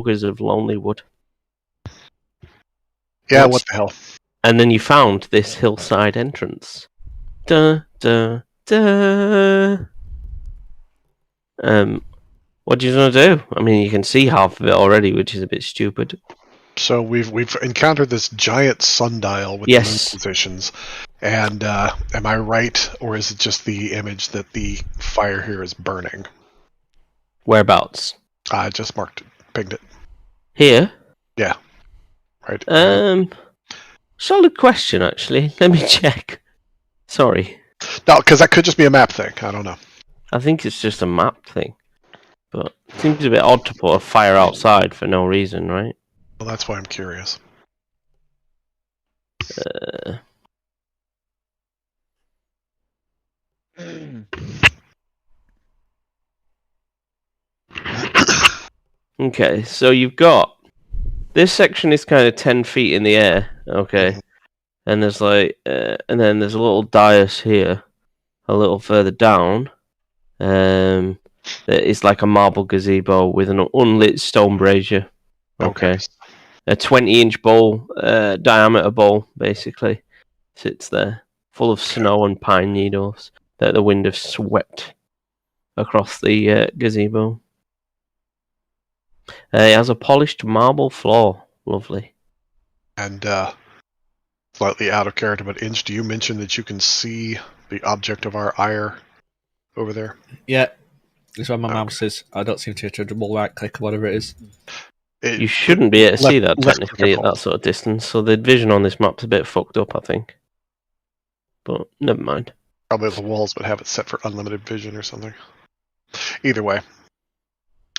ogres of Lonely Wood. Yeah, what the hell? And then you found this hillside entrance. Duh, duh, duh. What do you want to do? I mean, you can see half of it already, which is a bit stupid. So we've encountered this giant sundial with the moon positions, and am I right, or is it just the image that the fire here is burning? Whereabouts? I just pinged it. Here? Yeah. Right. Solid question, actually. Let me check. Sorry. No, because that could just be a map thing. I don't know. I think it's just a map thing. But it seems a bit odd to put a fire outside for no reason, right? Well, that's why I'm curious. Okay, so you've got... This section is kind of 10 feet in the air, okay? And there's like... and then there's a little dais here, a little further down. It's like a marble gazebo with an unlit stone brazier. Okay. A 20-inch bowl, diameter bowl, basically, sits there, full of snow and pine needles that the wind has swept across the gazebo. It has a polished marble floor. Lovely. And slightly out of character, but Inch, do you mention that you can see the object of our ire over there? Yeah. That's where my mouse is. I don't seem to hit a double right click or whatever it is. You shouldn't be able to see that technically at that sort of distance, so the vision on this map's a bit fucked up, I think. But never mind. Probably the walls would have it set for unlimited vision or something. Either way.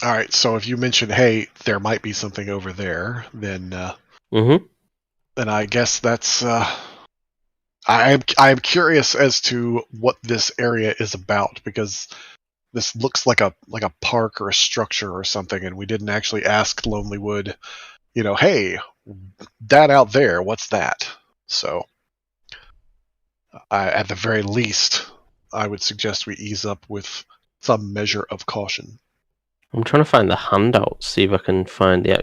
Alright, so if you mention, hey, there might be something over there, then then I guess that's I'm curious as to what this area is about, because this looks like a park or a structure or something, and we didn't actually ask Lonely Wood, hey, that out there, what's that? So, at the very least, I would suggest we ease up with some measure of caution. I'm trying to find the handout, see if I can find an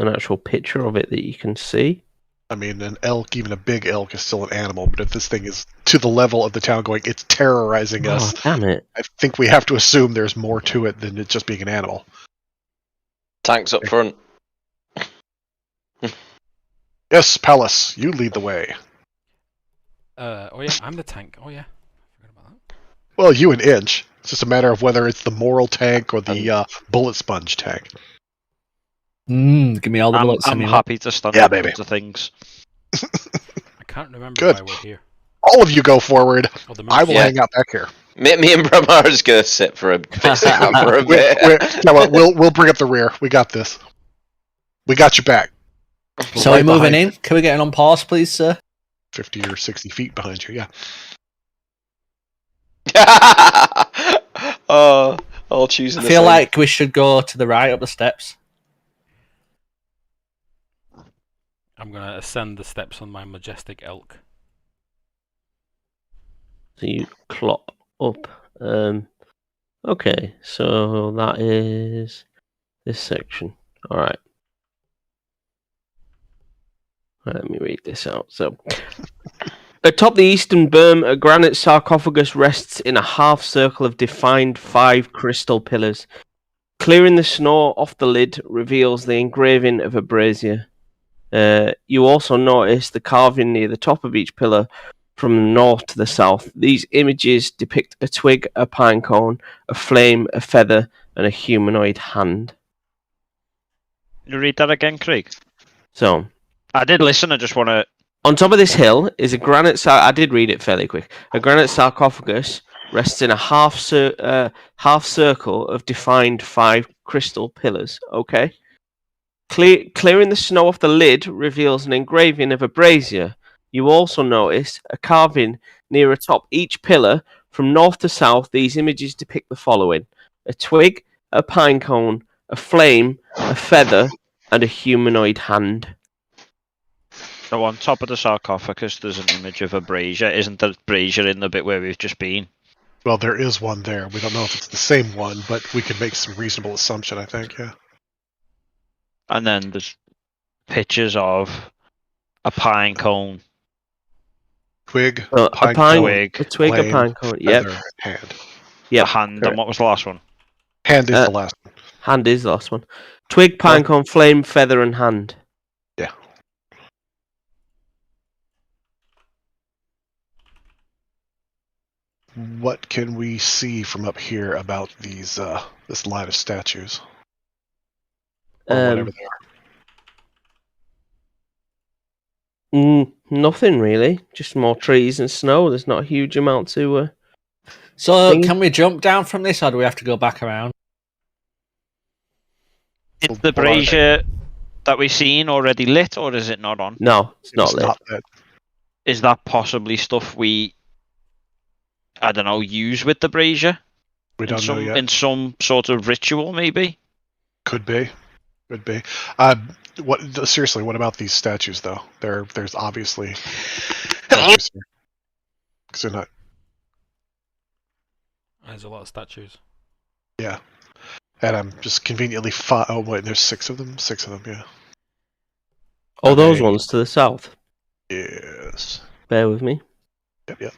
actual picture of it that you can see. I mean, an elk, even a big elk, is still an animal, but if this thing is to the level of the town going, it's terrorizing us, damn it. I think we have to assume there's more to it than it just being an animal. Tanks up front. Yes, Pallas, you lead the way. Oh yeah, I'm the tank. Oh yeah. I forgot about that. Well, you and Inch. It's just a matter of whether it's the moral tank or the bullet sponge tank. Give me all the bullets. I'm happy to stand up to things. I can't remember why we're here. All of you go forward. I will hang out back here. Me and Bramara's gonna sit for a bit. We'll bring up the rear. We got this. We got your back. So we're moving in. Can we get in on pause, please, sir? 50 or 60 feet behind you, yeah. I'll choose. I feel like we should go to the right up the steps. I'm gonna ascend the steps on my majestic elk. So you clop up. Okay, so that is this section. Alright. Let me read this out. So, atop the eastern berm, a granite sarcophagus rests in a half circle of defined 5 crystal pillars. Clearing the snow off the lid reveals the engraving of a brazier. You also notice the carving near the top of each pillar from the north to the south. These images depict a twig, a pine cone, a flame, a feather, and a humanoid hand. You read that again, Craig? So, I did listen, I just want to... On top of this hill is a granite... I did read it fairly quick. A granite sarcophagus rests in a half circle of defined 5 crystal pillars. Okay? Clearing the snow off the lid reveals an engraving of a brazier. You also notice a carving near atop each pillar from north to south. These images depict the following: a twig, a pine cone, a flame, a feather, and a humanoid hand. So on top of the sarcophagus there's an image of a brazier. Isn't there a brazier in the bit where we've just been? Well, there is one there. We don't know if it's the same one, but we can make some reasonable assumption, I think, yeah. And then there's pictures of a pine cone, Twig, A pine pine, cone, twig, a twig, a flame, pine cone. Yep, feather, hand. a yep. hand, and correct. what was the last one? Hand is the last one. Hand is the last one. Twig, pine cone, flame, feather, and hand. Yeah. What can we see from up here about these this line of statues? Or whatever they are. Nothing really. Just more trees and snow. There's not a huge amount to. So, Thing- can we jump down from this, or do we have to go back around? Is the brazier that we've seen already lit, or is it not on? No, it's not It's lit. not that. Is that possibly stuff we, I don't know, use with the brazier? We don't know yet. In some sort of ritual, maybe? Could be. Could be. What? Seriously, what about these statues, though? There's obviously statues here. 'Cause they're not. There's a lot of statues. Yeah. And I'm just conveniently. Oh wait, there's 6 of them. 6 of them. Yeah. Oh, those Okay. ones to the south. Yes. Bear with me. Yep.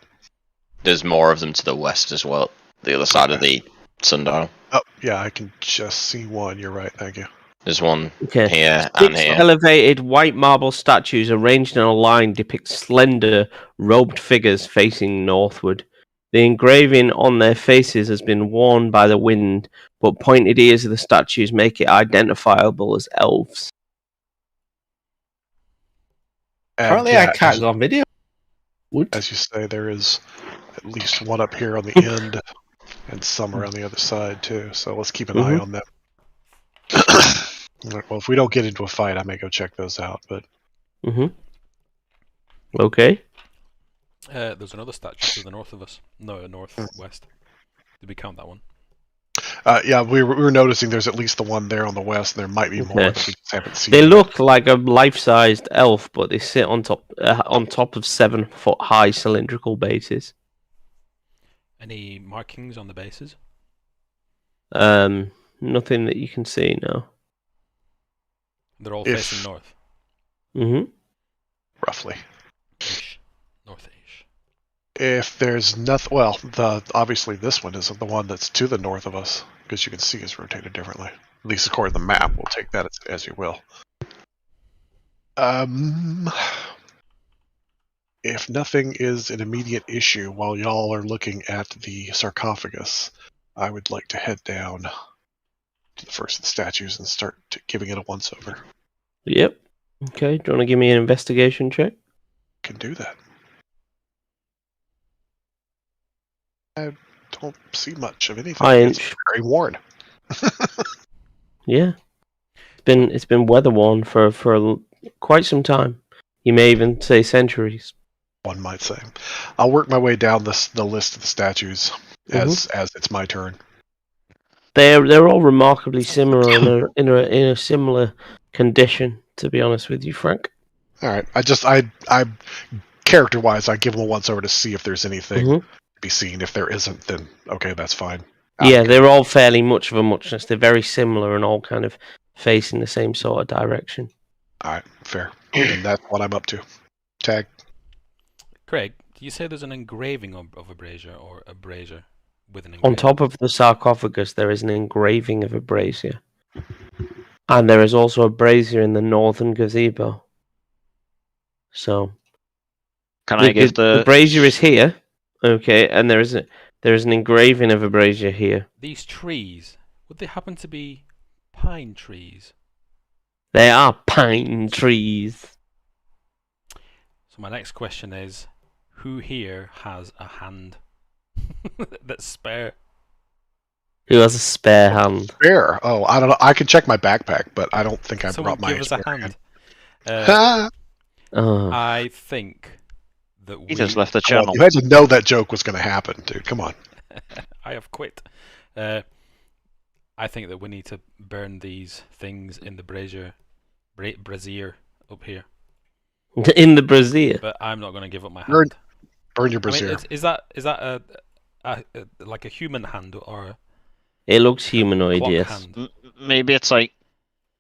There's more of them to the west as well. The other side of the sundial. Oh yeah, I can just see one. You're right. Thank you. There's one Okay. here and 6 here. elevated white marble statues arranged in a line depict slender, robed figures facing northward. The engraving on their faces has been worn by the wind, but pointed ears of the statues make it identifiable as elves. And, Apparently, yeah, I can't go on video. Would? As you say, there is at least one up here on the end, and some around the other side too. So let's keep an eye on them. Well, if we don't get into a fight, I may go check those out. But Okay. There's another statue to the north of us. No, northwest. Did we count that one? yeah, we were noticing there's at least the one there on the west, and there might be more that we just haven't seen. They yet. look like a life-sized elf, but they sit on top of 7-foot high cylindrical bases. Any markings on the bases? Nothing that you can see now. They're all facing north. Roughly. Ish. North-ish. If there's nothing, well, obviously this one isn't the one that's to the north of us, because you can see it's rotated differently. At least according to the map, we'll take that as you will. If nothing is an immediate issue while y'all are looking at the sarcophagus, I would like to head down to the first of the statues and start giving it a once-over. Yep. Okay, do you want to give me an investigation check? Can do that. I don't see much of anything. High It's inch. very worn. Yeah. It's been weather worn for quite some time. You may even say centuries. One might say. I'll work my way down the list of the statues as it's my turn. They're all remarkably similar in a similar condition. To be honest with you, Frank. All right. I character-wise, I give them a once-over to see if there's anything to be seen. If there isn't, then okay, that's fine. Yeah, they're all fairly much of a muchness. They're very similar and all kind of facing the same sort of direction. All right, fair. And that's what I'm up to. Tag. Craig, do you say there's an engraving of a brazier or a brazier with an On engraving? top of the sarcophagus, there is an engraving of a brazier. And there is also a brazier in the northern gazebo. So, Can I give the brazier is here, okay, and there is an engraving of a brazier here. These trees, would they happen to be pine trees? They are pine trees. So my next question is, who here has a hand that's spare? Who has a spare hand? Spare. Oh, I don't know. I can check my backpack, but I don't think I Someone brought my give us a spare hand. I think that He just left the channel. You had to know that joke was going to happen, dude. Come on. I have quit. I think that we need to burn these things in the brazier up here. In the brazier. But I'm not going to give up my hand. Burn your I mean, brazier. is that a like a human hand or It looks a humanoid, clock yes. hand? Maybe it's like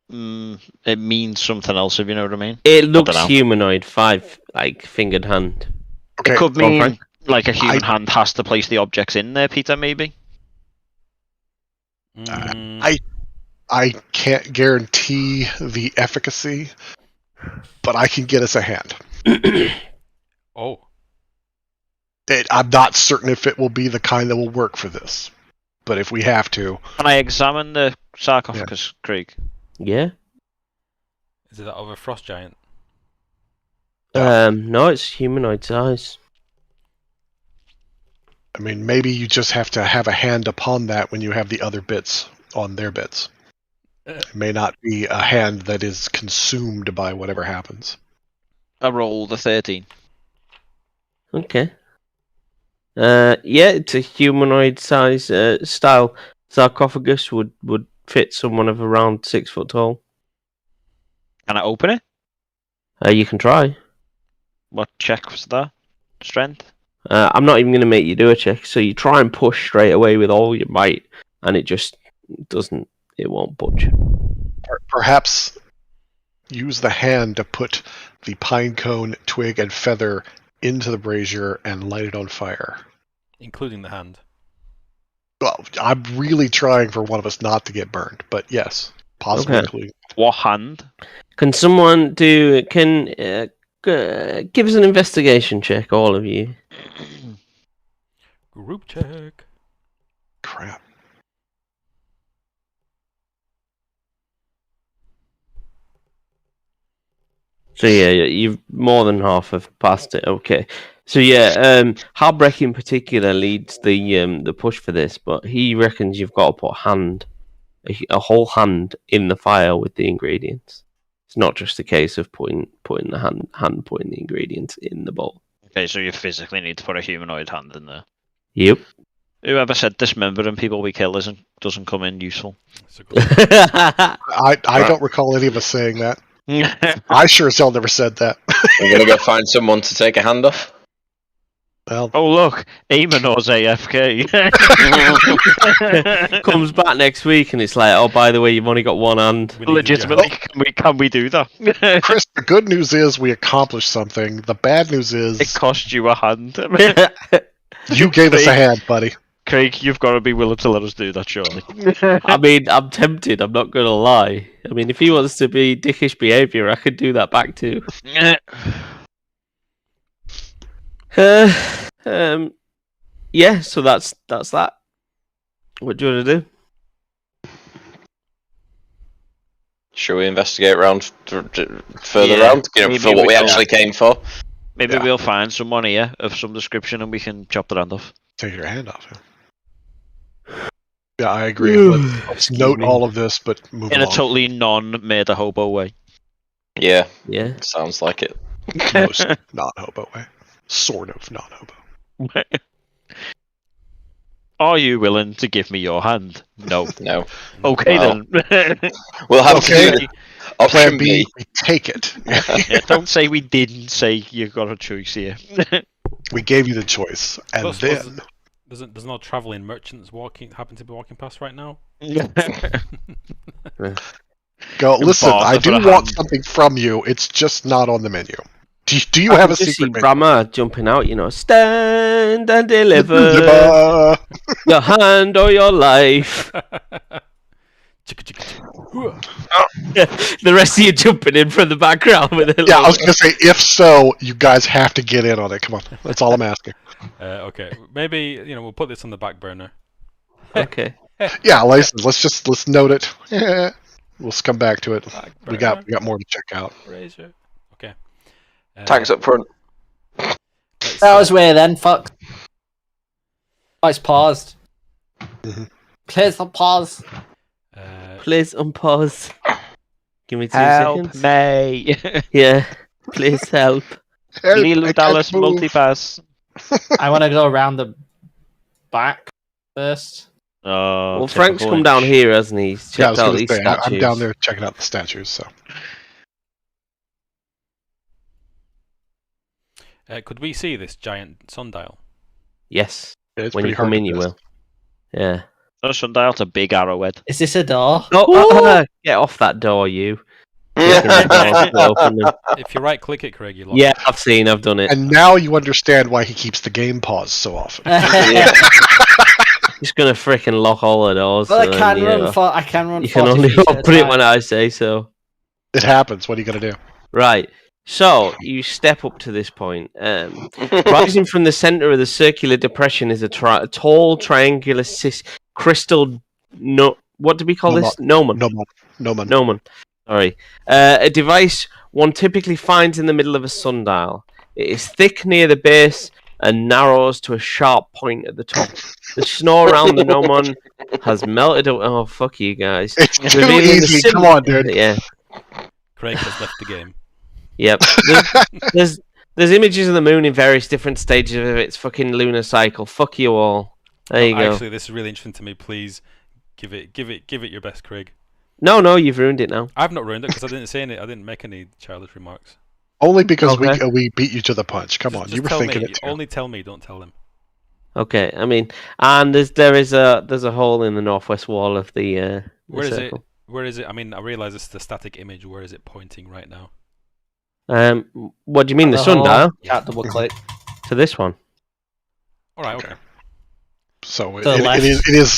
it means something else, if you know what I mean. It looks dunno. humanoid, 5 fingered hand. Okay, It could go on, mean Frank. like a human hand has to place the objects in there, Peter, maybe? I can't guarantee the efficacy, but I can get us a hand. Oh. I'm not certain if it will be the kind that will work for this, but if we have to, Can I examine the sarcophagus, Craig? Yeah. Is it that of a frost giant? No, it's humanoid size. I mean, maybe you just have to have a hand upon that when you have the other bits on their bits. It may not be a hand that is consumed by whatever happens. I rolled a 13. Okay. Yeah, it's a humanoid size style sarcophagus would fit someone of around 6 foot tall. Can I open it? You can try. What check was that? Strength? I'm not even going to make you do a check. So you try and push straight away with all your might, and it just doesn't. It won't budge. Perhaps use the hand to put the pine cone, twig, and feather into the brazier and light it on fire. Including the hand. Well, I'm really trying for one of us not to get burned, but yes, possibly Okay. including. What hand? Can someone do? Can give us an investigation check, all of you. Group check. Crap. So yeah, you've more than half have passed it. Okay. So yeah, Halbrek in particular leads the push for this, but he reckons you've got to put a whole hand in the fire with the ingredients. It's not just a case of putting the hand putting the ingredients in the bowl. Okay, so you physically need to put a humanoid hand in there. Yep. Whoever said dismembering people we kill doesn't come in useful. It's a good I don't recall any of us saying that. I sure as hell never said that. I'm gonna go find someone to take a hand off. Well, Oh look, Eamon's AFK. Comes back next week and it's like, oh, by the way, you've only got one hand. We need to Legitimately, can we do that? Chris, the good news is we accomplished something. The bad news is It cost you a hand. you gave us a hand, buddy. Craig, you've got to be willing to let us do that, surely. I mean, I'm tempted. I'm not gonna lie. I mean, if he wants to be dickish behaviour, I could do that back too. Yeah. So that's that. What do you want to do? Should we investigate around further Yeah, around? maybe For what we we can. actually came for? Maybe Yeah. we'll find someone here of some description and we can chop the hand off. Take your hand off. Yeah, I agree. Let's Excuse note me. all of this, but move In a along. totally non-murder hobo way. Yeah, Yeah. sounds like it. Most non-hobo way. Sort of non-hobo. Are you willing to give me your hand? No. No. Okay Well, then. We'll have Okay. to do Plan option B, B. we take it. Yeah, don't say we didn't say you got a choice here. We gave you the choice, and Plus, then There's no travelling merchants happen to be walking past right now. go. Listen, barter I for do a want hand. something from you. It's just not on the menu. Do you I have can a just see secret menu? Brahma jumping out, stand and deliver Uh, your hand or your life. Chicka, chicka, chicka. The rest of you jumping in from the background with a yeah, I was gonna say, if so, you guys have to get in on it. Come on, that's all I'm asking. Okay, maybe we'll put this on the back burner. Okay. Yeah, let's note it. Yeah, we'll come back to it. We got more to check out. Razor. Okay. Tags up front. let's, That was weird then, fuck. Oh, it's paused. Mhm. Please don't pause. Please unpause. Give me 2 Help seconds. me. Yeah. Please help. Help, I Lilo can't Dallas move. multipass. I want to go around the back first. Oh, Well, Frank's typical come down inch. here, hasn't he? He's Yeah, I checked was out gonna these say, I'm statues. down there checking out the statues. So could we see this giant sundial? Yes. yeah, it's When pretty you come hard in, to you miss. will. Yeah. No, sundial's a big arrowhead. Is this a door? Oh, get off that door, you. Kicking the doors to open them. If you right click it, Craig, you lock Yeah, it. I've done it. And now you understand why he keeps the game paused so often. Just gonna frickin' lock all the doors. Well, and then, I can run. You can 40 only feet at a open it time. when I say so. It happens. What are you going to do? Right. So you step up to this point. Rising from the center of the circular depression is a tall, triangular crystal. No, what do we call this? Gnomon. Gnomon. Sorry. A device one typically finds in the middle of a sundial. It is thick near the base and narrows to a sharp point at the top. The snow around the gnomon has melted away. Oh, fuck you guys. It's too Revealing the easy. Come on, dude. Yeah. Craig has left the game. Yep. There's images of the moon in various different stages of its fucking lunar cycle. Fuck you all. There you go. Actually, this is really interesting to me. Please give it your best, Craig. No, you've ruined it now. I've not ruined it because I didn't say any. I didn't make any childish remarks. Only because Okay. we beat you to the punch. Come on, Just you were tell thinking me. it too. Only tell me. Don't tell them. Okay, I mean, and there's a hole in the northwest wall of the Where is it? circle. Where is it? I mean, I realise it's the static image. Where is it pointing right now? What do you mean, the sundial? Can't double click. To this one. All right. Okay. So To the left.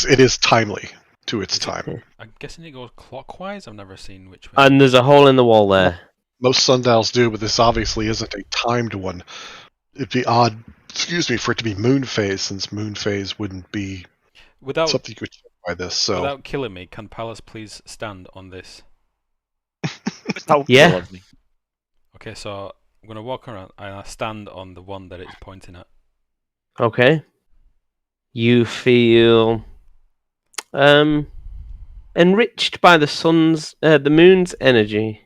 it is timely to its time. I'm guessing it goes clockwise. I've never seen which way. And there's a hole in the wall there. Most sundials do, but this obviously isn't a timed one. It'd be odd, for it to be moon phase, since moon phase wouldn't be Without something you could check by this. So without killing me, can Palace please stand on this? Yeah. Okay, so I'm gonna walk around and I stand on the one that it's pointing at. Okay. You feel enriched by the moon's energy.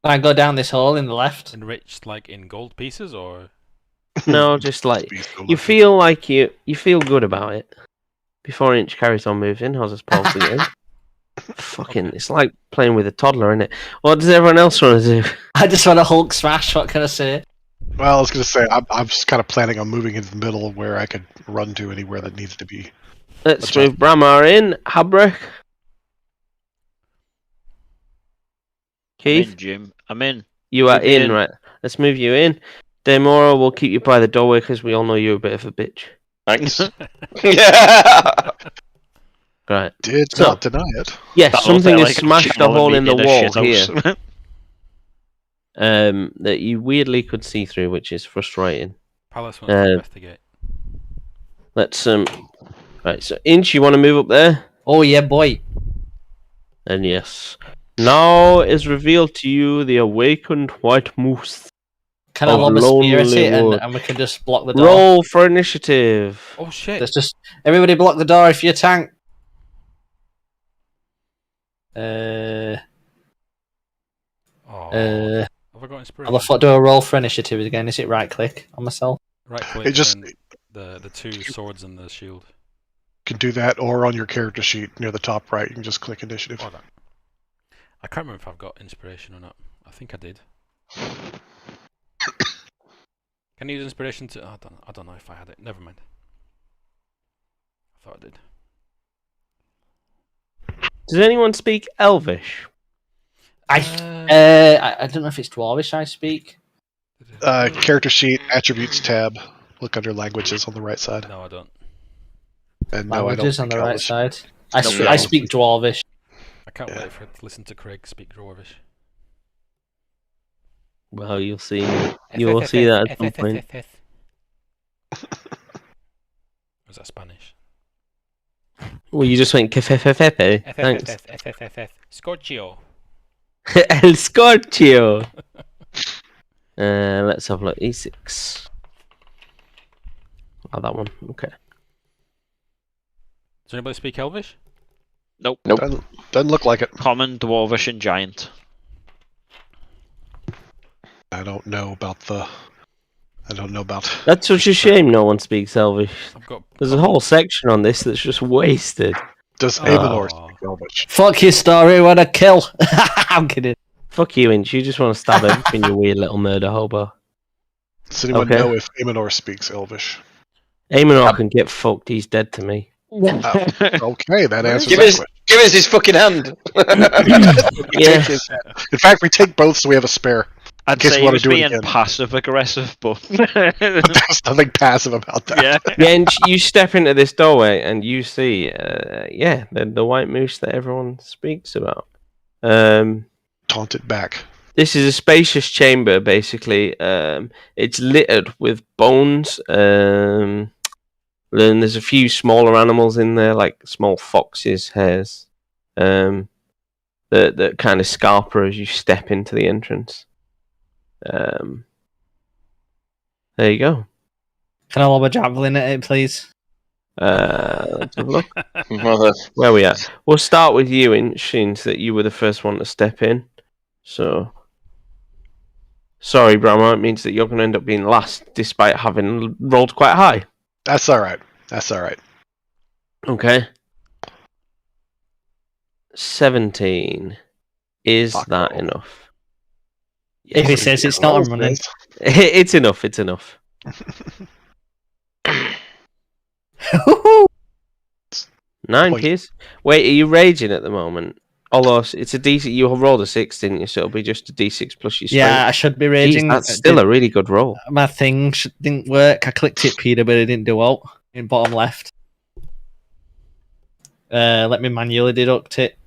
Can I go down this hole in the left? Enriched, like in gold pieces, or No, just like you feel like you feel good about it. Before Inch carries on moving, how's this pulse again? Fucking, it's like playing with a toddler, isn't it? What does everyone else want to do? I just want a Hulk smash. What can I say? Well, I was going to say, I'm just kind of planning on moving into the middle where I could run to anywhere that needs to be. Let's move Bramar in. Habrek. Keith, Jim. I'm in. you are Move me in, in. right? Let's move you in. Demora will keep you by the doorway because we all know you're a bit of a bitch. Thanks. Yeah. Right. Did So- not deny it. Yes, That something looked has like smashed a channeling hole me in the a wall shithouse. here. That you weirdly could see through, which is frustrating. Palace wants to Uh, investigate? Let's Right, so Inch, you want to move up there? Oh yeah, boy. And yes. Now is revealed to you the awakened white moose. Can I Oh, lob a spear at lonely it wood. and we can just block the door? Roll for initiative. Oh shit! Let's just everybody block the door if you're tank. Oh, Have have I got inspiration? I do a roll for initiative again? Is it right click on myself? Right click. It just and the two swords and the shield. can do that, or on your character sheet near the top right, you can just click initiative. Oh, that. I can't remember if I've got inspiration or not. I think I did. Can you use inspiration to? I don't know if I had it. Never mind. I thought I did. Does anyone speak Elvish? I don't know if it's Dwarvish I speak. Character sheet, attributes tab. Look under languages on the right side. No, I don't. And no, I don't. Languages on the think right Elvish. side. No, I speak Dwarvish. I can't Yeah. wait for it to listen to Craig speak Dwarvish. Well, you'll see. You'll see that at some point. Was that Spanish? Well, you just went kefefefepe. Thanks. Scorchio. El Scorchio. Let's have a look. E6. Oh, that one. Okay. Does anybody speak Elvish? Nope. Doesn't look like it. Common, dwarvish, and giant. I don't know about. That's such a shame no one speaks Elvish. I've got. There's a whole section on this that's just wasted. Does Oh. Aemonor speak Elvish? Fuck your story, what a kill. I'm kidding. Fuck you, Inch. You just want to stab everything, you weird little murder hobo. Does anyone Okay. know if Aemonor speaks Elvish? Aemonor can get fucked. He's dead to me. Okay, that answers Give that us, question. give us his fucking hand. Yeah. In fact, we take both so we have a spare. I'd case say you he wanna was do it being again. passive aggressive, but There's nothing passive about that. yeah. Yeah, and you step into this doorway and you see, the white moose that everyone speaks about. Taunt it back. This is a spacious chamber, basically. It's littered with bones. Then there's a few smaller animals in there, like small foxes, hares, that kind of scarper as you step into the entrance. There you go. Can I lob a javelin at it, please? Let's have a look. Mother. Where are we at? We'll start with you, Inch, that you were the first one to step in. So, sorry, Brammer, it means that you're going to end up being last, despite having rolled quite high. That's all right. That's all right. Okay. 17. Is Fuck that no. enough? If it says it's not, I'm running. It's enough. It's enough. 9 Point. keys. Wait, are you raging at the moment? Although it's a D6, you rolled a 6, didn't you? So it'll be just a D6 plus your strength. Yeah, I should be Jeez, raging. that's still a really good roll. My thing didn't work. I clicked it, Peter, but it didn't do out in bottom left. Let me manually deduct it.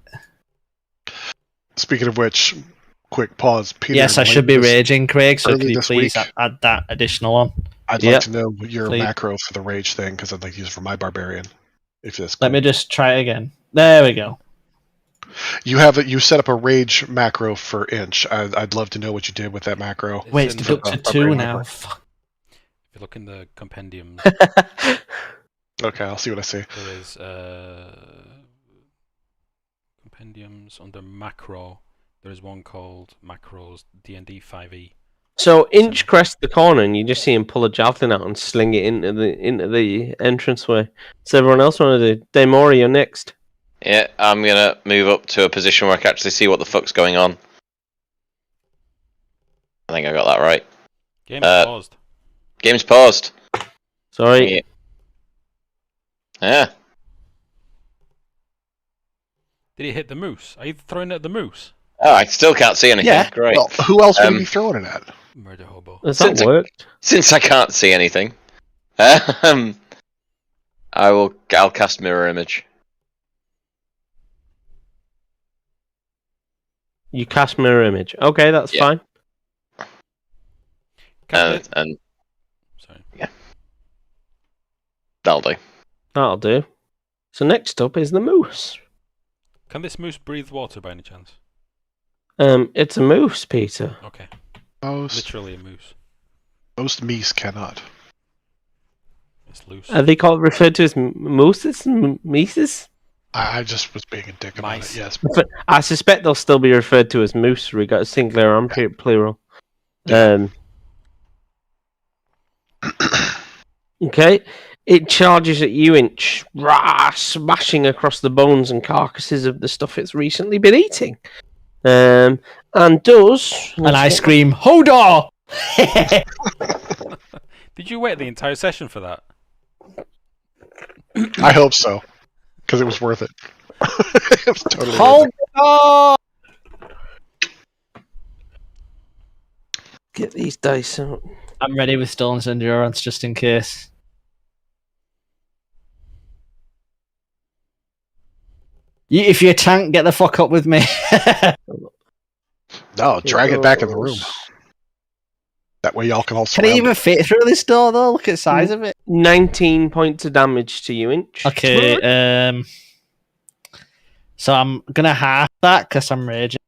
Speaking of which, quick pause. Peter, Yes, I should be raging, Craig. So early could you this please week- add that additional one? I'd Yeah. like to know your Please. macro for the rage thing because I'd like to use it for my barbarian. If that's cool. Let me just try it again. There we go. You set up a rage macro for Inch. I'd love to know what you did with that macro. Wait, it's in the- deducted barbarian 2 now. number. Fuck. If you look in the compendiums, Okay, I'll see what I see. there is compendiums under macro. There is one called Macros D&D 5e. So Inch crests the corner, and you just see him pull a javelin out and sling it into the entranceway. So everyone else want to do? Daemori, you're next. Yeah, I'm gonna move up to a position where I can actually see what the fuck's going on. I think I got that right. Game's paused. Game's paused. Sorry. Yeah. Did he hit the moose? Are you throwing it at the moose? Oh, I still can't see anything. Yeah. Great. Well, who else would he be throwing it at? Murder hobo. Has that Since- worked? Since I can't see anything, I'll cast mirror image. You cast mirror image. Okay, that's Yeah. fine. And Sorry. that'll do. That'll do. So next up is the moose. Can this moose breathe water by any chance? It's a moose, Peter. Okay. Most Literally a moose. meese cannot. It's loose. Are they referred to as mooses? Mises? I just was being a dick about Mice. it. Yes. I suspect they'll still be referred to as moose, regardless singular and plural. Okay. It charges at you, Inch, smashing across the bones and carcasses of the stuff it's recently been eating. And does... And I scream, Hodor! Did you wait the entire session for that? I hope so. Because it was worth it. It was totally worth Hold it. on! Get these dice out. I'm ready with Stone's Endurance just in case. If you're a tank, get the fuck up with me. No, drag it back in the room. That way y'all can all Can it surround even fit through this door though? Look at the size of it. 19 points of damage to you, Inch. Okay, so I'm gonna half that because I'm raging.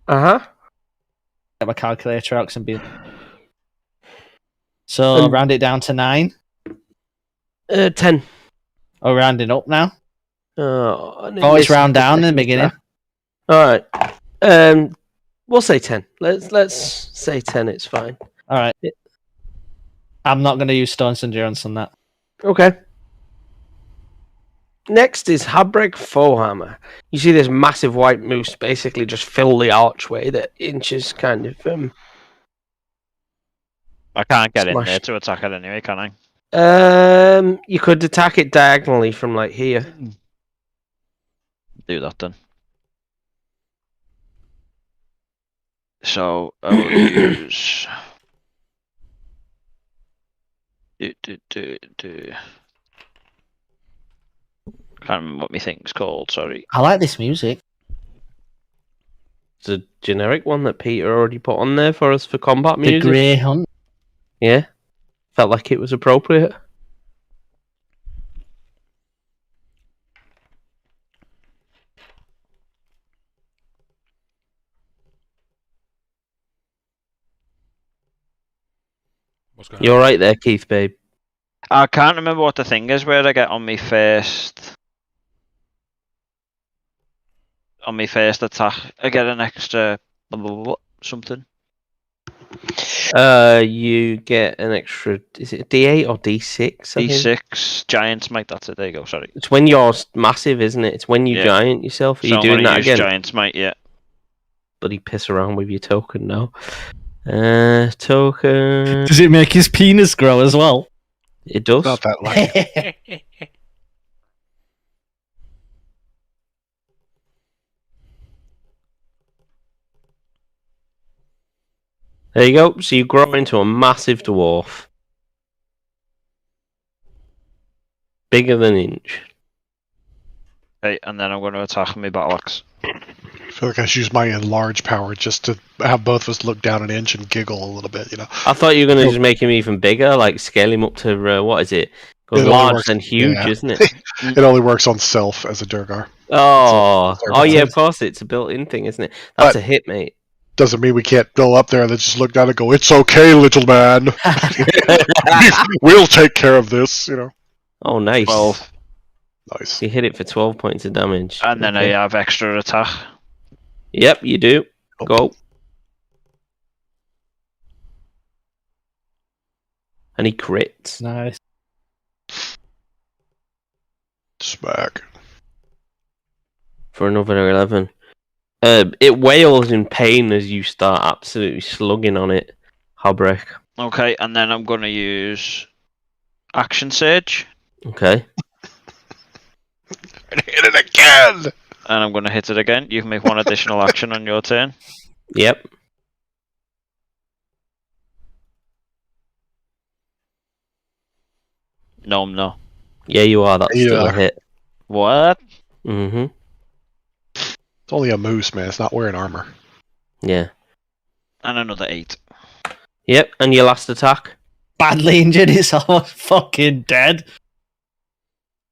Uh-huh. Get my calculator out 'cause I'm being... So And- round it down to 9. 10. Oh, rounding up now. Oh, Oh, it's round down in the beginning. All right. We'll say 10. Let's say 10. It's fine. All right. I'm not going to use Stone's Endurance on that. Okay. Next is Habreg Fohammer. You see this massive white moose basically just fill the archway that Inches kind of I can't get in Smash. there to attack it anyway, can I? You could attack it diagonally from like here. Do that then. So I will use. Do. Can't remember what my thing's called. Sorry. I like this music. It's a generic one that Peter already put on there for us for combat The music. Grey Hunt. Yeah, felt like it was appropriate. What's going You're on? right there, Keith, babe. I can't remember what the thing is where I get on my first. On my first attack, I get an extra something. You get an extra. Is it D8 or D6? I think? D6 giant smite. That's it. There you go. Sorry. It's when you're massive, isn't it? It's when you Yeah. giant yourself. Are So you I'm doing gonna that use again? giant smite. Yeah. Bloody piss around with your token now. Token. Does it make his penis grow as well? It does. Not that lucky. There you go. So you grow into a massive dwarf. Bigger than an inch. Okay, and then I'm going to attack my battle axe. I feel like I should use my enlarge power just to have both of us look down an inch and giggle a little bit, you know. I thought you were going to just make him even bigger, like scale him up to, what is it? Goes It only large works- then huge, yeah. isn't it? It only works on self as a Durgar. Oh, It's a- oh yeah, of course, it's a built-in thing, isn't it? That's a hit, mate. Doesn't mean we can't go up there and then just look down and go, "It's okay, little man. We'll take care of this," you know. Oh, nice. 12. Nice. So you hit it for 12 points of damage. And then Okay. I have extra attack. Yep, you do. Oh. Go. And he crits. Nice. Smack. For another 11. It wails in pain as you start absolutely slugging on it, Habrek. Okay, and then I'm going to use Action Surge. Okay. And hit it again! And I'm going to hit it again. You can make one additional action on your turn. Yep. No, I'm not. Yeah, you are. That's still Yeah. a hit. What? Mm-hmm. It's only a moose, man. It's not wearing armor. Yeah. And another 8. Yep, and your last attack. Badly injured, it's almost fucking dead.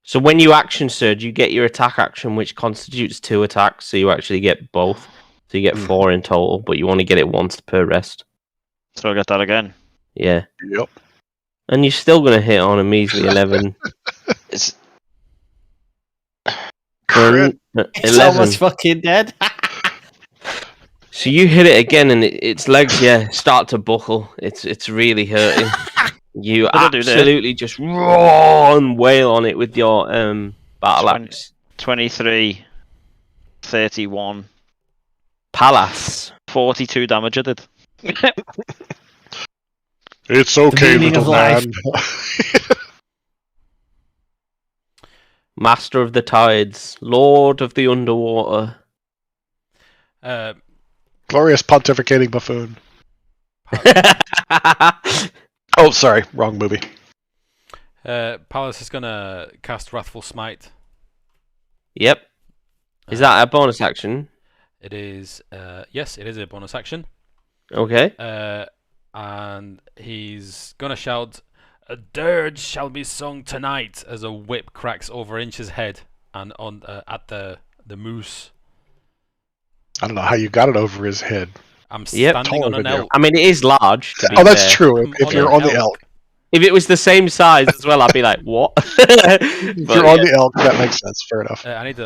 So when you action surge, you get your attack action, which constitutes 2 attacks, so you actually get both. So you get 4 in total, but you only get it once per rest. So I get that again. Yeah. Yep. And you're still going to hit on a measly 11. It's Crit. It's 11. almost fucking dead. So you hit it again, and its legs, start to buckle. It's really hurting. You What'd I do there? absolutely just roar and wail on it with your battle 20. axe. 23, 31, Palace. 42 damage I did. It's okay, meaning of little life. man. Master of the tides. Lord of the underwater. Glorious pontificating buffoon. Oh, sorry. Wrong movie. Palace is gonna cast Wrathful Smite. Yep. Is that a bonus action? It is. Yes, it is a bonus action. Okay. And he's gonna shout, "A dirge shall be sung tonight!" as a whip cracks over Inch's head and on at the moose. I don't know how you got it over his head. I'm Yep. standing on Taller an than you. elk. I mean, it is large. To be Oh, that's fair. true. I'm If on you're an on the elk. elk. If it was the same size as well, I'd be like, what? If you're on the elk, that makes sense. Fair enough. I need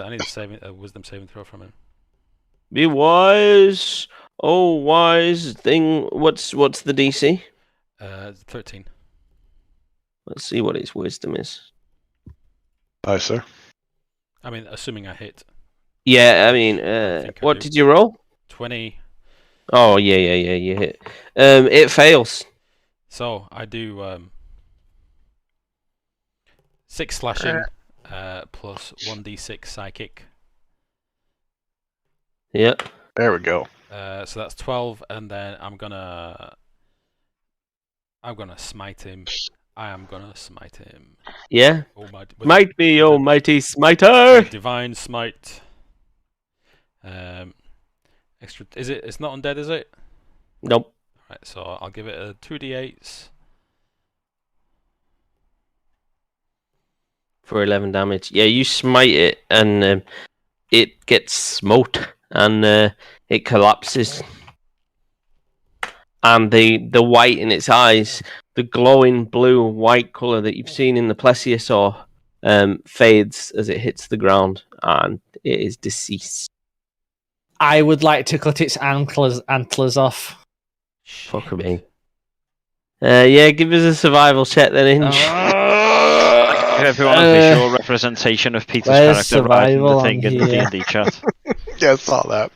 a wisdom saving throw from him. Be wise. Oh, wise thing. What's the DC? 13. Let's see what its wisdom is. Aye, sir. I mean, assuming I hit Yeah, I mean, think I what do. did you roll? 20. Oh, yeah, you hit. It fails. So I do 6 slashing, plus 1d6 psychic. Yep. There we go. So that's 12, and then I'm gonna smite him. I am gonna smite him. Yeah. With Might be, with oh a mighty smiter! divine smite. Extra. Is it? It's not undead, is it? Nope. Right. So I'll give it a 2d8s. For 11 damage. Yeah, you smite it, and it gets smote, and it collapses. And the white in its eyes, the glowing blue-white colour that you've seen in the plesiosaur, fades as it hits the ground, and it is deceased. I would like to cut its antlers off. Fuck me. Yeah, give us a survival check then, Inch. Give everyone a visual representation of Peter's where's character riding the survival thing on in the here? D&D chat. Yeah, I saw that.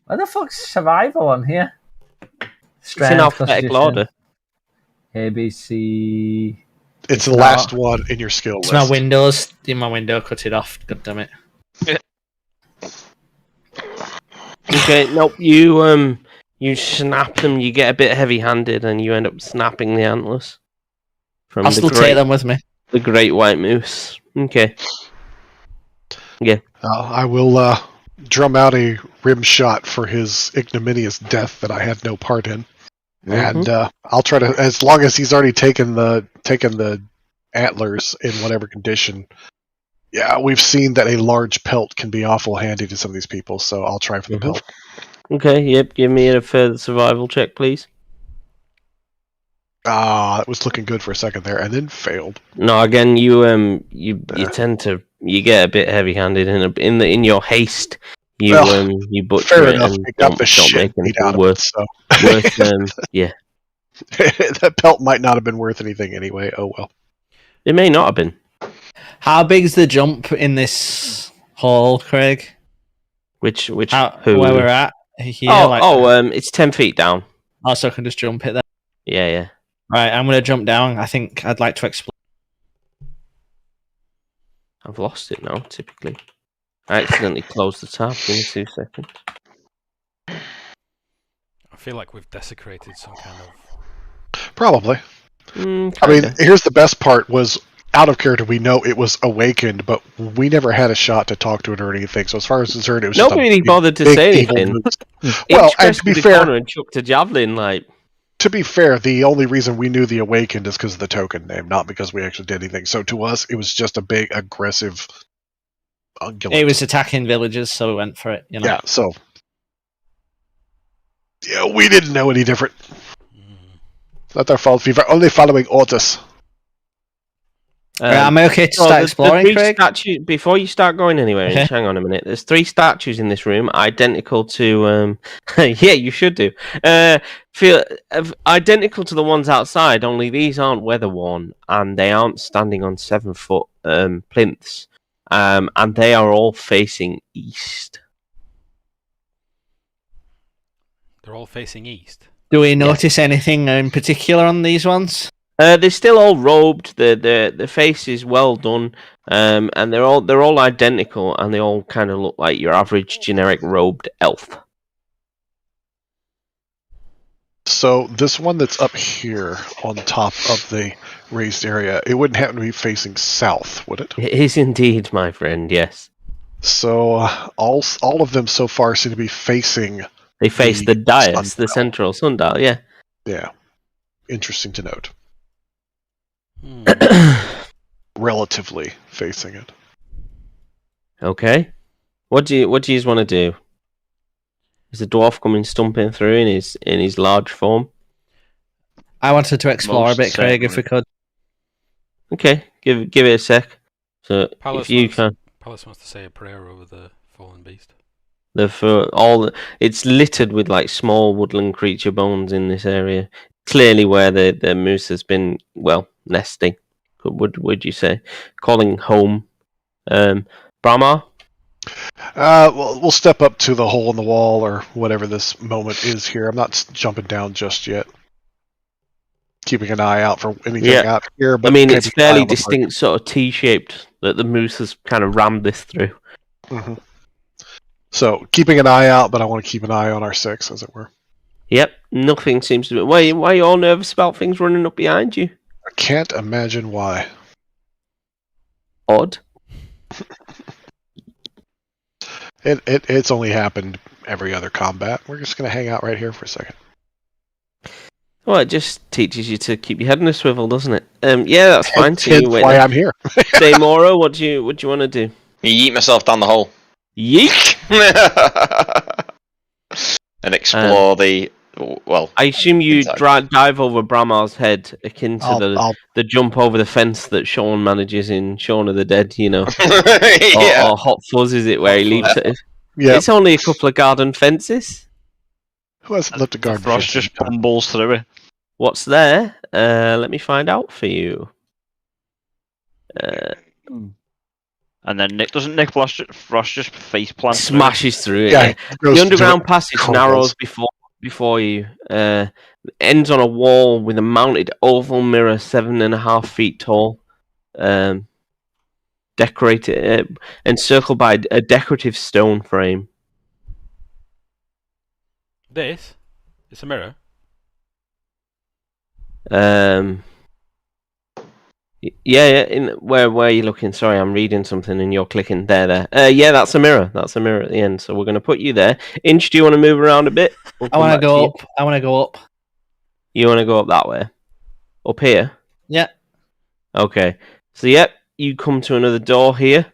Where the fuck's survival on here? It's in alphabetical order. ABC. It's the not. last one in your skill It's list. my windows. In my window, cut it off. God damn it. Okay, nope. You snap them. You get a bit heavy-handed, and you end up snapping the antlers from I'll still take them with me. the great white moose. Okay. Yeah. I will drum out a rim shot for his ignominious death that I had no part in, and I'll try to, as long as he's already taken the antlers in whatever condition. Yeah, we've seen that a large pelt can be awful handy to some of these people, so I'll try for the pelt. Okay. Yep. Give me a further survival check, please. It was looking good for a second there, and then failed. No, again, you tend to get a bit heavy-handed in your haste. You you butcher Fair it enough. and I got the don't shit make beat anything out of worth. it, so Yeah. that pelt might not have been worth anything anyway. Oh well. It may not have been. How big's the jump in this hall, Craig? Which who? Where we're at? Here, it's 10 feet down. Also, I can just jump it there. Yeah. Right, I'm going to jump down. I think I'd like to explore. I've lost it now, typically. I accidentally closed the tab. Give me 2 seconds. I feel like we've desecrated some kind of. Probably. I mean, Kinda. here's the best part: was out of character. We know it was awakened, but we never had a shot to talk to it or anything. So as far as concerned, it was Nobody just a bothered to big say evil anything. moose. Well, and to be fair, and chucked a javelin, like. to be fair, the only reason we knew the awakened is because of the token name, not because we actually did anything. So to us, it was just a big aggressive. It was attacking villagers, so we went for it. You know? Yeah. So. Yeah, we didn't know any different. Not our fault. We were only following orders. I'm okay to start exploring, Craig? Before you start going anywhere, Okay. hang on a minute. There's 3 statues in this room, identical to. Yeah, you should do. Identical to the ones outside. Only these aren't weather worn, and they aren't standing on 7-foot plinths, and they are all facing east. They're all facing east. Do we notice anything in particular on these ones? They're still all robed. The face is well done, and they're all identical, and they all kind of look like your average generic robed elf. So this one that's up here on top of the raised area, it wouldn't happen to be facing south, would it? It is indeed, my friend. Yes, So all of them so far seem to be facing. they face the dais, the sundial. central sundial. Yeah. Yeah, interesting to note. Hmm. Relatively facing it. Okay. What do you want to do? Is the dwarf coming stumping through in his large form? I wanted to explore Most a bit, Craig, if we could. Okay, give it a sec. So Palace if you can, wants to say a prayer over the fallen beast. it's littered with like small woodland creature bones in this area. Clearly, where the moose has been nesting. Would you say calling home? Brahma? We'll step up to the hole in the wall or whatever this moment is here. I'm not jumping down just yet. keeping an eye out for anything out here. But I mean, it's keeping an eye fairly on the distinct, sort of T-shaped that the moose has kind of rammed this through. Mm-hmm. So keeping an eye out, but I want to keep an eye on our 6, as it were. Yep, nothing seems to be. Why are you all nervous about things running up behind you? I can't imagine why. Odd. It's only happened every other combat. We're just going to hang out right here for a second. Well, it just teaches you to keep your head in a swivel, doesn't it? Yeah, that's fine. Hence So you wait why there. I'm here. Daemora, what do you want to do? You yeet myself down the hole. Yeet! And explore the... Well... I assume you dive over Bramar's head, akin to I'll the jump over the fence that Sean manages in Shaun of the Dead, you know. yeah. Or Hot Fuzz, is it, where he leaps at it? Yeah. It's only a couple of garden fences. Who hasn't lived a garden? Frost just tumbles through it. What's there? Let me find out for you. And then Nick Frost just face plants Smashes through it. Yeah, The underground passage narrows before you. Ends on a wall with a mounted oval mirror 7.5 feet tall. Decorated, encircled by a decorative stone frame. This? It's a mirror? Yeah. Where are you looking? Sorry, I'm reading something and you're clicking there. Yeah, that's a mirror. That's a mirror at the end. So we're going to put you there. Inch, do you want to move around a bit? I want to go up. I want to go up. You want to go up that way? Up here? Yeah. Okay. So, yep, you come to another door here. Do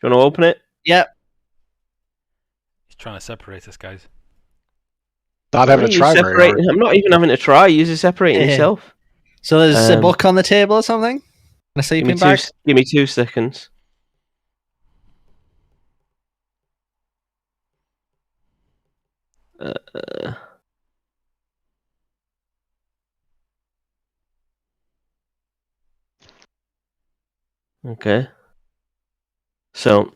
you want to open it? Yep. He's trying to separate us, guys. Not having to try very hard. I'm not even having to try. You're just separating yourself. So there's a book on the table or something? And a sleeping bag? Give me 2 seconds. Okay. So,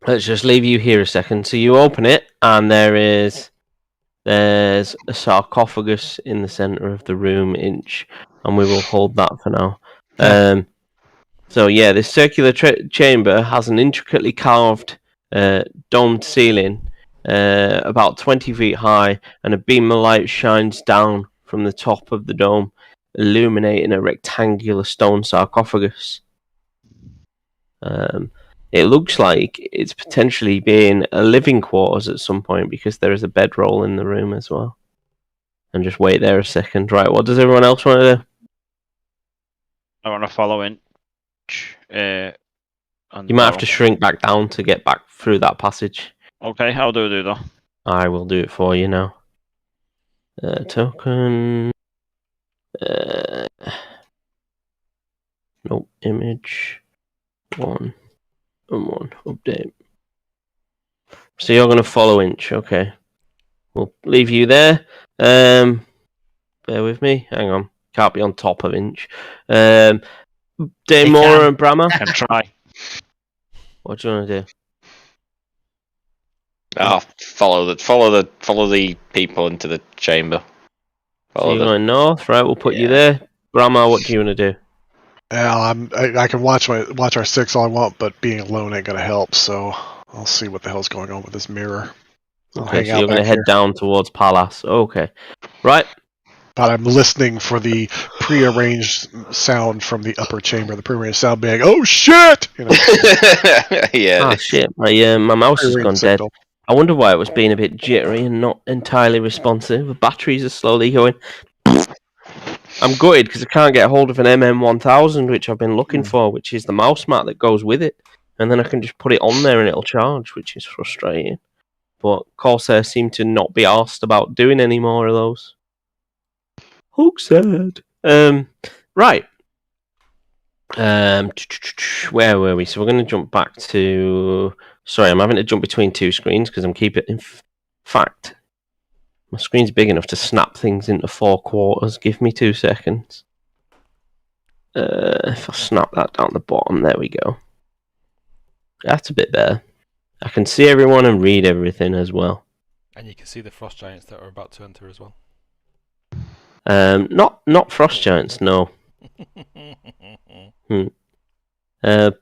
let's just leave you here a second. So you open it, and there's a sarcophagus in the center of the room, Inch, and we will hold that for now. So yeah, this circular chamber has an intricately carved domed ceiling, about 20 feet high, and a beam of light shines down from the top of the dome, illuminating a rectangular stone sarcophagus. It looks like it's potentially being a living quarters at some point because there is a bedroll in the room as well. And just wait there a second. Right, what does everyone else want to do? I want to follow Inch. You might have to shrink back down to get back through that passage. Okay, how do I do that? I will do it for you now. Token. Nope. Image. 1. And 1. Update. So you're going to follow Inch. Okay. We'll leave you there. Bear with me. Hang on. Can't be on top of Inch. Daemora and Brahma. Can try. What do you want to do? Oh, follow the people into the chamber. So you're going north, right? We'll put you there. Brahma, what do you want to do? Yeah, I can watch our 6 all I want, but being alone ain't gonna help. So I'll see what the hell's going on with this mirror. Okay, so you're going to head down towards Palace. Okay, right. But I'm listening for the prearranged sound from the upper chamber. The prearranged sound being, "Oh shit!" You know, Yeah. Oh shit! My mouse has gone dead. signal. I wonder why it was being a bit jittery and not entirely responsive. The batteries are slowly going. I'm gutted because I can't get hold of an MM1000, which I've been looking for, which is the mouse mat that goes with it. And then I can just put it on there and it'll charge, which is frustrating. But Corsair seem to not be asked about doing any more of those. Hook sad. Right. Where were we? So we're going to jump back to... Sorry, I'm having to jump between 2 screens because I'm keeping... In fact... My screen's big enough to snap things into 4 quarters. Give me 2 seconds. If I snap that down the bottom, there we go. That's a bit better. I can see everyone and read everything as well. And you can see the frost giants that are about to enter as well. Not frost giants, no.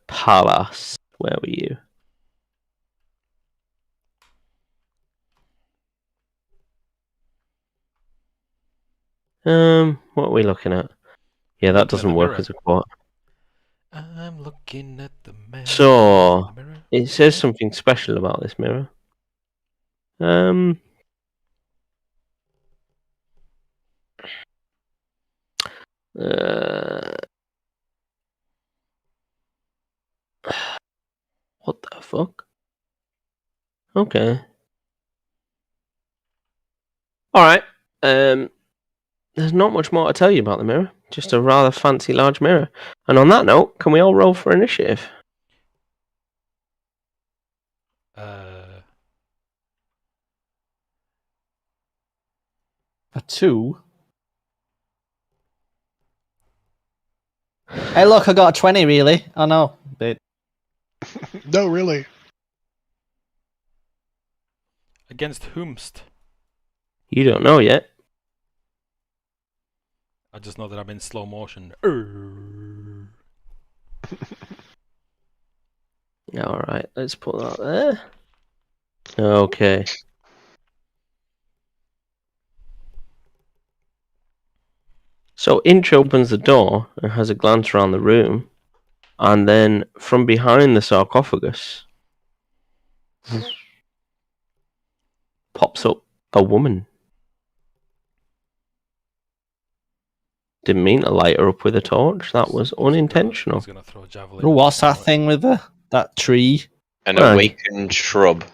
Palace. Where were you? What are we looking at? Yeah, that doesn't work as a quote. I'm looking at the mirror. So it says something special about this mirror. What the fuck? Okay. Alright. There's not much more to tell you about the mirror. Just a rather fancy large mirror. And on that note, can we all roll for initiative? For 2. Hey, look, I got a 20, really. Oh, no. But... No, really. Against whomst? You don't know yet. I just know that I'm in slow motion. Alright, let's put that there. Okay. So Inch opens the door and has a glance around the room, and then from behind the sarcophagus pops up a woman. Didn't mean to light her up with a torch. That was unintentional. Gonna throw a javelin. Oh, what's that thing with that tree? An awakened shrub.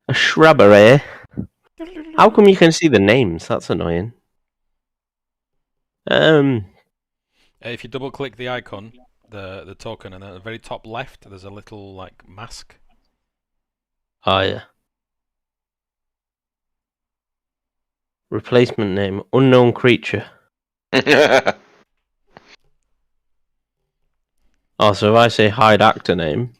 A shrubbery. How come you can see the names? That's annoying. If you double click the icon, the token, and at the very top left, there's a little like mask. Oh yeah. Replacement name: unknown creature. Oh, so if I say hide actor name.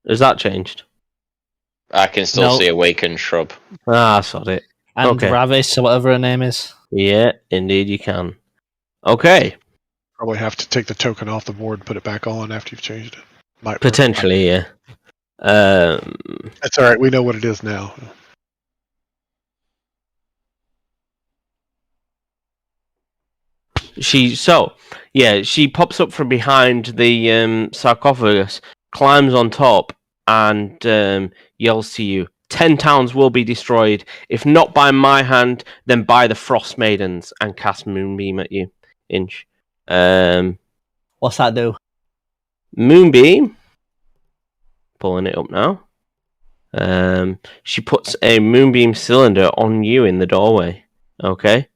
Has that changed? I can still see awakened shrub. Ah, I saw it. And Okay. Ravis, or whatever her name is. Yeah, indeed you can. Okay. Probably have to take the token off the board and put it back on after you've changed it. Might work. Potentially, yeah. That's all right. We know what it is now. She pops up from behind the sarcophagus, climbs on top, and yells to you, 10 towns will be destroyed, if not by my hand, then by the Frostmaidens, and casts Moonbeam at you, Inch. What's that do? Moonbeam, pulling it up now. She puts a Moonbeam cylinder on you in the doorway. Okay.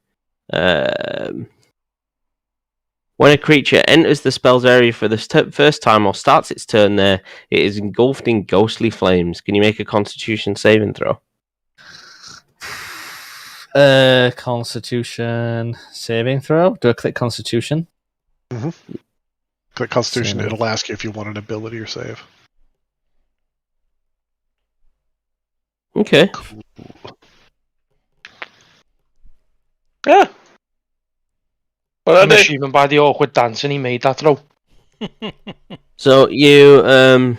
When a creature enters the spell's area for the first time or starts its turn there, it is engulfed in ghostly flames. Can you make a Constitution saving throw? Constitution saving throw? Do I click Constitution? Mm-hmm. Click Constitution. It'll ask you if you want an ability or save. Okay. Cool. Yeah. Well, I'm assuming by the awkward dancing he made that throw. So you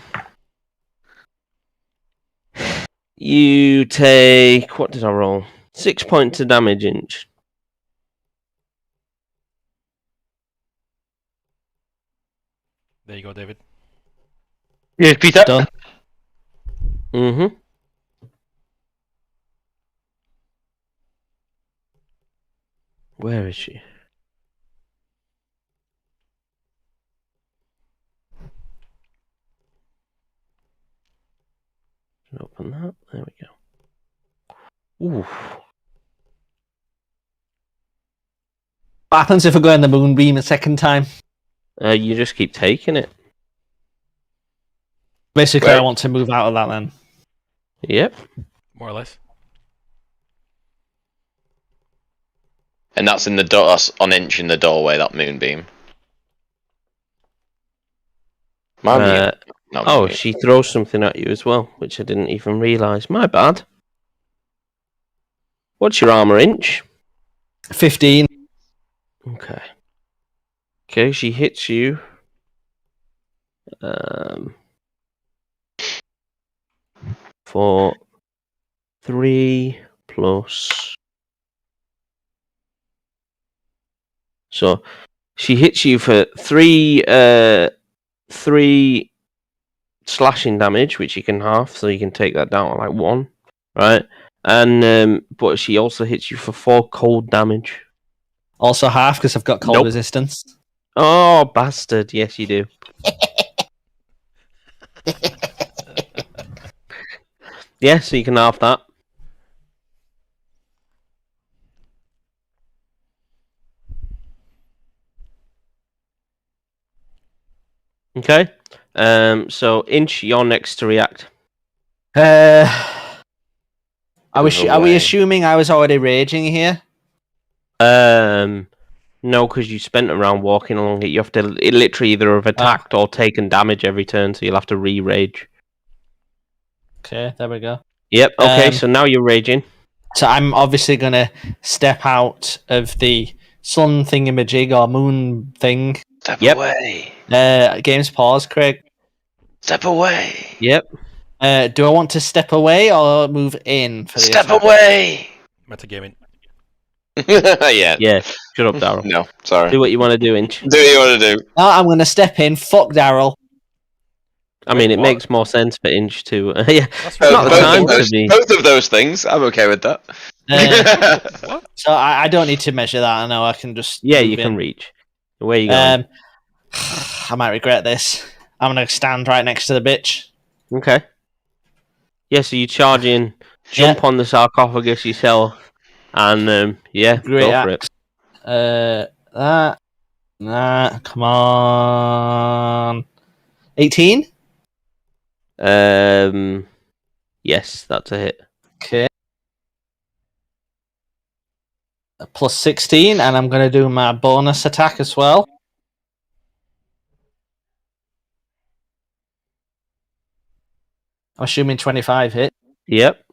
take, what did I roll? 6 points of damage, Inch. There you go, David. Yeah, Peter. Done. Mm-hmm. Where is she? Open that. There we go. Ooh. What happens if I go in the Moonbeam a second time? You just keep taking it. Basically, I want to move out of that then. Yep. More or less. And that's in the door. That's on Inch in the doorway. That moonbeam. No, Oh, she throws something at you as well, which I didn't even realise. My bad. What's your armour inch? 15. Okay. Okay, she hits you. For 3 plus. So she hits you for 3 slashing damage, which you can half, so you can take that down to like 1, right? And but she also hits you for 4 cold damage. Also half because I've got cold Nope. resistance. Oh, bastard! Yes, you do. Yeah, so you can half that. Okay. So Inch, you're next to react. Are we away. assuming I was already raging here? No, because you spent a round walking along it. You have to literally either have attacked or taken damage every turn, so you'll have to re-rage. Okay, there we go. Yep. Okay, so now you're raging. So I'm obviously gonna step out of the sun thingamajig or moon thing. Step Yep. away. Game's pause, Craig. Step away. Yep. Do I want to step away or move in for the Step attack? away. Metagaming. Yeah. Yeah. Shut up, Daryl. No, sorry. Do what you want to do, Inch. Do what you want to do. No, I'm gonna step in. Fuck Daryl. I mean, it What? makes more sense for Inch to. Yeah. That's Not the both, time of to those, be. both of those things, I'm okay with that. What? So I don't need to measure that. I know I can just. Yeah, move you can in. reach. Where you going? I might regret this. I'm gonna stand right next to the bitch. Okay. Yeah, so you charge in, jump on the sarcophagus yourself, and yeah, Great go for axe. Come on. 18? it. Yes, that's a hit. Okay. Plus 16, and I'm going to do my bonus attack as well. I'm assuming 25 hit. Yep.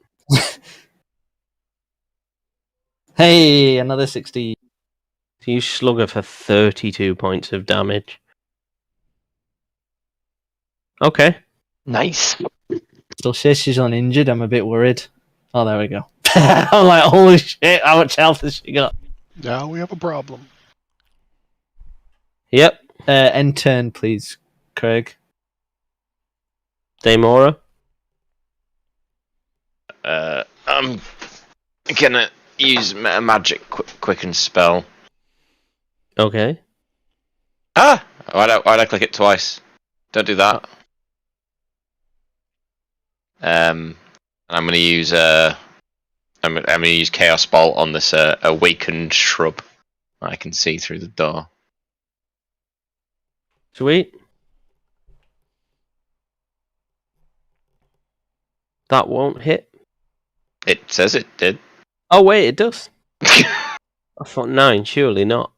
Hey, another 16. So you slug her for 32 points of damage. Okay. Nice. Still says she's uninjured. I'm a bit worried. Oh, there we go. I'm like, holy shit, how much health has she got? Now we have a problem. Yep. End turn, please, Craig. Daemora. I'm gonna use a magic quicken spell. Okay. Ah! Why'd I click it twice? Don't do that. And I'm gonna use I'm gonna use Chaos Bolt on this awakened shrub. I can see through the door. Sweet. That won't hit. It says it did. Oh, wait, it does. I thought 9, surely not.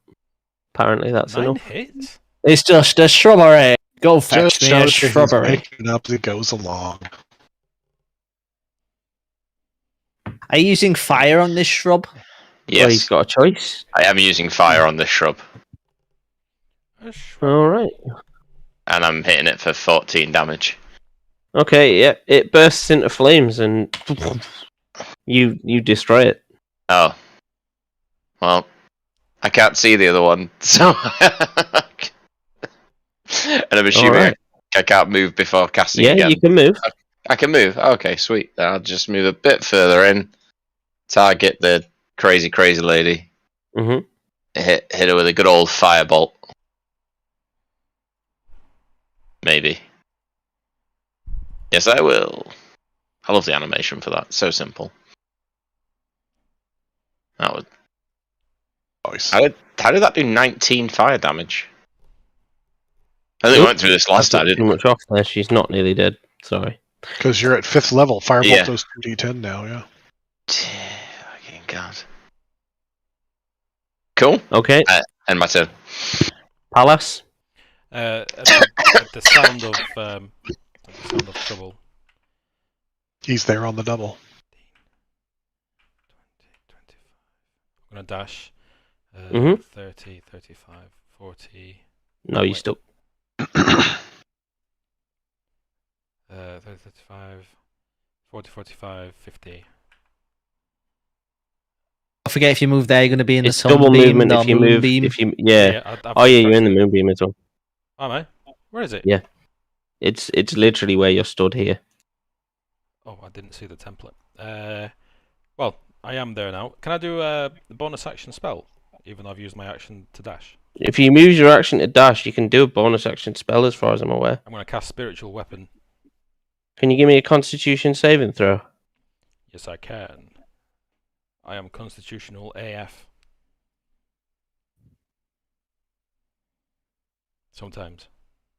Apparently that's 9 enough. hits? It's just a shrubbery. Go fetch Just me a shows that he's shrubbery. making up as he goes along. Are you using fire on this shrub? Well, Yes, he's got a choice. I am using fire on this shrub, Alright. and I'm hitting it for 14 damage. Okay, yeah. It bursts into flames and you destroy it. Oh. Well, I can't see the other one, so... and I'm assuming Alright. I can't move before casting Yeah, again. you can move. I can move. Okay, sweet. Then I'll just move a bit further in. Target the crazy lady. Mm-hmm. Hit her with a good old firebolt. Maybe. Yes, I will. I love the animation for that. So simple. That was. Nice. How did that do 19 fire damage? I think we went through this last I time, took didn't too we? much off there. She's not nearly dead. Sorry. Because you're at 5th level. Firebolt Yeah. does 2d10 now, yeah. Fucking God. Cool. Okay. And my turn. Palace. At the sound of sound of trouble. He's there on the double. 20, 25. I'm gonna dash. Mhm. 30, 35, 40. No, you're Wait. stuck. 30, 35, 40, 45, 50. Don't forget, if you move there, you're going to be in It's the double sunbeam, movement the if you move. moonbeam. If you yeah. I've Oh yeah, you're pressed in the it. moonbeam as well. Am I? Where is it? Yeah. It's literally where you're stood here. Oh, I didn't see the template. Well, I am there now. Can I do the bonus action spell, even though I've used my action to dash? If you use your action to dash, you can do a bonus action spell, as far as I'm aware. I'm going to cast Spiritual Weapon. Can you give me a Constitution saving throw? Yes, I can. I am constitutional AF. Sometimes.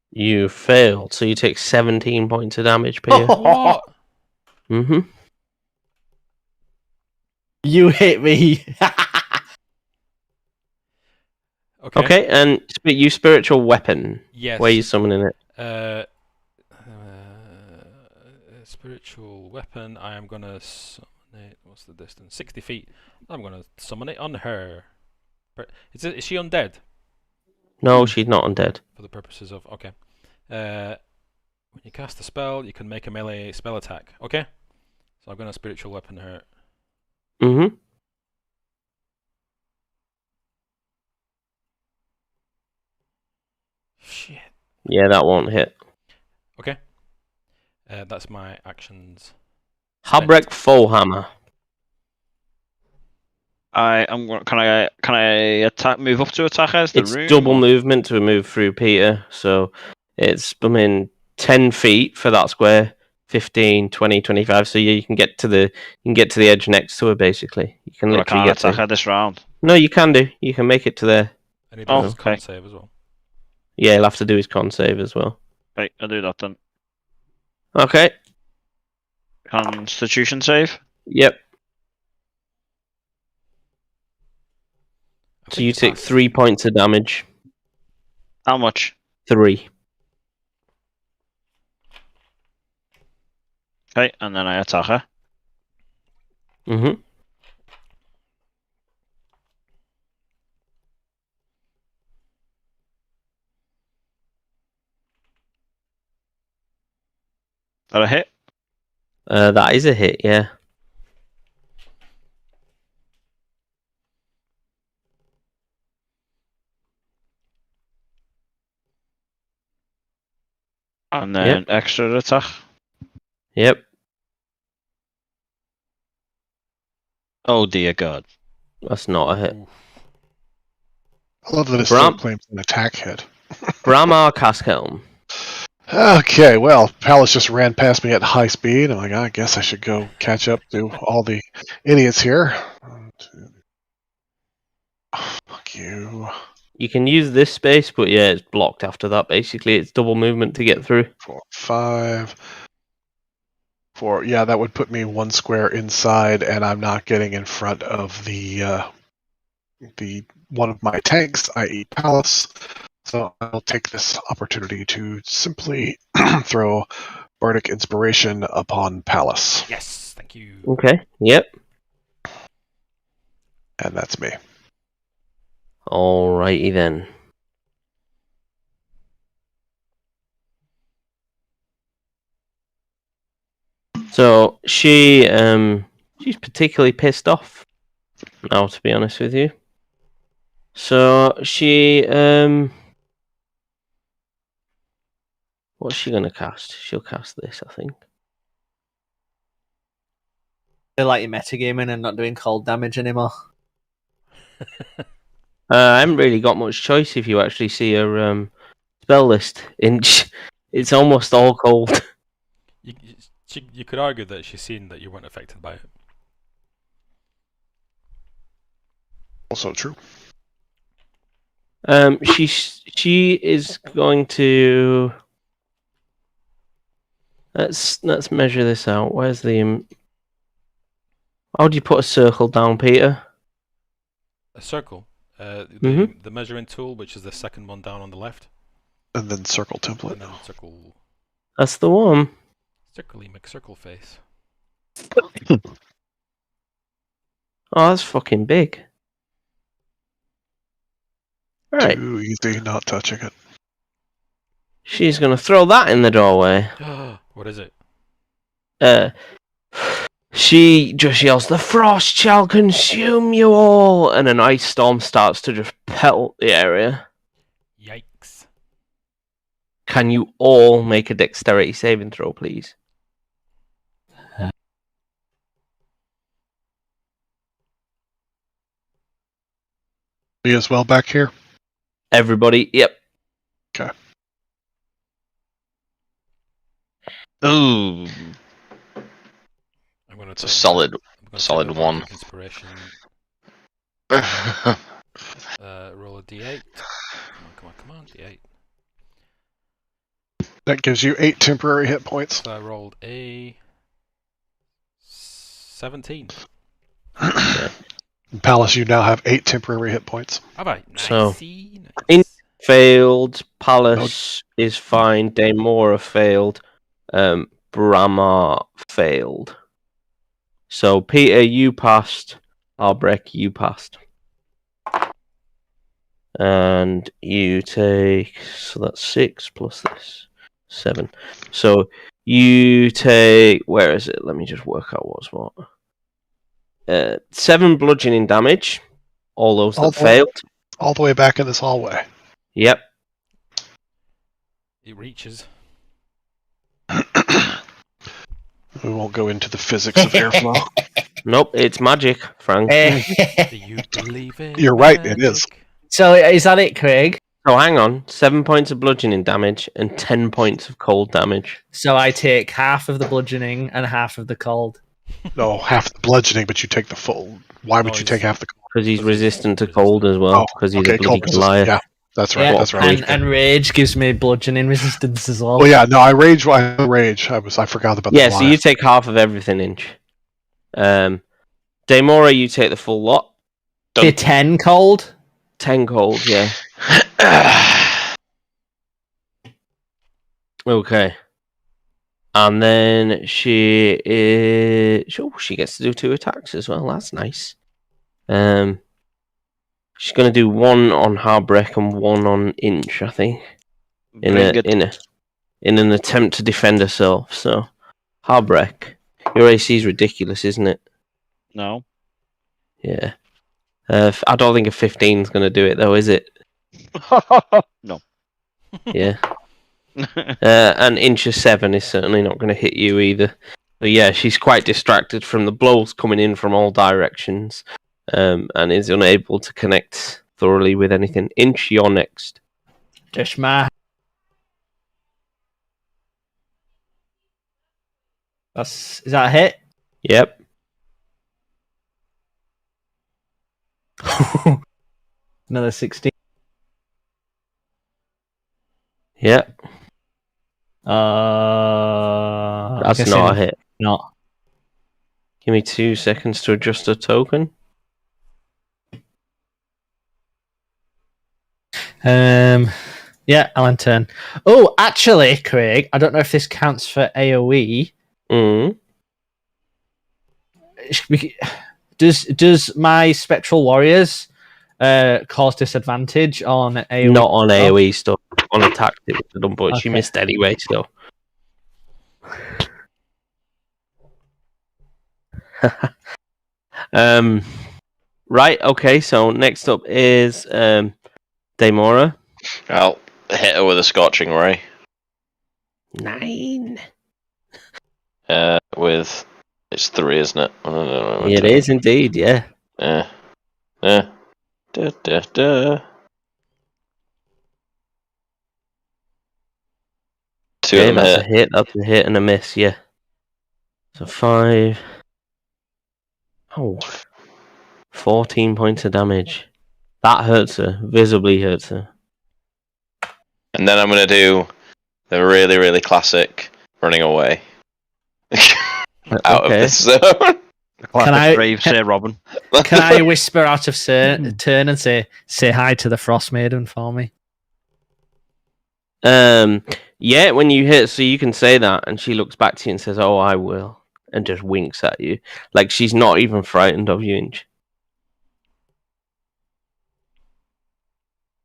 You failed, so you take 17 points of damage, Peter. What? Mm-hmm. You hit me. Okay, and use spiritual weapon. Yes. Where are you summoning it? Spiritual weapon. I am gonna summon it. What's the distance? 60 feet. I'm gonna summon it on her. Is she undead? No, she's not undead. For the purposes of when you cast a spell, you can make a melee spell attack. Okay. So I'm gonna spiritual weapon her. Mm-hmm. Shit. Yeah, that won't hit. Okay. That's my actions. Habrek Foehammer. Can I attack? Move up to attack as the It's room? double or- movement to move through Peter, so it's 10 feet for that square, 15, 20, 25. So you can get to the edge next to her. Basically, you can Well, I literally can't get attack to. her this round. No, you can do. You can make it to there. And he Oh, does okay. con save as well. Yeah, he'll have to do his con save as well. Right, I'll do that then. Okay. Constitution save. Yep. I So think you you take passed. 3 points of damage. How much? 3. Okay, and then I attack her. Mm-hmm. That a hit? That is a hit, yeah. And then extra attack. Yep. Oh dear God. That's not a hit. Oof. I love that it Bram- still claims an attack hit. Bramar Caskhelm. Okay, well, Palace just ran past me at high speed. I'm like, I guess I should go catch up to all the idiots here. 1, 2. Oh, fuck you. You can use this space, but yeah, it's blocked after that. Basically, it's double movement to get through. 4, 5. 4. Yeah, that would put me 1 square inside, and I'm not getting in front of the one of my tanks, i.e. Palace. So I'll take this opportunity to simply throw Bardic Inspiration upon Palace. Yes, thank you. Okay. Yep. And that's me. Alrighty then. So she's particularly pissed off now, to be honest with you. So she what's she gonna cast? She'll cast this, I think. I feel like you're metagaming and not doing cold damage anymore. I haven't really got much choice if you actually see her spell list. It's almost all cold. You could argue that she's seen that you weren't affected by it. Also true. She is going to let's measure this out. Where's the how do you put a circle down, Peter? A circle. Mhm. The measuring tool, which is the second one down on the left. And then circle template. And then circle. That's the one. Circly McCircle face. Oh, that's fucking big. Right. Too easy, not touching it. She's gonna throw that in the doorway. What is it? She just yells, "The frost shall consume you all!" And an ice storm starts to just pelt the area. Yikes. Can you all make a dexterity saving throw, please? Me as well back here? Everybody, yep. Okay. Ooh, I'm gonna it's a take solid I'm gonna take my one. bardic inspiration. Roll a d8. Come on, d8. That gives you 8 temporary hit points. So I rolled a 17. In Palace, you now have 8 temporary hit points. Have I? So, Nice. failed. Palace is fine. Daemora failed. Brahma failed. So, Peter, you passed. Albrecht, you passed. And you take... So that's 6 plus this. 7. So, you take... Where is it? Let me just work out what's what. 7 bludgeoning damage. All those that failed. All the way back in this hallway. Yep. It reaches. We won't go into the physics of airflow. Nope, it's magic, Frank. Do you believe in You're right, it is. magic? So is that it, Craig? So hang on, 7 points of bludgeoning damage and 10 points of cold damage. So I take half of the bludgeoning and half of the cold. No, half the bludgeoning, but you take the full. Why would you take half the cold? Because he's resistant to cold as well, because he's a bloody cold resist- Goliath. Yeah, that's right. Yeah, That's right. and rage gives me bludgeoning resistance as well. Well, yeah, no, I rage. I forgot about the Yeah, so you take half of everything, Inch. Daemora, you take the full lot. The 10 cold? 10 cold, yeah. Okay. And then she gets to do 2 attacks as well. That's nice. She's going to do 1 on Harbreck and 1 on Inch, I think. In an attempt to defend herself. So, Harbreck, your AC is ridiculous, isn't it? No. Yeah. I don't think a 15 is going to do it, though, is it? No. Yeah. And Inch of 7 is certainly not going to hit you either. But yeah, she's quite distracted from the blows coming in from all directions, and is unable to connect thoroughly with anything. Inch, you're next. Dishma. Is that a hit? Yep. Another 16. Yep. That's That's not a hit. Not. Give me 2 seconds to adjust a token. Yeah, I'll turn. Oh, actually, Craig, I don't know if this counts for AoE. Does my Spectral Warriors cause disadvantage on AoE? Not on AoE stuff. On attack, it would have done, but she missed anyway, so. Right, okay, so next up is Daemora. I'll hit her with a Scorching Ray. 9. With... It's 3, isn't it? It is indeed, yeah. Da, da, da. 2 Okay, of them that's hit. a hit, that's a hit and a miss, yeah. So 5. Oh. 14 points of damage. That hurts her, visibly hurts her. And then I'm going to do the really, really classic running away. Out of this zone. Brave Sir Robin. Can I whisper out of turn and say hi to the Frostmaiden for me? Yeah, when you hit, so you can say that, and she looks back to you and says, "Oh, I will," and just winks at you, like she's not even frightened of you. Inch.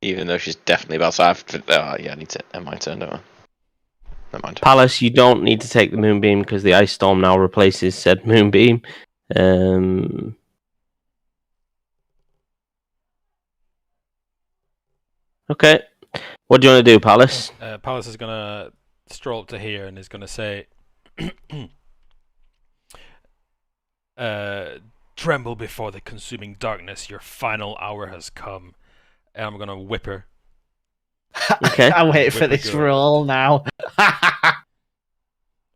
Even though she's definitely about to have. Oh, yeah, I need to end my turn, don't I? Never mind. Palace, you don't need to take the moonbeam because the ice storm now replaces said moonbeam. Okay. What do you want to do, Palace? Palace is gonna stroll up to here and is gonna say, "Tremble before the consuming darkness. Your final hour has come." And I'm gonna whip her. Okay. I wait for Whip a this girl. roll now.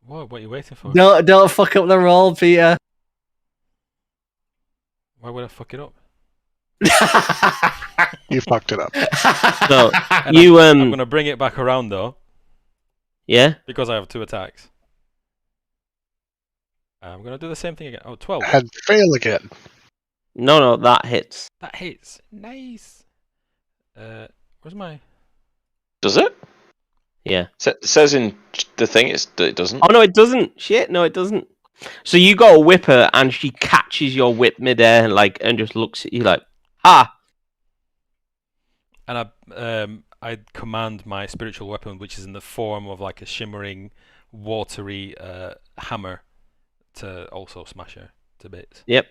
What are you waiting for? Don't fuck up the roll, Peter. Why would I fuck it up? You fucked it up. So And you I'm gonna bring it back around though, yeah. because I have 2 attacks. I'm gonna do the same thing again. Oh, 12. And fail again. No, that hits. That hits. Nice. Where's my? Does it? Yeah. Says in the thing it doesn't. Oh no, it doesn't. Shit, no, it doesn't. So you got a whip her, and she catches your whip midair, like, and just looks at you like, "Ah." And I command my spiritual weapon, which is in the form of like a shimmering, watery hammer, to also smash her to bits. Yep.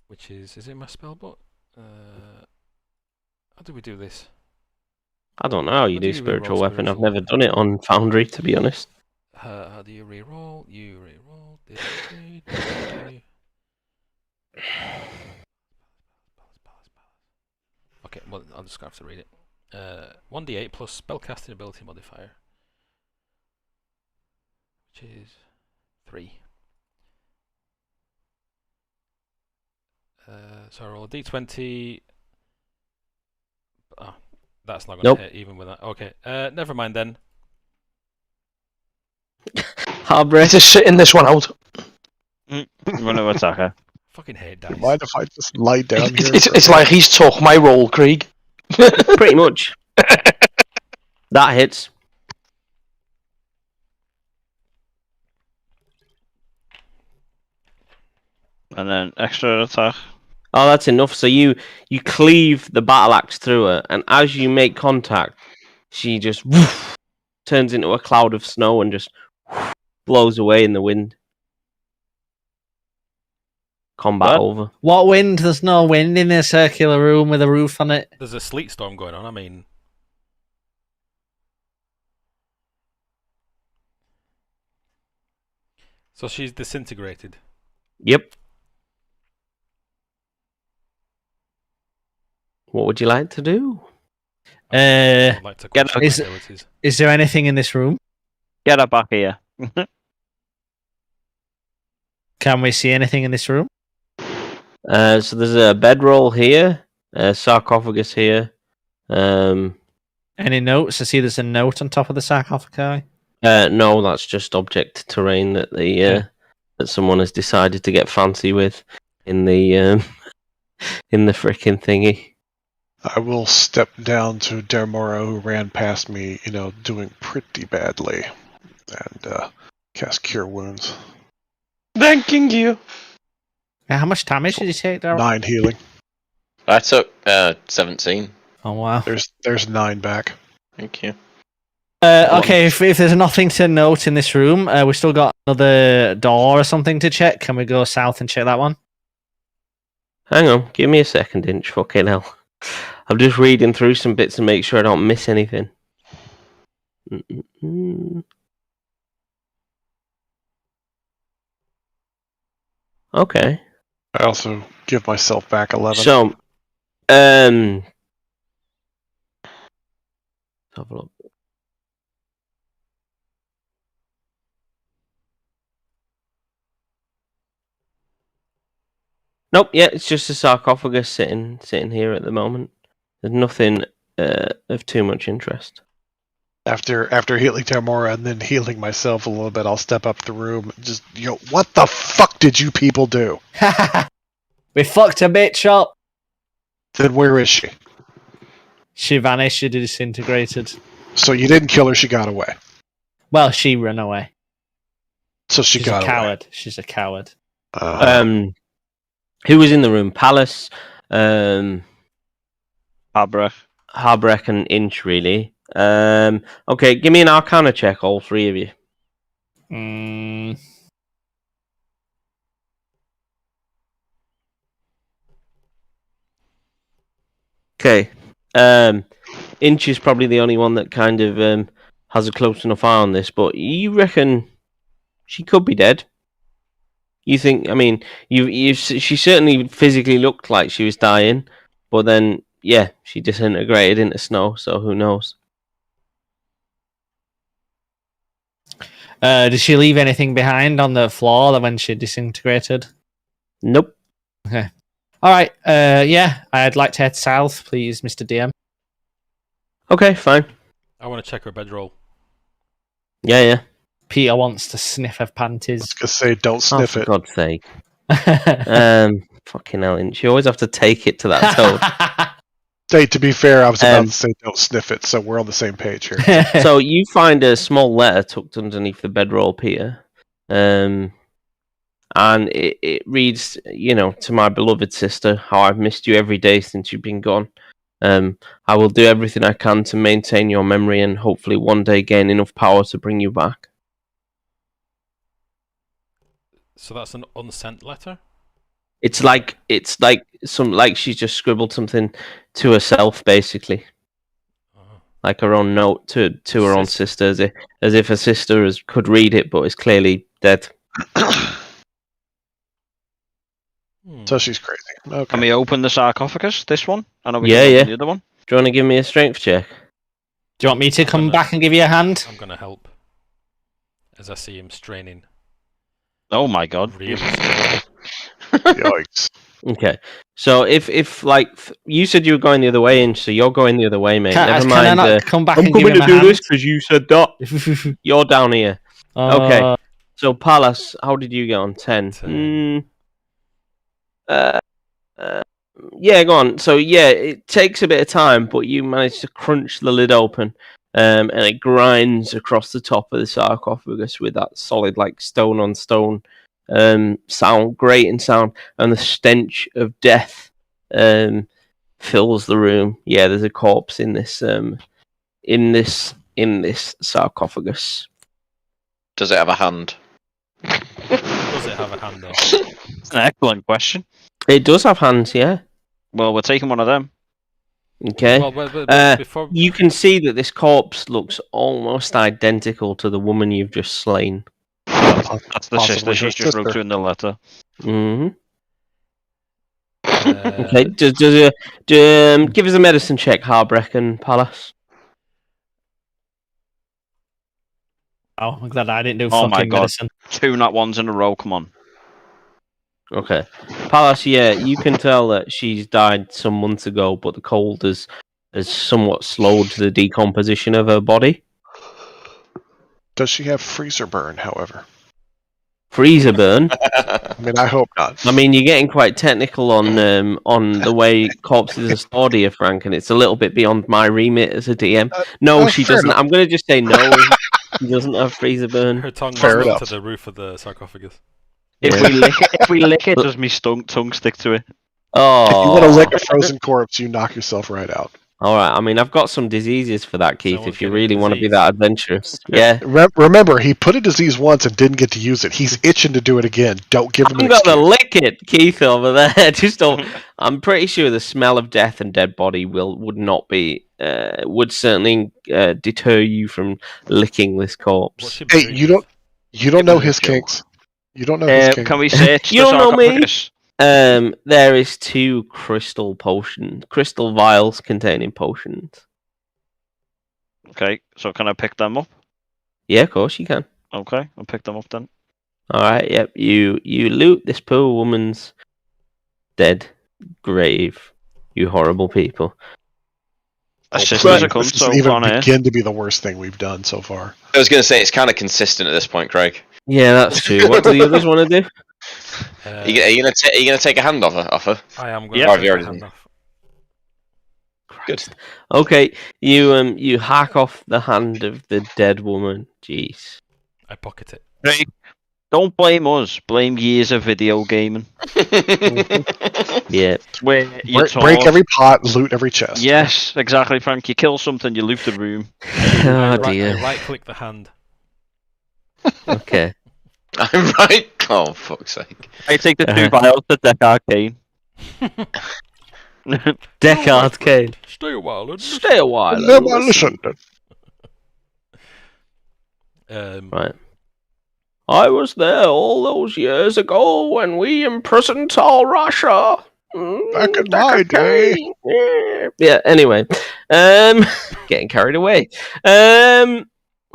Which is it my spell book? How do we do this? I don't know how you How do do you spiritual reroll weapon. I've spiritual never done it on Foundry, to be honest. How do you reroll? You reroll. Okay, well, I'll just have to read it. 1d8 plus spellcasting ability modifier, which is 3. So I roll a d20. Oh, that's not going to Nope. hit even with that. Okay, never mind then. Heartbreak. Just sitting this one out. I'm gonna attack her. Fucking hate Do you dice. mind if I just lie down here? It's like he's took my roll, Krieg. Pretty much. That hits. And then extra attack. Oh, that's enough. So you cleave the battle axe through her, and as you make contact, she just turns into a cloud of snow and just blows away in the wind. Combat What? over. What wind? There's no wind in this circular room with a roof on it. There's a sleet storm going on. I mean, so she's disintegrated. Yep. What would you like to do? I'd like to get question is- my abilities. Is there anything in this room? Get her back here. Can we see anything in this room? So there's a bedroll here, a sarcophagus here. Any notes? I see there's a note on top of the sarcophagi. No, that's just object terrain that that someone has decided to get fancy with in the in the frickin' thingy. I will step down to Dermora, who ran past me, doing pretty badly, and cast Cure Wounds. Thanking you. How much damage did you take there? 9 healing. I took 17. Oh wow. There's 9 back. Thank you. Okay, if there's nothing to note in this room, we still got another door or something to check. Can we go south and check that one? Hang on, give me a second, Inch. Fucking hell. I'm just reading through some bits and make sure I don't miss anything. Okay. I also give myself back 11. So, have a look. Nope, yeah, it's just a sarcophagus sitting here at the moment. There's nothing of too much interest. After healing Dermora and then healing myself a little bit, I'll step up the room. Just, what the fuck did you people do? We fucked a bitch up. Then where is she? She vanished. She disintegrated. So you didn't kill her, she got away. Well, she ran away. So she She's got a away. coward. She's a coward. Who was in the room? Palace, Harbrech. and Inch, really. Okay, give me an Arcana check, all three of you. Okay. Inch is probably the only one that kind of has a close enough eye on this, but you reckon she could be dead? You think? I mean, she certainly physically looked like she was dying, but then, yeah, she disintegrated into snow. So who knows? Did she leave anything behind on the floor when she disintegrated? Nope. Okay. All right. Yeah, I'd like to head south, please, Mr. DM. Okay, fine. I want to check her bedroll. Yeah. Peter wants to sniff her panties. I was gonna say, don't sniff for it. God's sake. Fucking hell, Inch. You always have to take it to that toad. Hey, to be fair, I was about to say don't sniff it, so we're on the same page here. So you find a small letter tucked underneath the bedroll, Peter. And it reads, to my beloved sister, how I've missed you every day since you've been gone. I will do everything I can to maintain your memory and hopefully one day gain enough power to bring you back. So that's an unsent letter? It's like she's just scribbled something to herself, basically. Like her own note to her own sister, as if her sister could read it, but is clearly dead. So she's crazy. Okay. Can we open the sarcophagus? This one? I know we Yeah, can yeah. open the other one. Do you want to give me a strength check? Do you want me to come back and give you a hand? I'm going to help. As I see him straining. Oh my god. Really Yikes. Okay. So if you said you were going the other way, Inch, so you're going the other way, mate. Never mind. Can I not come back I'm and give coming him to a do hand? this because you said that. You're down here. Okay. So Palace, how did you get on? 10. Yeah, go on. So yeah, it takes a bit of time, but you manage to crunch the lid open, and it grinds across the top of the sarcophagus with that solid, like stone on stone sound, grating sound, and the stench of death fills the room. Yeah, there's a corpse in this sarcophagus. Does it have a hand? Does it have a hand though? It's an excellent question. It does have hands, yeah. Well, we're taking one of them. Okay. Well, before you can see that this corpse looks almost identical to the woman you've just slain. That's the sister. Possibly She's her just wrote sister. to in the letter. Mm-hmm. Okay. Give us a medicine check, Harbrech and Palace. Oh, I'm glad I didn't do Oh fucking my god. medicine. 2 nat ones in a row, come on. Okay. Palace, yeah, you can tell that she's died some months ago, but the cold has somewhat slowed the decomposition of her body. Does she have freezer burn, however? Freezer burn? I mean, I hope not. I mean, you're getting quite technical on the way corpses are stored here, Frank, and it's a little bit beyond my remit as a DM. No, she fair doesn't. enough. I'm going to just say no. She doesn't have freezer burn. her tongue Fair was enough. to the roof of the sarcophagus. If we lick it, does me tongue stick to it? Oh, If you want to lick a frozen corpse, you knock yourself right out. all right. I mean, I've got some diseases for that, Keith. Someone's If you getting a really want to be disease. that adventurous, yeah. Remember, he put a disease once and didn't get to use it. He's itching to do it again. Don't give him I'm an gonna excuse. lick it, Keith, over there. Just don't. I'm pretty sure the smell of death and dead body would certainly deter you from licking this corpse. What's she Hey, doing? you don't know was a his joke. kinks. You don't know his kinks. Can we search You the don't know me? sarcophagus? There is 2 crystal vials containing potions. Okay, so can I pick them up? Yeah, of course you can. Okay, I'll pick them up then. All right. Yep. You loot this poor woman's dead grave. You horrible people. A sister's a cunt, This so doesn't even on here. begin to be the worst thing we've done so far. I was going to say it's kind of consistent at this point, Craig. Yeah, that's true. What do the others want to do? Are you gonna take a hand off her? I am going Yeah. to Have you take already a hand done? off. Good. Okay, you hack off the hand of the dead woman. Jeez. I pocket it. Right. Don't blame us. Blame years of video gaming. Yeah. Where you Break every pot, loot every chest. Yes, exactly, Frank. You kill something, you loot the room. Oh I dear. right click the hand. Okay. I'm right. Oh, fuck's sake. I take the 2 vials to deck arcane. Deckard Kane. Stay a while. And Stay a while. No, and well, listen. listen. Right. I was there all those years ago when we imprisoned all Russia. Back in my day. Yeah. Anyway, getting carried away.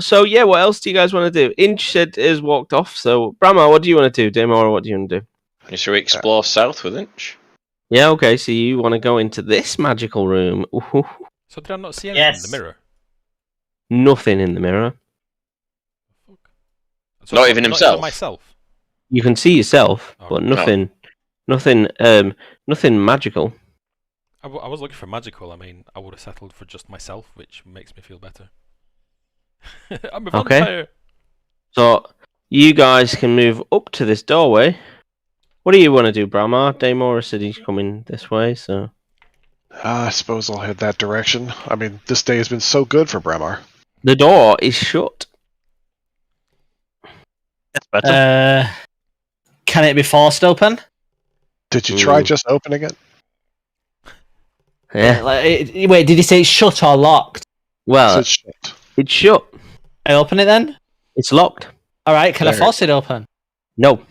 So yeah, what else do you guys want to do? Inch said is walked off. So Brahma, what do you want to do? Demora, what do you want to do? Should we explore south with Inch? Yeah. Okay. So you want to go into this magical room? Ooh, So did I not see anything in Yes. the mirror? nothing in the mirror. So Not it's even Not himself? even myself. You can see yourself, Oh, but no. nothing magical. I was looking for magical. I mean, I would have settled for just myself, which makes me feel better. I'm a Okay. vampire. So you guys can move up to this doorway. What do you want to do, Brahma? Daemora said he's coming this way, so I suppose I'll head that direction. I mean, this day has been so good for Bremar. the door is shut. That's better. Can it be forced open? Did you try Ooh. just opening it? Yeah. Wait, did he say it's shut or locked? Well, It's shut. it's shut. I open it then? It's locked. Alright, can I There. force it open? No.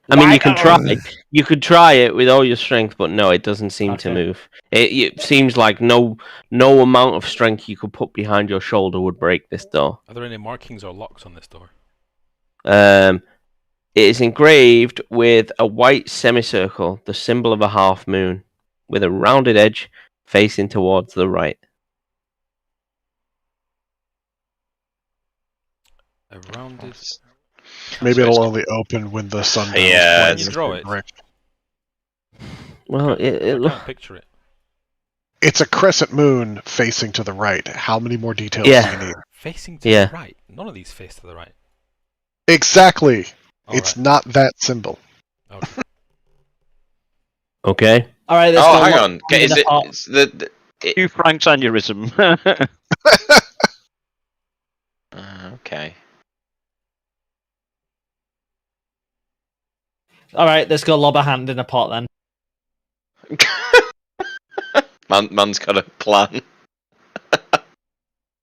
I mean, Why you can not? try. You could try it with all your strength, but no, it doesn't seem to Okay. move. It seems like no amount of strength you could put behind your shoulder would break this door. Are there any markings or locks on this door? It is engraved with a white semicircle, the symbol of a half moon, with a rounded edge facing towards the right. A rounded. Maybe So it'll it's- only open when the sun goes. Yeah, When you draw it. Well, I can't picture it. It's a crescent moon facing to the right. How many more details Yeah. do you need? Facing to Yeah. the right. None of these face to the right. Exactly. All It's right. not that symbol. Okay. okay. Alright, let's Oh, go hang look on. under Is the it pot. it's the 2 Frank's aneurysm. okay. Alright, let's go lob a hand in a pot then. Man's got a plan.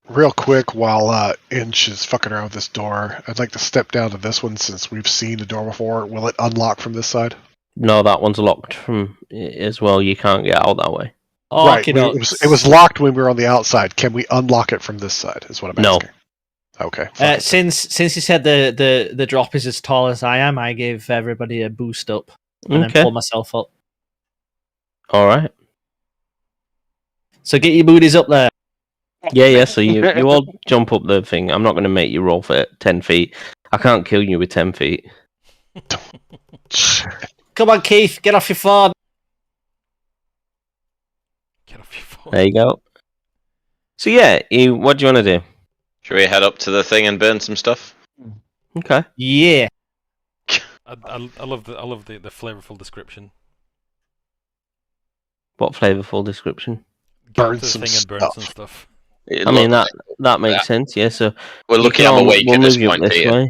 Real quick, while Inch is fucking around with this door, I'd like to step down to this one since we've seen the door before. Will it unlock from this side? No, that one's locked from as well. You can't get out that way. Right. Okie It was locked when we were on the outside. Can we unlock it from this side? Is what I'm No. asking. Okay. fine. Since you said the drop is as tall as I am, I gave everybody a boost up and then Okay. pull myself up. All right. So get your booties up there. Yeah. So you all jump up the thing. I'm not going to make you roll for 10 feet. I can't kill you with 10 feet. Come on, Keith, get off your phone. Get off your phone. There you go. So yeah, what do you want to do? Should we head up to the thing and burn some stuff? Okay. Yeah. I love the flavorful description. What flavorful description? Get Burn up to the some thing and burn stuff. some stuff. It I mean looks- that makes Yeah. sense. Yeah. So we're you lucky can I'm all- awake we'll at this move you up point this here. way.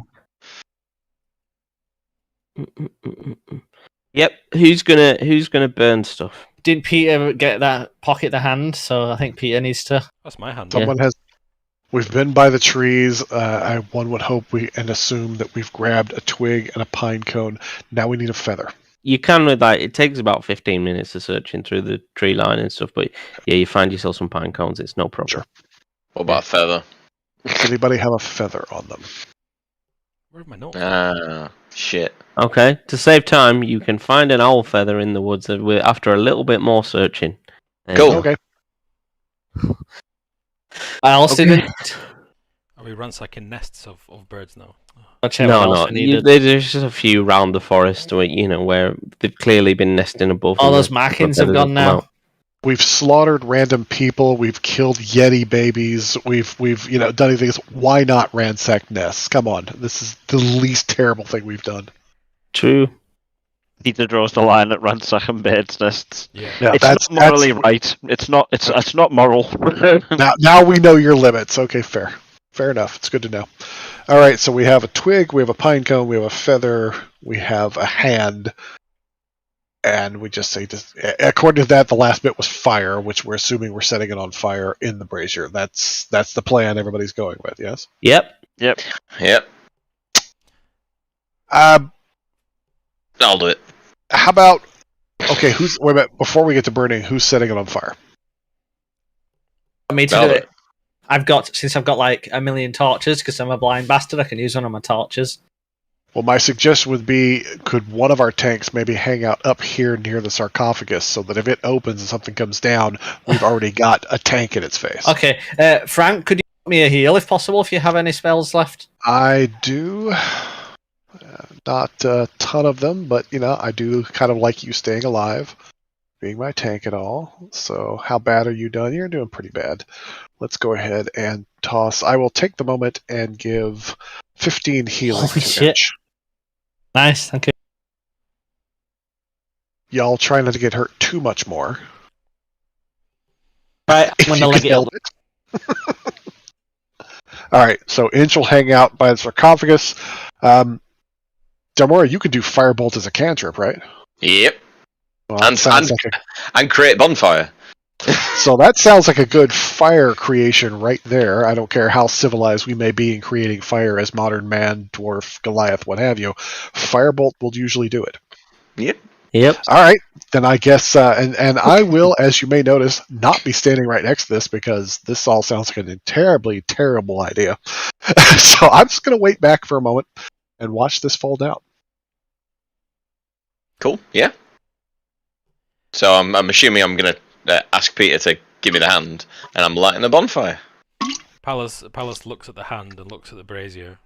Yep. Who's gonna burn stuff? Did Peter get that pocket the hand? So I think Peter needs to. That's my hand. Someone has. We've been by the trees. One would hope and assume that we've grabbed a twig and a pine cone. Now we need a feather. You can with that. It takes about 15 minutes to searching through the tree line and stuff. But yeah, you find yourself some pine cones. It's no problem. Sure. What about a feather? Does anybody have a feather on them? Where are my notes? Shit. Okay. To save time, you can find an owl feather in the woods after a little bit more searching. Cool. Okay. I also Okay. didn't. Are we ransacking nests of birds now? I'll check what else I needed. There's just a few round the forest where they've clearly been nesting above. All and those the markings feathers have gone come now. out. We've slaughtered random people. We've killed Yeti babies. We've done anything. Why not ransack nests? Come on, this is the least terrible thing we've done. True. Peter draws the line at ransacking birds' nests. Yeah. It's not morally right. It's not moral. Now we know your limits. Okay, fair enough. It's good to know. All right, so we have a twig, we have a pine cone, we have a feather, we have a hand, and we just say, according to that, the last bit was fire, which we're assuming we're setting it on fire in the brazier. That's the plan everybody's going with, yes? Yep. Yep. I'll do it. How about, okay, wait a minute, before we get to burning, who's setting it on fire? Me to do it. I've got like 1 million torches, because I'm a blind bastard, I can use one of my torches. Well, my suggestion would be, could one of our tanks maybe hang out up here near the sarcophagus so that if it opens and something comes down, we've already got a tank in its face? Okay, Frank, could you give me a heal if possible, if you have any spells left? I do. Not a ton of them, but, I do kind of like you staying alive, being my tank and all. So how bad are you done? You're doing pretty bad. Let's go ahead and toss. I will take the moment and give 15 healing Holy to shit. Inch. Nice, thank you. Y'all try not to get hurt too much more. Right, I'm If gonna you leg can it up. help it. Alright, so Inch will hang out by the sarcophagus. Delmora, you could do Firebolt as a cantrip, right? Yep. Well, that And create bonfire. So that sounds like a good fire creation right there. I don't care how civilized we may be in creating fire as modern man, dwarf, Goliath, what have you. Firebolt will usually do it. Yep. All right, then I guess, and I will, as you may notice, not be standing right next to this because this all sounds like a terribly terrible idea. So I'm just going to wait back for a moment and watch this fall down. Cool. Yeah. So I'm assuming I'm gonna ask Peter to give me the hand, and I'm lighting the bonfire. Pallas looks at the hand and looks at the brazier,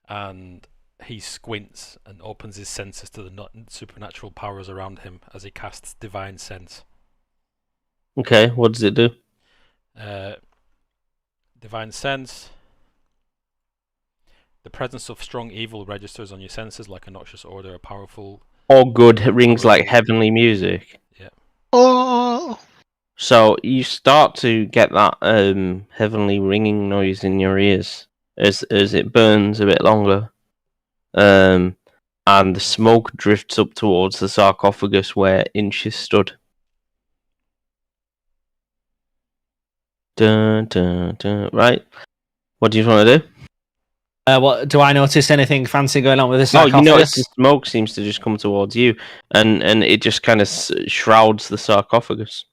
and he squints and opens his senses to the supernatural powers around him as he casts Divine Sense. Okay, what does it do? Divine Sense. The presence of strong evil registers on your senses like a noxious odor, a powerful... All good rings like heavenly music. Yeah. Oh. So you start to get that heavenly ringing noise in your ears as it burns a bit longer. And the smoke drifts up towards the sarcophagus where Inch is stood. Dun, dun, dun. Right. What do you want to do? What do I notice anything fancy going on with this? Oh, you notice the smoke seems to just come towards you, and it just kind of shrouds the sarcophagus.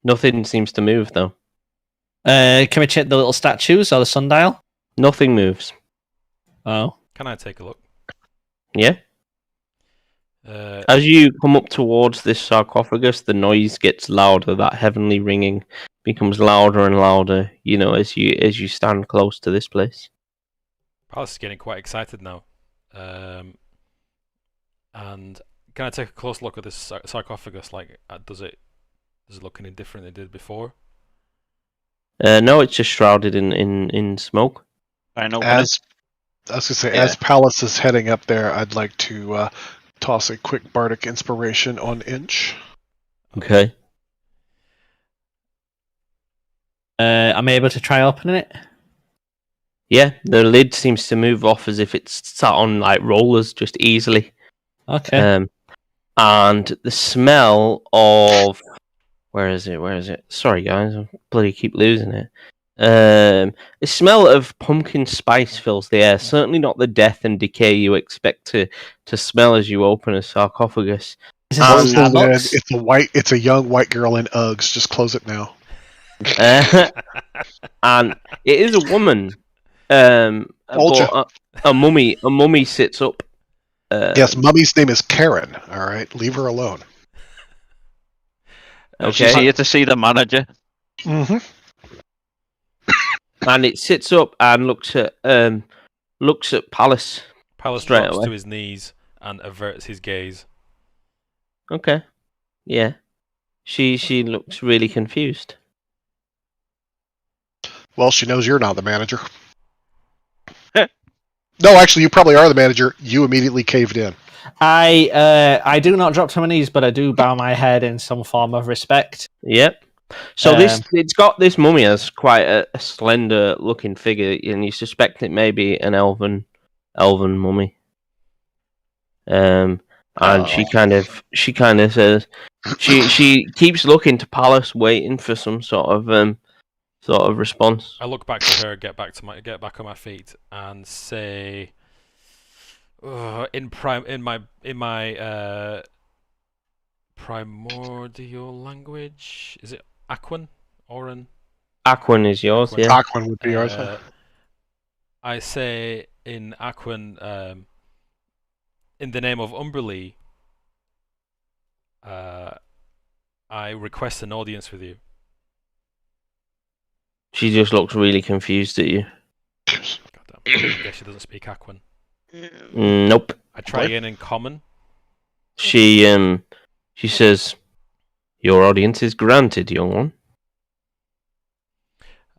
Nothing seems to move, though. Can we check the little statues or the sundial? Nothing moves. Oh. Can I take a look? Yeah? As you come up towards this sarcophagus, the noise gets louder. That heavenly ringing becomes louder and louder, as you stand close to this place. Pallas is getting quite excited now. And can I take a close look at this sarcophagus? Like, does it look any different than it did before? No, it's just shrouded in smoke. I know. As Pallas is heading up there, I'd like to toss a quick bardic inspiration on Inch. Okay. I'm able to try opening it. Yeah, the lid seems to move off as if it's sat on like rollers, just easily. Okay. And the smell of where is it? Sorry, guys, I bloody keep losing it. The smell of pumpkin spice fills the air. Certainly not the death and decay you expect to smell as you open a sarcophagus. It's a young white girl in Uggs. Just close it now. And it is a woman. A mummy sits up. Yes, mummy's name is Karen. All right, leave her alone. Okay. She's here to see the manager. Mm-hmm. And it sits up and looks at Pallas. Pallas straight drops away to his knees and averts his gaze. Okay. Yeah. She looks really confused. Well, she knows you're not the manager. No, actually, you probably are the manager. You immediately caved in. I do not drop to my knees, but I do bow my head in some form of respect. Yep. So it's got this mummy as quite a slender looking figure, and you suspect it may be an elven mummy. And she kind of says she keeps looking to Palace, waiting for some sort of response. I look back to her, get back on my feet, and say, in my primordial language, is it Aquan? Oran? Aquan is yours, yeah. Aquan would be yours. I say in Aquan, in the name of Umberlee, I request an audience with you. She just looks really confused at you. Goddamn. I guess she doesn't speak Aquan. Nope. I try again in common. She says, "Your audience is granted, young one."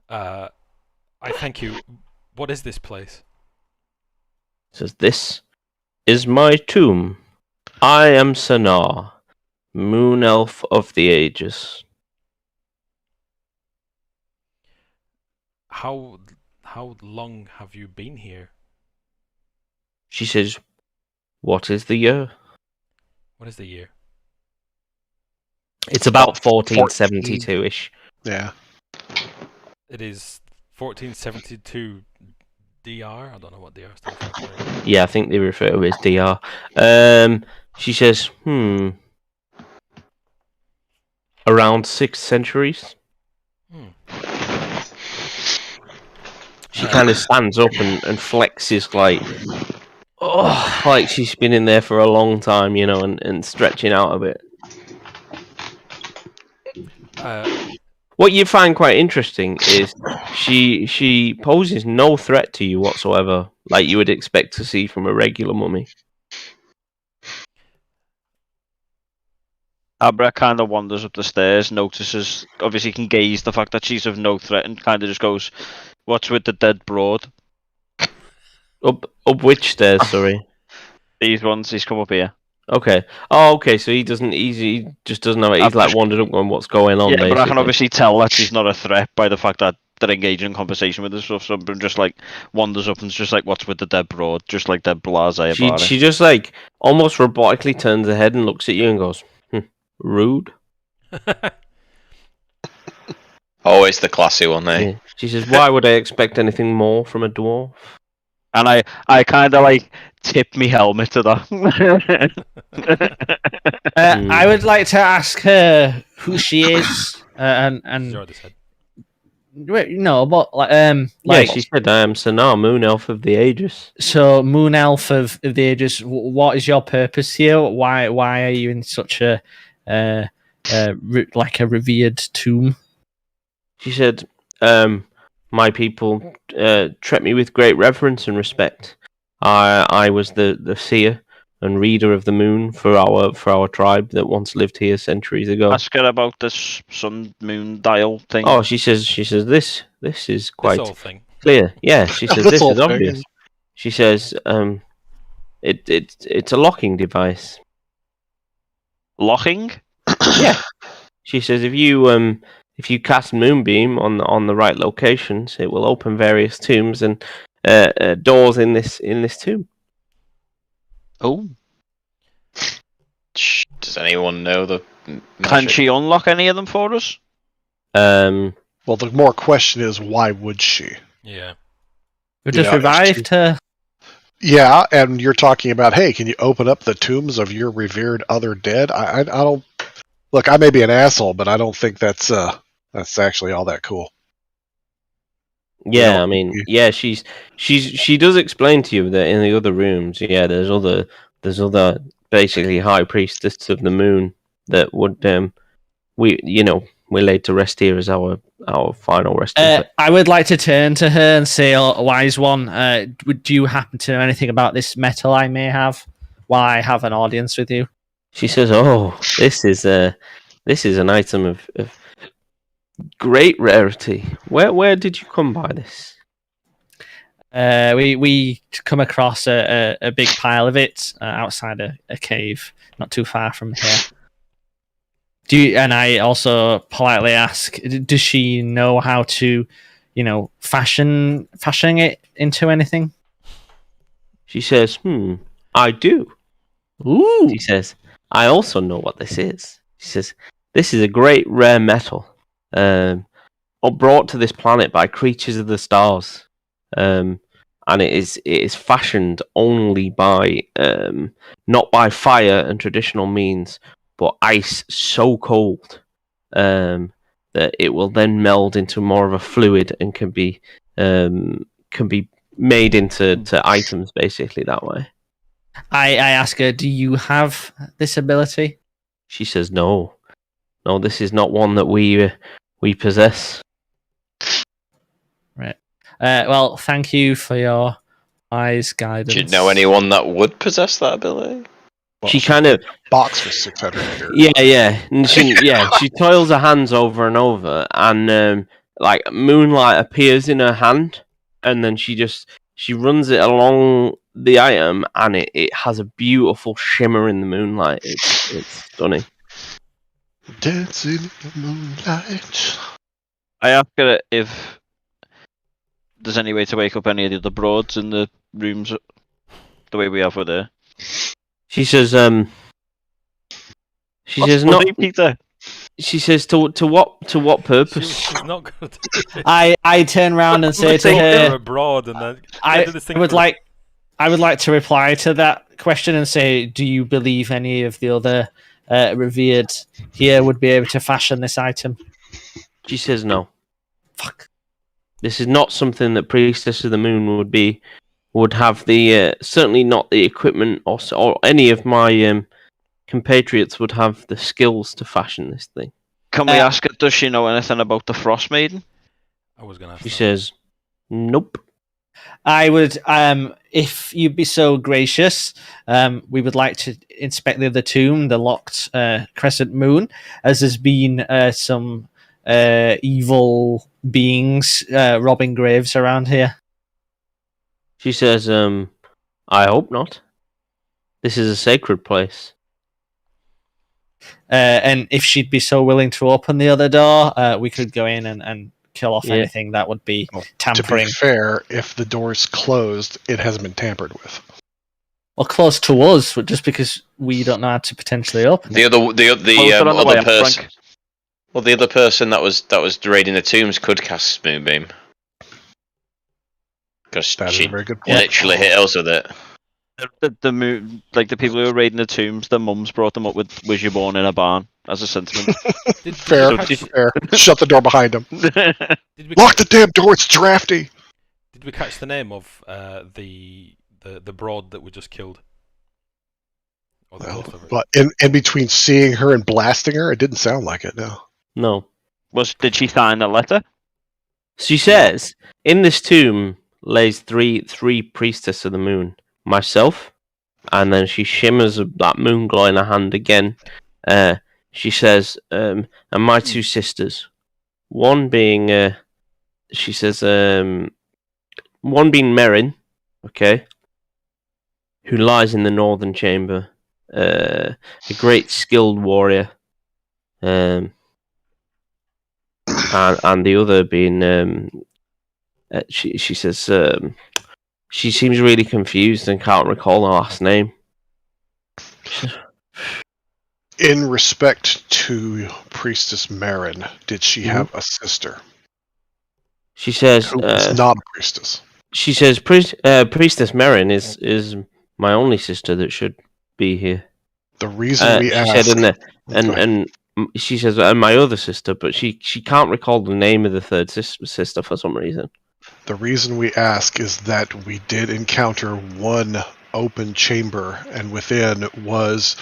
I thank you. What is this place? Says, "This is my tomb. I am Sanar, moon elf of the ages." How long have you been here? She says, "What is the year?" What is the year? It's about 1472-ish. Yeah. It is 1472 DR. I don't know what DR stands for. Yeah, I think they refer to it as DR. She says, around 6 centuries. She kind of stands up and flexes like she's been in there for a long time, and stretching out a bit. What you find quite interesting is she poses no threat to you whatsoever, like you would expect to see from a regular mummy. Abra kind of wanders up the stairs, notices, obviously can gaze the fact that she's of no threat, and kind of just goes, "What's with the dead broad?" Up which stairs, sorry? These ones, he's come up here. Okay. Oh, okay, so he just doesn't know it. He's like wandered up going, what's going on, Yeah, basically. but I can obviously tell that she's not a threat by the fact that they're engaging in conversation with her stuff, so just like wanders up and it's just like, "What's with the dead broad?" Just like dead blasé about it. She just like almost robotically turns her head and looks at you and goes, rude. Always the classy one, eh? Yeah. She says, "Why would I expect anything more from a dwarf?" And I kind of like tip me helmet to that. I would like to ask her who she is, and She's already said. no, but Yeah, she said, "I am Sanar, moon elf of the ages." So, moon elf of the ages. What is your purpose here? Why are you in such a like a revered tomb? She said, "My people treat me with great reverence and respect. I was the seer and reader of the moon for our tribe that once lived here centuries ago." Ask her about this sun moon dial thing. Oh, she says this is quite This whole thing. clear. Yeah, she says This this whole is thing. obvious. She says, it's a locking device. Locking? Yeah. She says if you cast Moonbeam on the right locations, it will open various tombs and doors in this tomb. Oh. Does anyone know the Can magic? she unlock any of them for us? Well, the more question is, why would she? Yeah. We just revived her. Yeah, and you're talking about, hey, can you open up the tombs of your revered other dead? I don't. Look, I may be an asshole, but I don't think that's actually all that cool. Yeah, Well, I mean, yeah, she does explain to you that in the other rooms, yeah, there's other basically high priestess of the moon that would we're laid to rest here as our final resting place. I would like to turn to her and say, "Oh, wise one, do you happen to know anything about this metal I may have while I have an audience with you?" She says, "Oh, this is This is an item of great rarity. Where did you come by this? We come across a big pile of it outside a cave, not too far from here. And I also politely ask, does she know how to, fashion it into anything? She says, I do. Ooh. She says, I also know what this is. She says, this is a great rare metal, brought to this planet by creatures of the stars. And it is fashioned only by, not by fire and traditional means, but ice so cold that it will then meld into more of a fluid and can be made into items basically that way. I ask her, do you have this ability? She says, no, this is not one that we possess. Right. Well, thank you for your wise guidance. Do you know anyone that would possess that ability? Well, She kind of box for 600 years. yeah, and she toils her hands over and over, and like moonlight appears in her hand, and then she runs it along the item, and it has a beautiful shimmer in the moonlight. It's stunning. Dancing in the moonlight. I ask her if there's any way to wake up any of the other broads in the rooms the way we have with her. She says, Peter. She says, to what purpose? She's not good. I turn around and say to They're her, abroad, and then I would like to reply to that question and say, do you believe any of the other revered here would be able to fashion this item? She says no. Fuck. This is not something that Priestess of the Moon would have the certainly not the equipment or any of my compatriots would have the skills to fashion this thing. Can we ask her, does she know anything about the Frostmaiden? I was going to ask She that. says, nope. I would, if you'd be so gracious, we would like to inspect the other tomb, the locked crescent moon, as there's been some evil beings robbing graves around here. She says, I hope not. This is a sacred place. And if she'd be so willing to open the other door, we could go in and kill off anything that would be tampering. To be fair, if the door's closed, it hasn't been tampered with. Or close to us, just because we don't know how to potentially open The it. other person. Well, the other person that was raiding the tombs could cast Moonbeam. Because That is she a very good point. literally hit us with it. The people who were raiding the tombs, their mums brought them up with "Was you born in a barn?" as a sentiment. Fair. Shut the door behind him. Lock the damn door. It's drafty. Did we catch the name of the broad that we just killed? Or the ghost of it? But in between seeing her and blasting her, it didn't sound like it. No. Did she sign the letter? She says, in this tomb lays three priestess of the moon. Myself, and then she shimmers that moon glow in her hand again. She says, and my two sisters. One being, she says, one being Merrin, okay, who lies in the northern chamber, a great skilled warrior, and the other being, she says, she seems really confused and can't recall her last name. In respect to Priestess Marin, did she have a sister? She says, who was not a priestess. She says, Priestess Marin is my only sister that should be here. The reason we asked... She said, and she says, and my other sister, but she can't recall the name of the third sister for some reason. The reason we ask is that we did encounter one open chamber, and within was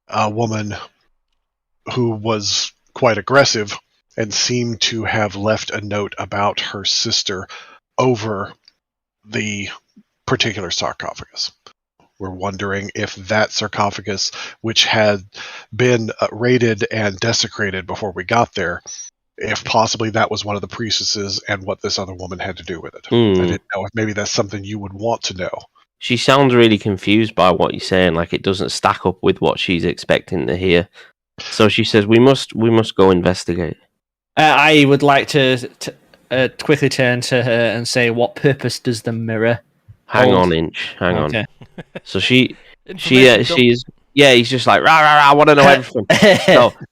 a woman who was quite aggressive and seemed to have left a note about her sister over the particular sarcophagus. We're wondering if that sarcophagus, which had been raided and desecrated before we got there, if possibly that was one of the priestesses and what this other woman had to do with it. I didn't know if maybe that's something you would want to know. She sounds really confused by what you're saying, like it doesn't stack up with what she's expecting to hear. So she says, "We must go investigate." I would like to quickly turn to her and say, "What purpose does the mirror Hang hold?" on, Inch. Hang on. Okay. So she's Information he's just like, rah, rah, rah, I want to know everything.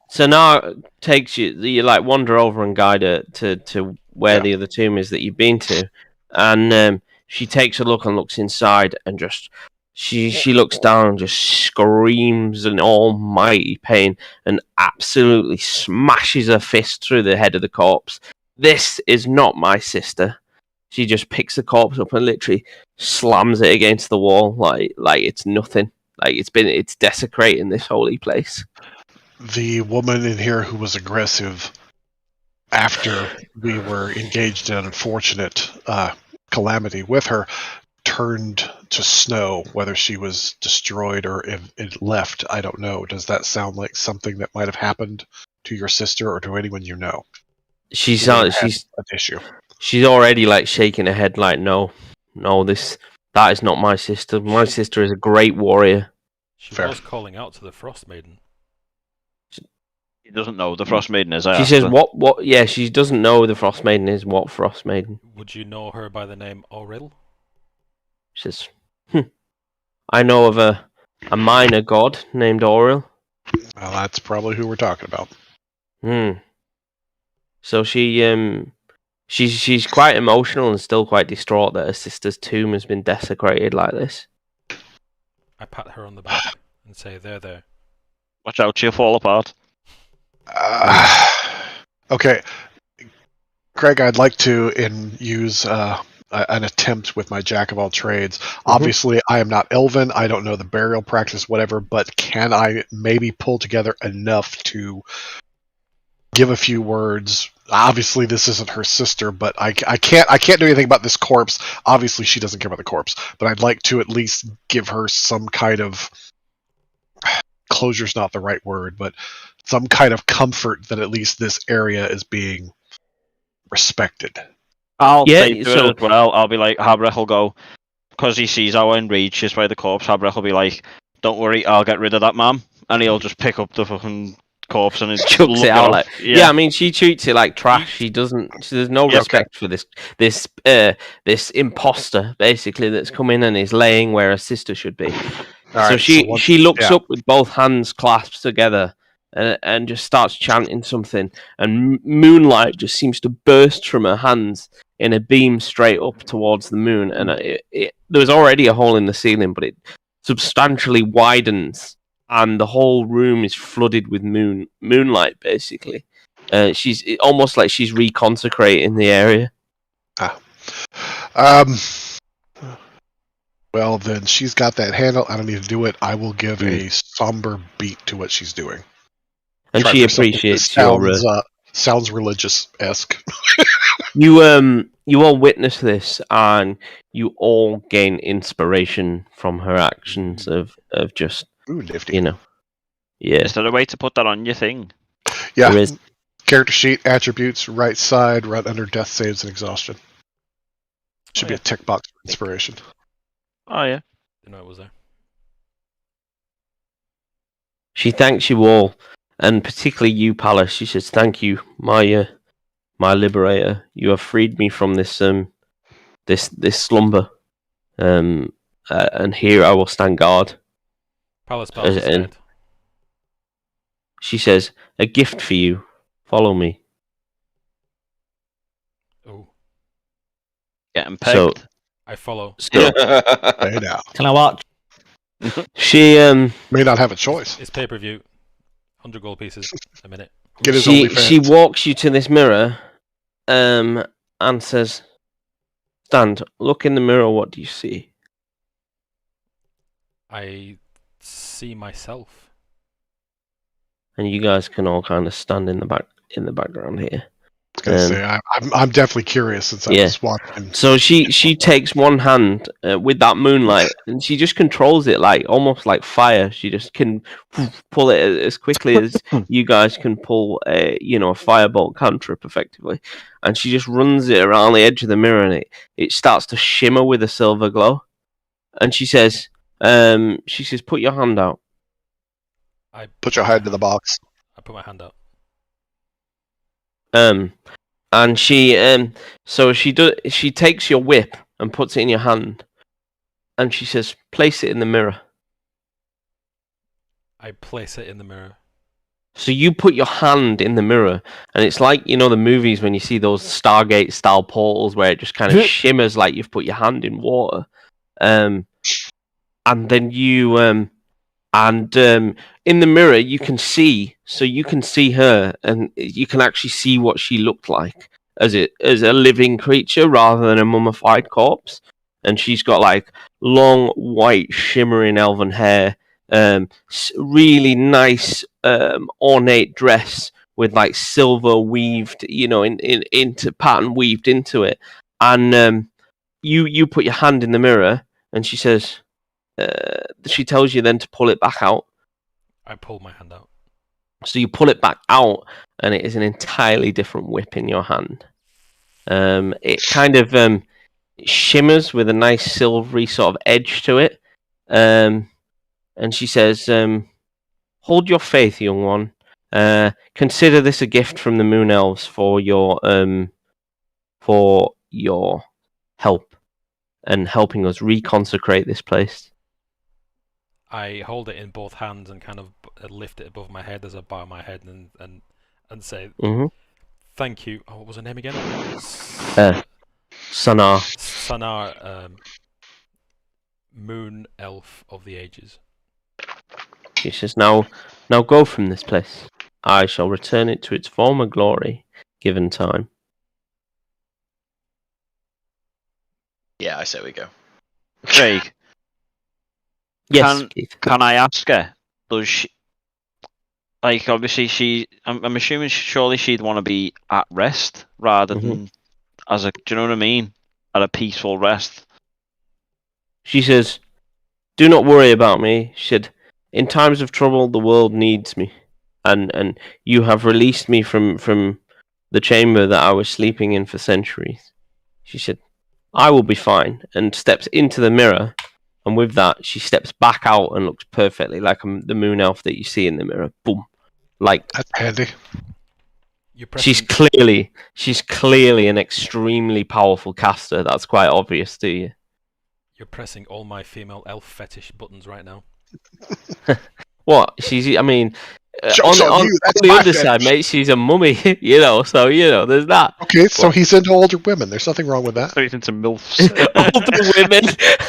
So now takes you like wander over and guide her to where the other tomb is that you've been to, and she takes a look and looks inside and just she looks down and just screams in almighty pain and absolutely smashes her fist through the head of the corpse. This is not my sister. She just picks the corpse up and literally slams it against the wall like it's nothing. Like it's desecrating this holy place. The woman in here who was aggressive after we were engaged in an unfortunate calamity with her turned to snow. Whether she was destroyed or if it left, I don't know. Does that sound like something that might have happened to your sister or to anyone you know? She's an issue. She's already like shaking her head like no, that is not my sister. My sister is a great warrior. She was calling out to the Frostmaiden. He doesn't know the Frostmaiden is. She says, "What? Yeah, she doesn't know the Frostmaiden is. What Frostmaiden?" Would you know her by the name Auril? She says, "I know of a minor god named Auril." Well, that's probably who we're talking about. So she's quite emotional and still quite distraught that her sister's tomb has been desecrated like this. I pat her on the back and say, "There. Watch out, she'll fall apart." Okay, Craig, I'd like to use an attempt with my jack of all trades. Obviously, I am not Elven. I don't know the burial practice, whatever. But can I maybe pull together enough to give a few words? Obviously, this isn't her sister, but I can't do anything about this corpse. Obviously, she doesn't care about the corpse, but I'd like to at least give her some kind of closure's not the right word, but some kind of comfort that at least this area is being respected. I'll say to it as well. I'll be like, Habrech will go, because he sees how enraged she is by the corpse. Habrech will be like, "Don't worry, I'll get rid of that, ma'am," and he'll just pick up the fucking corpse and chucks it out like I mean, she treats it like trash. There's no respect for this imposter basically that's come in and is laying where her sister should be. So she looks up with both hands clasped together and just starts chanting something, and moonlight just seems to burst from her hands in a beam straight up towards the moon, and there was already a hole in the ceiling, but it substantially widens and the whole room is flooded with moonlight basically. She's almost like she's reconsecrating the area. Well, then she's got that handle. I don't need to do it. I will give a somber beat to what she's doing. And she appreciates your... sounds religious-esque. You all witness this, and you all gain inspiration from her actions of just... Ooh, nifty. You know. Yeah. Is there a way to put that on your thing? Yeah. There is. Character sheet, attributes, right side, right under death saves and exhaustion. Should be a tick box for inspiration. Oh, yeah. Didn't know it was there. She thanks you all, and particularly you, Pallas. She says, "Thank you, my liberator. You have freed me from this this slumber. And here I will stand guard." Pallas bows his head. She says, "A gift for you. Follow me." Oh. Getting pegged. So, I follow. So, hey now. Can I watch? She may not have a choice. It's pay-per-view. 100 gold pieces a minute. Get his she walks you to this mirror, and says, "Stand. Look in the mirror. What do you see?" I see myself. And you guys can all kind of stand in the background here. I was gonna say I'm definitely curious since I was watching. So she takes one hand with that moonlight, and she just controls it like almost like fire. She just can pull it as quickly as you guys can pull a firebolt cantrip effectively, and she just runs it around the edge of the mirror, and it starts to shimmer with a silver glow. And she says, "Put your hand out." Put your hand in the box. I put my hand out. And she takes your whip and puts it in your hand, and she says, "Place it in the mirror." I place it in the mirror. So you put your hand in the mirror, and it's like the movies when you see those Stargate style portals where it just kind of shimmers like you've put your hand in water. And then you in the mirror you can see her, and you can actually see what she looked like as a living creature rather than a mummified corpse. And she's got like long white shimmering elven hair, really nice ornate dress with like silver weaved into pattern weaved into it. And you put your hand in the mirror, and she says, she tells you then to pull it back out. I pull my hand out. So you pull it back out, and it is an entirely different whip in your hand. It kind of shimmers with a nice silvery sort of edge to it. And she says, "Hold your faith, young one. Consider this a gift from the Moon Elves for your help and helping us reconsecrate this place." I hold it in both hands and kind of lift it above my head as I bow my head and say, "Thank you." Oh, what was her name again? Sanar. Sanar, Moon Elf of the Ages. She says, now go from this place. I shall return it to its former glory, given time." Yeah, I say we go. Craig, Yes, Keith. can I ask her? Does she, like, obviously I'm assuming surely she'd want to be at rest rather than do you know what I mean? At a peaceful rest. She says, "Do not worry about me." She said, "In times of trouble, the world needs me. And you have released me from the chamber that I was sleeping in for centuries." She said, "I will be fine," and steps into the mirror. And with that, she steps back out and looks perfectly like the moon elf that you see in the mirror. Boom. Like, that's handy. She's clearly an extremely powerful caster. That's quite obvious to you. You're pressing all my female elf fetish buttons right now. What? On the other side, mate, she's a mummy, so, there's that. Okay, so he's into older women. There's nothing wrong with that. So he's into MILFs. Older women.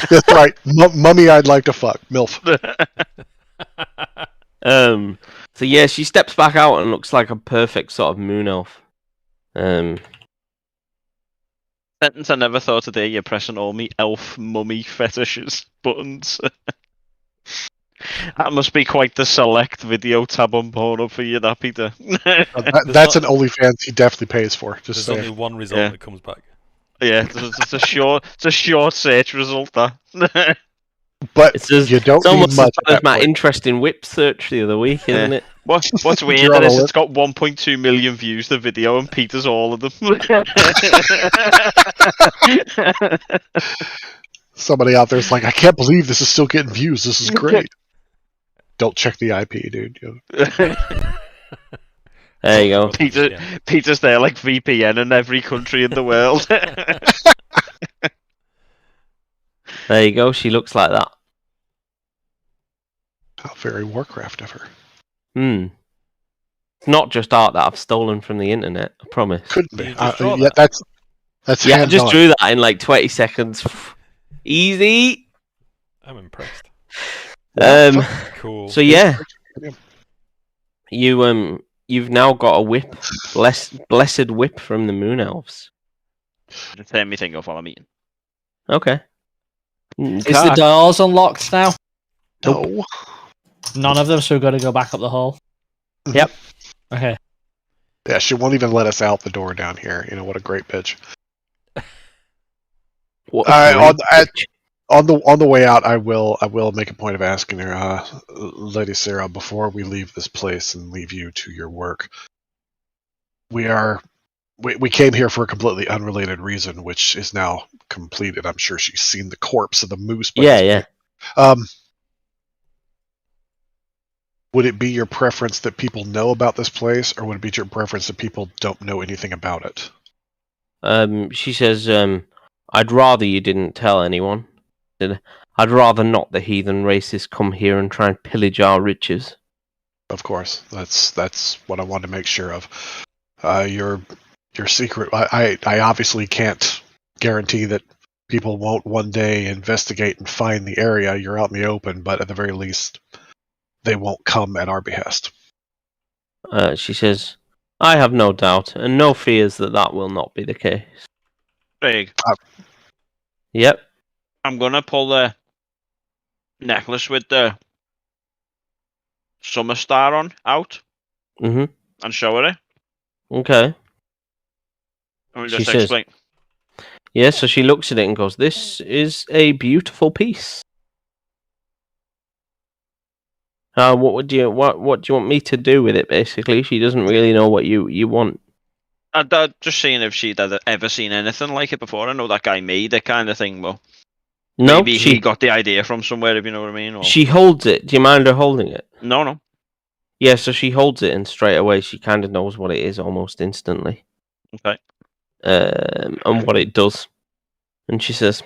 That's right. Mummy I'd like to fuck. MILF. So yeah, she steps back out and looks like a perfect sort of moon elf. Sentence I never thought today, you're pressing all me elf mummy fetishes buttons. That must be quite the select video tab on Pornhub for you, that, Peter. That's an OnlyFans he definitely pays for. There's only one result that comes back. Yeah, it's a short search result, that. But you don't need much. It's my interest in whip search the other week, isn't it? What's weird is it's got 1.2 million views, the video, and Peter's all of them. Somebody out there's like, I can't believe this is still getting views. This is great. Don't check the IP, dude. There you go. Peter's there like VPN in every country in the world. There you go. She looks like that. How very Warcraft of her. It's not just art that I've stolen from the internet. I promise. Couldn't be. Yeah, that's I just drew that in like 20 seconds. Easy. I'm impressed. Cool. So yeah, you've now got a whip, blessed whip from the Moon Elves. Turn me thing off while I'm eating. Okay. Is the doors unlocked now? No. None of them, so we've got to go back up the hall. Yep. Okay. Yeah, she won't even let us out the door down here. You know, what a great bitch. What On the way out, I will make a point of asking her, Lady Sarah, before we leave this place and leave you to your work. We came here for a completely unrelated reason, which is now completed. I'm sure she's seen the corpse of the moose. By this point. Would it be your preference that people know about this place, or would it be your preference that people don't know anything about it? She says, I'd rather you didn't tell anyone. I'd rather not the heathen races come here and try and pillage our riches. Of course, that's what I wanted to make sure of. Your secret. I obviously can't guarantee that people won't one day investigate and find the area. You're out in the open, but at the very least, they won't come at our behest. She says, I have no doubt and no fears that will not be the case. Craig. Yep. I'm gonna pull the necklace with the summer star on out and show her it. Okay. Let me just explain. Yeah, so she looks at it and goes, this is a beautiful piece. What do you want me to do with it, basically? She doesn't really know what you want. I'm just seeing if she'd ever seen anything like it before. I know that guy made it kind of thing, but maybe he got the idea from somewhere, if you know what I mean. Or... She holds it. Do you mind her holding it? No. Yeah, so she holds it, and straight away she kind of knows what it is almost instantly. Okay. And what it does. And she says,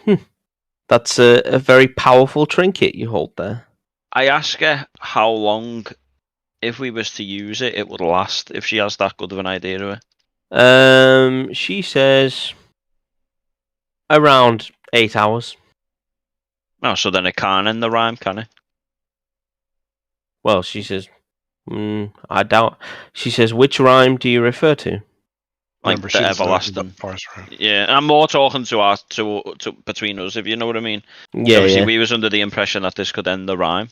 that's a very powerful trinket you hold there. I ask her how long, if we was to use it, it would last, if she has that good of an idea of it. She says around 8 hours. Oh, so then it can't end the rhyme, can it? Well, she says, I doubt. She says, which rhyme do you refer to? Like the everlasting. Yeah, I'm more talking to between us, if you know what I mean. Yeah, obviously we was under the impression that this could end the rhyme.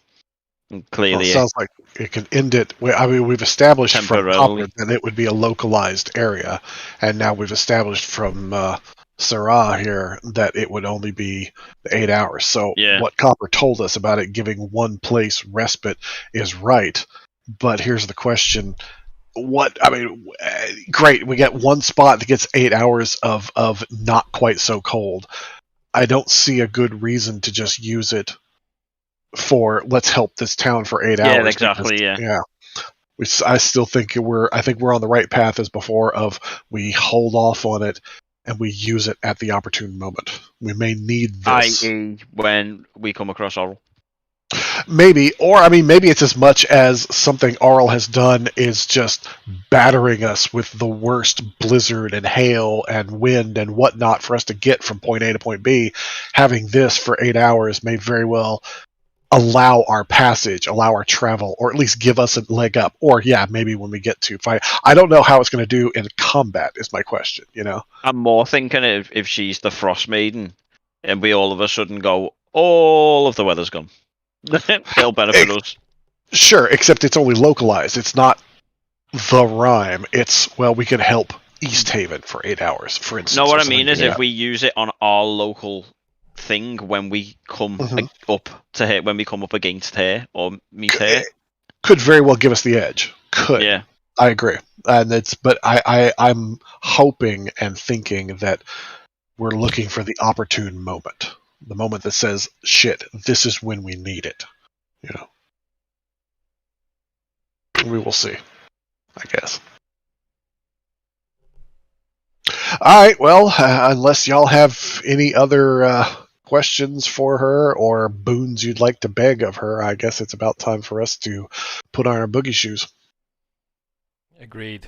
And clearly, it sounds like it can end it. I mean, we've established from Copper that it would be a localized area, and now we've established from Sarah here that it would only be 8 hours. So what Copper told us about it giving one place respite is right. But here's the question. Great, we get one spot that gets 8 hours of not quite so cold. I don't see a good reason to just use it for let's help this town for 8 hours. Yeah, exactly. I still think we're on the right path as before of we hold off on it and we use it at the opportune moment. We may need this. I.e. when we come across Oral. Maybe, or maybe it's as much as something Arl has done is just battering us with the worst blizzard and hail and wind and whatnot for us to get from point A to point B. Having this for 8 hours may very well allow our passage, allow our travel, or at least give us a leg up. Or maybe when we get to fight. I don't know how it's going to do in combat is my question, I'm more thinking if she's the Frostmaiden and we all of a sudden go, all of the weather's gone. They'll benefit us. Sure, except it's only localized. It's not the rhyme. It's, we can help East Haven for 8 hours, for instance. No, what I mean is if we use it on our local thing when we come up to here, when we come up against her or meet her. Could very well give us the edge. Could. Yeah. I agree. But I'm hoping and thinking that we're looking for the opportune moment. The moment that says, shit, this is when we need it. We will see, I guess. Alright, well, unless y'all have any other questions for her or boons you'd like to beg of her, I guess it's about time for us to put on our boogie shoes. Agreed.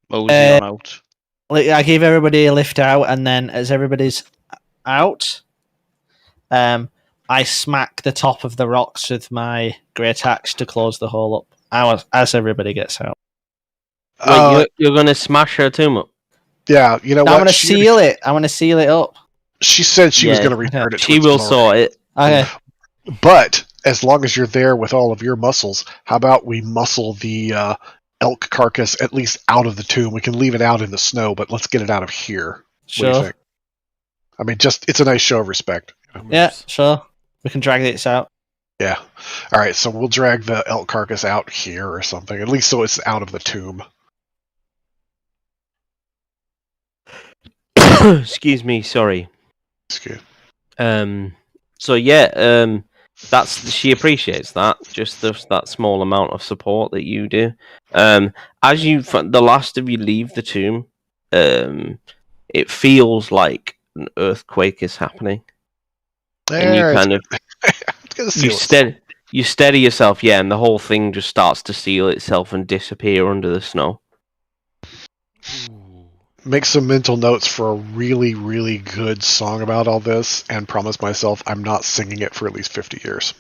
Mosey on out. I gave everybody a lift out, and then as everybody's out, I smack the top of the rocks with my great axe to close the hole up as everybody gets out. Wait, you're going to smash her tomb up? Yeah, you know what? I want to seal it. I want to seal it up. She said she was going to return it. She will sort it. Okay. But as long as you're there with all of your muscles, how about we muscle the elk carcass at least out of the tomb? We can leave it out in the snow, but let's get it out of here. What do you Sure. think? I mean, it's a nice show of respect. Yeah, sure. We can drag this out. Yeah. All right, so we'll drag the elk carcass out here or something, at least so it's out of the tomb. Excuse me, sorry. Excuse. So yeah, she appreciates that, just that small amount of support that you do. As the last of you leave the tomb, it feels like an earthquake is happening, and you kind of you steady yourself, yeah, and the whole thing just starts to seal itself and disappear under the snow. Make some mental notes for a really, really good song about all this, and promise myself I'm not singing it for at least 50 years.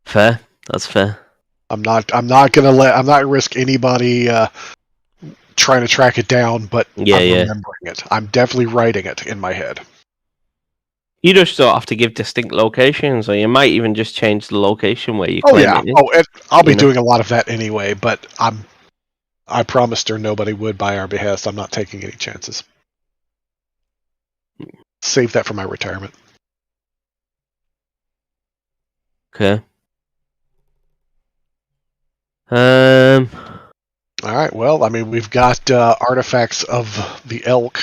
Fair. That's fair. I'm not risk anybody trying to track it down, but I'm remembering it. I'm definitely writing it in my head. You just don't have to give distinct locations, or you might even just change the location where you claim it is. I'll be doing a lot of that anyway, but I promised her nobody would by our behest. I'm not taking any chances. Save that for my retirement. Okay. All right. Well, I mean, we've got artifacts of the elk,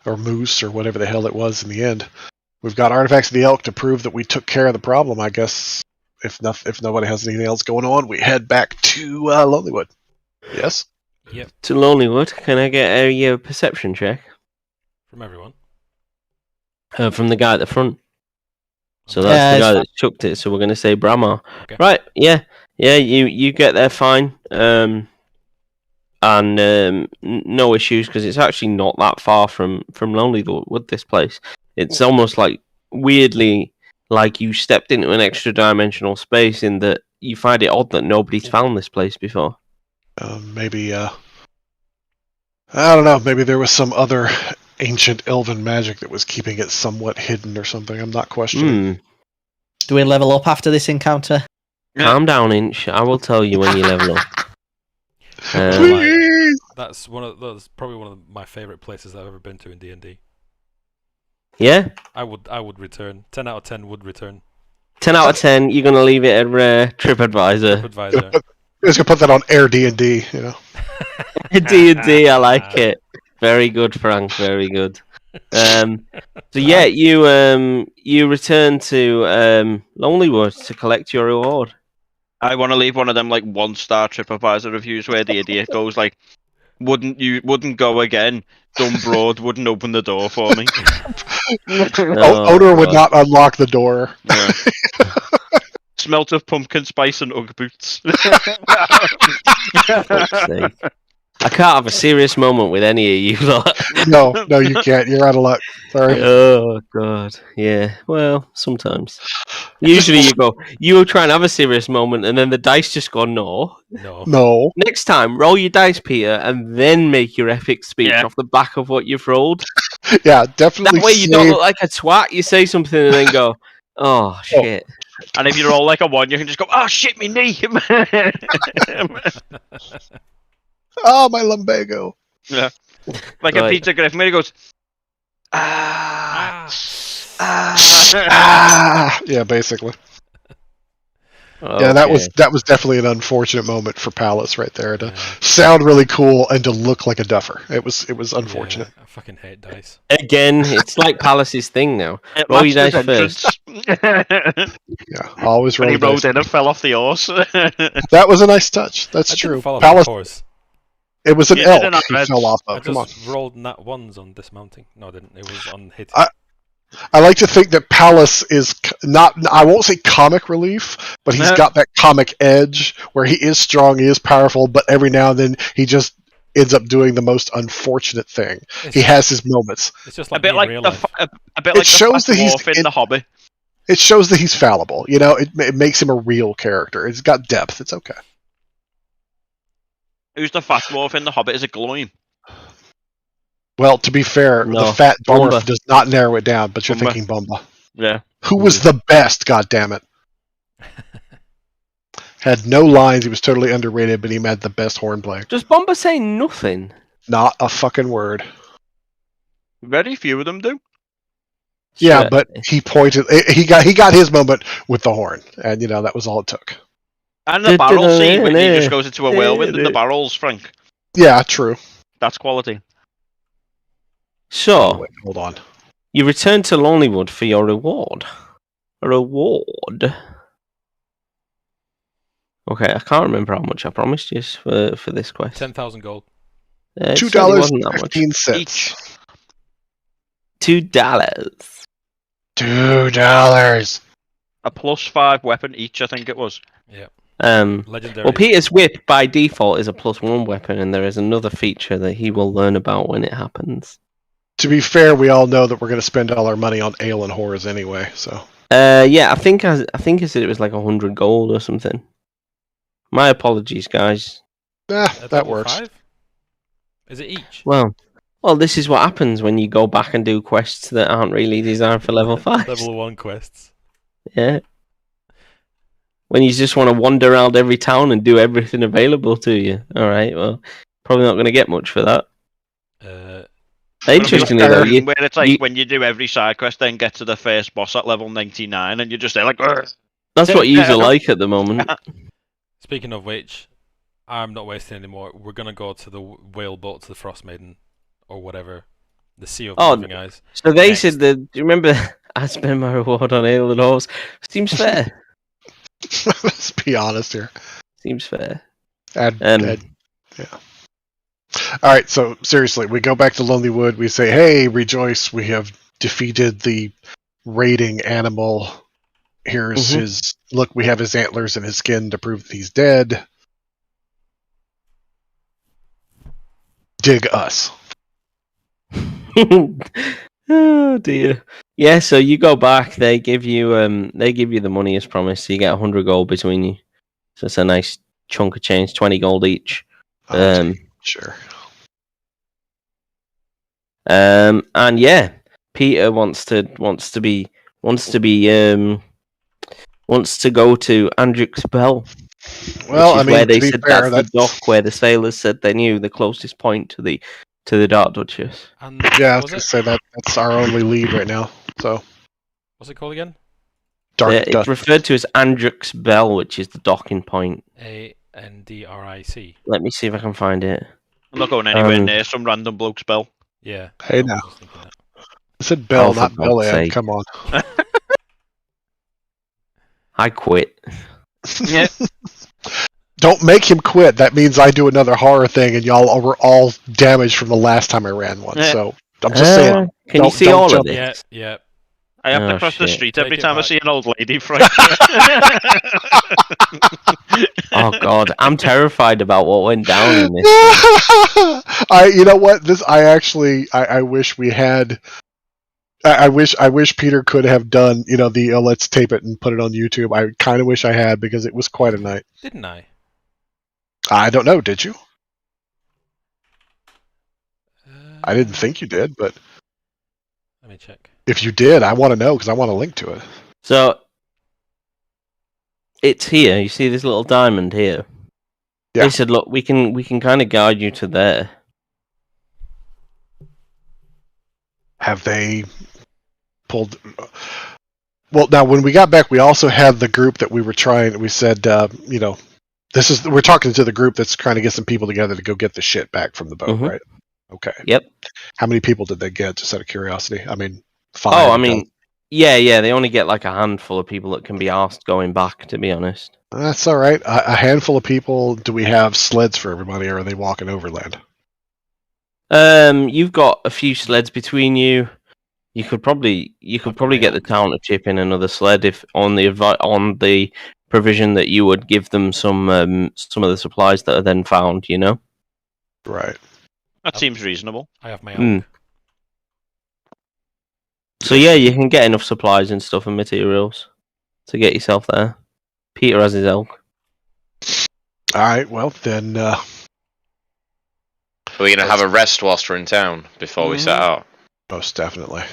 or moose, or whatever the hell it was in the end. We've got artifacts of the elk to prove that we took care of the problem. I guess if nobody has anything else going on, we head back to Lonelywood. Yes. Yep. To Lonelywood. Can I get a perception check From everyone. From the guy at the front? So that's the guy that chucked it. So we're going to say Bramar. Okay. Right? Yeah. You get there fine. And no issues, because it's actually not that far from Lonelywood. This place. It's almost like weirdly like you stepped into an extra dimensional space, in that you find it odd that nobody's found this place before. Maybe, I don't know, maybe there was some other ancient elven magic that was keeping it somewhat hidden or something. I'm not questioning. Do we level up after this encounter? Calm down, Inch. I will tell you when you level up. That's probably one of my favourite places I've ever been to in D&D. Yeah? I would return. 10 out of 10 would return. 10 out of 10, you're going to leave it at TripAdvisor. TripAdvisor. Just gonna put that on Air D&D, you know. D&D, I like it. Very good, Frank. Very good. So yeah, you return to Lonelywood to collect your reward. I want to leave one of them like 1-star TripAdvisor reviews where the idiot goes like, "Wouldn't go again. Dumb broad wouldn't open the door for me." Owner would not unlock the door. Yeah. Smelt of pumpkin spice and Ugg boots. I can't have a serious moment with any of you lot. No, you can't. You're out of luck. Sorry. Oh god, yeah. Well, sometimes. Usually you try and have a serious moment, and then the dice just go no. Next time, roll your dice, Peter, and then make your epic speech off the back of what you've rolled. Yeah, definitely. That way you don't look like a twat. You say something and then go, "Oh shit." And if you roll like a 1, you can just go, "Oh shit, me knee." Oh, my lumbago. Yeah. Like a Peter Griffin where he goes, Yeah, basically. Okay. Yeah, that was definitely an unfortunate moment for Palace right there, to sound really cool and to look like a duffer. It was unfortunate. Yeah, I fucking hate dice. Again, it's like Palace's thing now. Roll your dice first. Yeah, always roll. When he rode in and fell off the horse. That was a nice touch. That's true. Palace. It was an elk he fell off of. I just rolled nat 1s on dismounting. No, I didn't. It was on hitting. I like to think that Palace is not, I won't say comic relief, but he's got that comic edge where he is strong, he is powerful, but every now and then he just ends up doing the most unfortunate thing. He has his moments. It's just like a bit like real the life. a bit like the dwarf in The Hobbit. It shows that he's fallible. You know, it makes him a real character. It's got depth. It's okay. Who's the fat dwarf in The Hobbit? Is it Gloin? Well, to be fair, the fat dwarf does not narrow it down, but you're thinking Bumba. Yeah. who was the best, goddammit. Had no lines, he was totally underrated, but he had the best horn playing. Does Bomber say nothing? Not a fucking word. Very few of them do. Yeah, Sure. but he pointed. He got his moment with the horn, and that was all it took. And the barrel scene when he just goes into a whirlwind and the barrels, Frank. Yeah, true. That's quality. So, Oh, wait, hold on. you return to Lonelywood for your reward. A reward. Okay, I can't remember how much I promised you for this quest. 10,000 gold. It certainly wasn't that much. $2.15 Each. $2. $2. A +5 weapon each, I think it was. Yeah. Well, Peter's whip by default is a +1 weapon, and there is another feature that he will learn about when it happens. To be fair, we all know that we're going to spend all our money on ale and whores anyway. So. Yeah, I think I said it was like 100 gold or something. My apologies, guys. That works. 5? Is it each? Well, this is what happens when you go back and do quests that aren't really designed for level 5. Level 1 quests. Yeah. When you just want to wander around every town and do everything available to you. All right, well, probably not going to get much for that. Interestingly, though, where it's like when you do every side quest, then get to the first boss at level 99, and you're just there like. That's what you like at the moment. Speaking of which, I'm not wasting any more. We're gonna go to the whale boat to the Frostmaiden, or whatever, the Sea of Moving Eyes. So they said that. Do you remember? I spend my reward on ale and horse. Seems fair. Let's be honest here. Seems fair. Yeah. All right, so seriously, we go back to Lonelywood. We say, "Hey, rejoice! We have defeated the raiding animal. Here's his look. We have his antlers and his skin to prove that he's dead. Dig us." Oh dear. Yeah, so you go back. They give you the money as promised. So you get 100 gold between you. So it's a nice chunk of change, 20 gold each. Sure. And yeah, Peter wants to go to Andrix Bell. Well, I mean, where they to be said fair, that's the dock where the sailors said they knew the closest point to the Dark Duchess. And yeah, I was going to say that's our only lead right now. So, what's it called again? It's referred to as Andrix Bell, which is the docking point. ANDRIC. Let me see if I can find it. I'm not going anywhere near some random bloke's bell. Yeah. Hey now. I said Bell, not Bellad. Come on. I quit. Yeah. Don't make him quit. That means I do another horror thing, and y'all were all damaged from the last time I ran one. Yeah. So I'm just saying. Can you see all of this? Yeah. I have to cross the street every time I see an old lady, Frank. Oh God, I'm terrified about what went down in this. You know what? I wish we had. I wish Peter could have done, the let's tape it and put it on YouTube. I kind of wish I had, because it was quite a night. Didn't I? I don't know. Did you? I didn't think you did, but let me check. If you did, I want to know, because I want to link to it. So it's here. You see this little diamond here? Yeah. They said, look, we can kind of guide you to there. Have they pulled? Well, now when we got back, we also had the group that we were trying. We said, we're talking to the group that's trying to get some people together to go get the shit back from the boat, right? Okay. Yep. How many people did they get? Just out of curiosity. I mean, 5. Oh, I mean, yeah. They only get like a handful of people that can be asked going back. To be honest, that's all right. A handful of people. Do we have sleds for everybody, or are they walking overland? You've got a few sleds between you. You could probably get the town to chip in another sled if on the provision that you would give them some of the supplies that are then found. Right. That seems reasonable. I have my elk. So yeah, you can get enough supplies and stuff and materials to get yourself there. Peter has his elk. All right. Well, then. Are we going to have a rest whilst we're in town before we set out? Most definitely.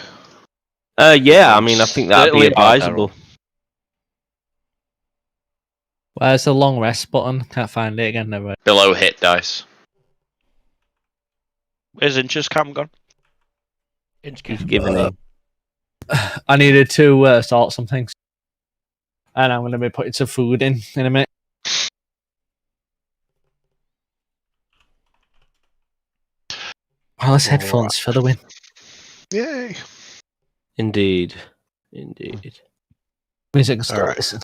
Yeah, I mean, I think that'd be Certainly about that, advisable. Where's the long rest button? Can't find it again. Never. Below hit dice. Where's Inch's cam gone? Inch He's cam. given in. I needed to sort some things, and I'm going to be putting some food in a minute. Wireless headphones for the win. Yay! Indeed. Music and still All right. listen.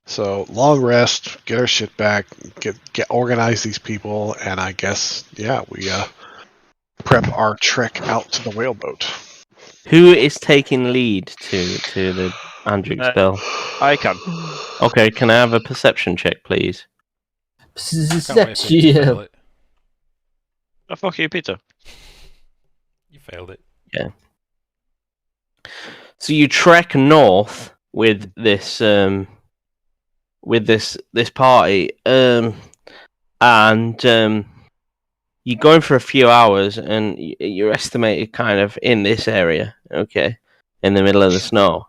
So long rest, get our shit back, get organize these people, and I guess we prep our trek out to the whaleboat. Who is taking lead to the Andrew spell? I can. Okay, can I have a perception check, please? Can't wait for you to fail it. Oh, fuck you, Peter. You failed it. Yeah. So you trek north with this party, and you're going for a few hours, and you're estimated kind of in this area, okay, in the middle of the snow,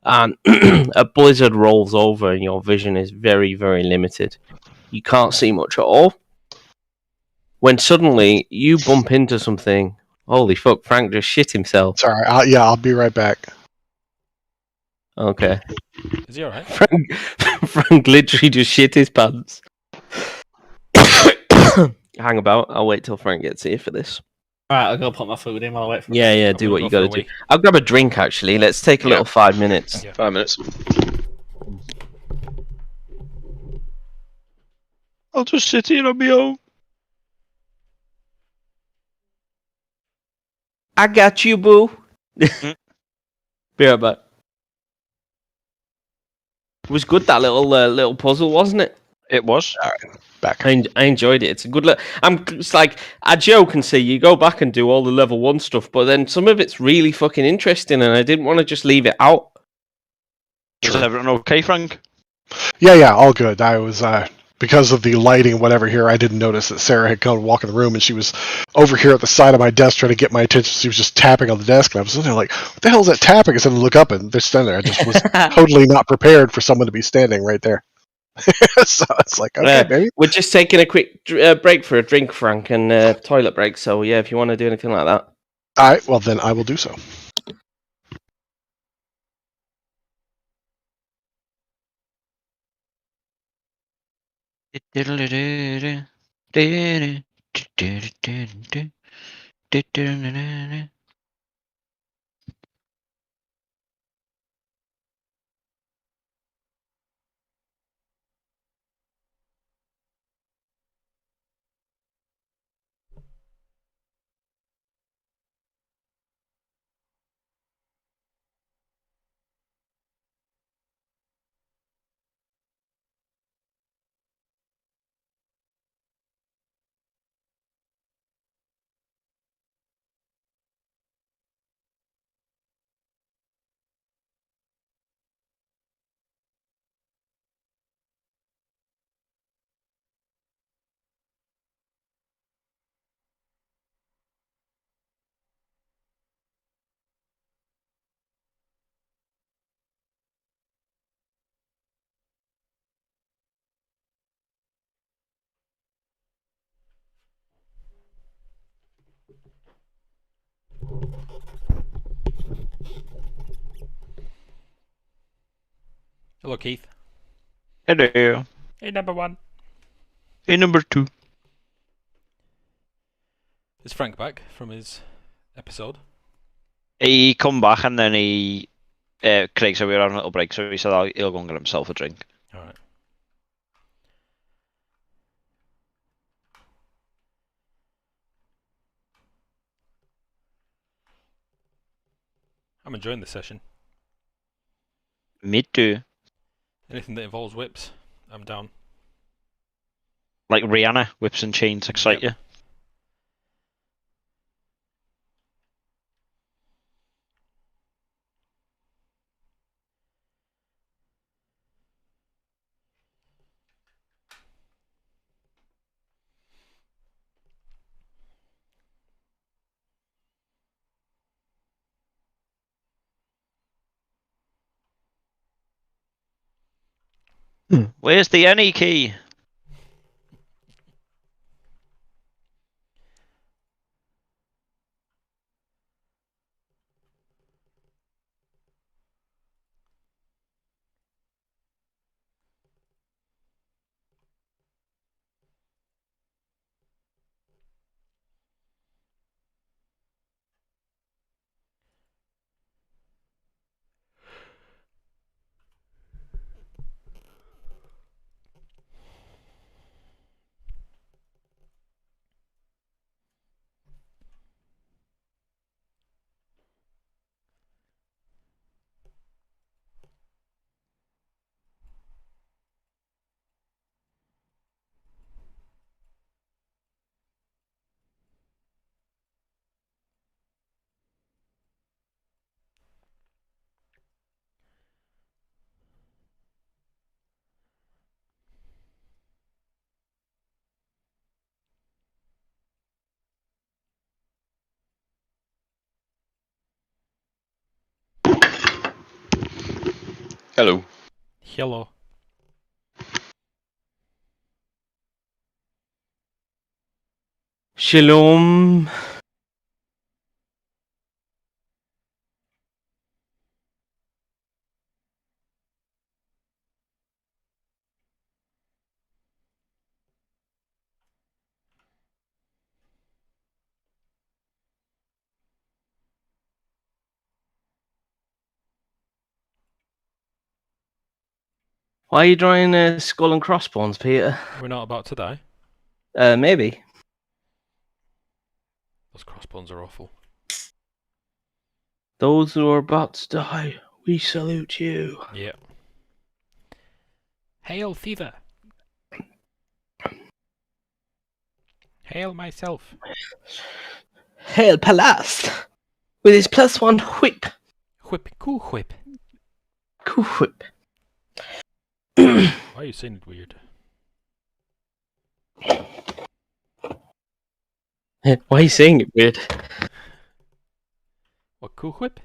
and a blizzard rolls over, and your vision is very, very limited. You can't see much at all. When suddenly you bump into something. Holy fuck! Frank just shit himself. Sorry, I'll be right back. Okay. Is he alright? Frank literally just shit his pants. Hang about. I'll wait till Frank gets here for this. Alright, I'll go put my food in while I wait for Yeah, do what you gotta do. I'll grab a drink, actually. Let's take a little 5 minutes. Yeah. 5 minutes. I'll just sit here on my own. I got you, boo. Be right back. It was good, that little puzzle, wasn't it? It was. Back. I enjoyed it. It's a good look. It's like, I joke and say you go back and do all the level 1 stuff, but then some of it's really fucking interesting, and I didn't want to just leave it out. Is everything okay, Frank? Yeah, all good. I was because of the lighting and whatever here, I didn't notice that Sarah had come to walk in the room, and she was over here at the side of my desk trying to get my attention. She was just tapping on the desk, and I was sitting there like, what the hell is that tapping? I said, look up, and they're standing there. I just was totally not prepared for someone to be standing right there. So it's like, okay, baby. We're just taking a quick break for a drink, Frank, and toilet break. So yeah, if you want to do anything like that. All right, well then I will do so. Hello, Keith. Hello. Hey, number 1. Hey, number 2. Is Frank back from his episode? He come back and then he... Craig said we were having a little break, so he said he'll go and get himself a drink. Alright. I'm enjoying this session. Me too. Anything that involves whips, I'm down. Like Rihanna, whips and chains excite you. Where's the any key? Hello. Hello. Shalom. Why are you drawing skull and crossbones, Peter? We're not about to die. Maybe. Those crossbones are awful. Those who are about to die, we salute you. Yeah. Hail fever. Hail myself. Hail Palast with his +1 whip. Whip, cool whip. Cool whip. Why are you saying it weird? Why are you saying it weird? What, cool whip?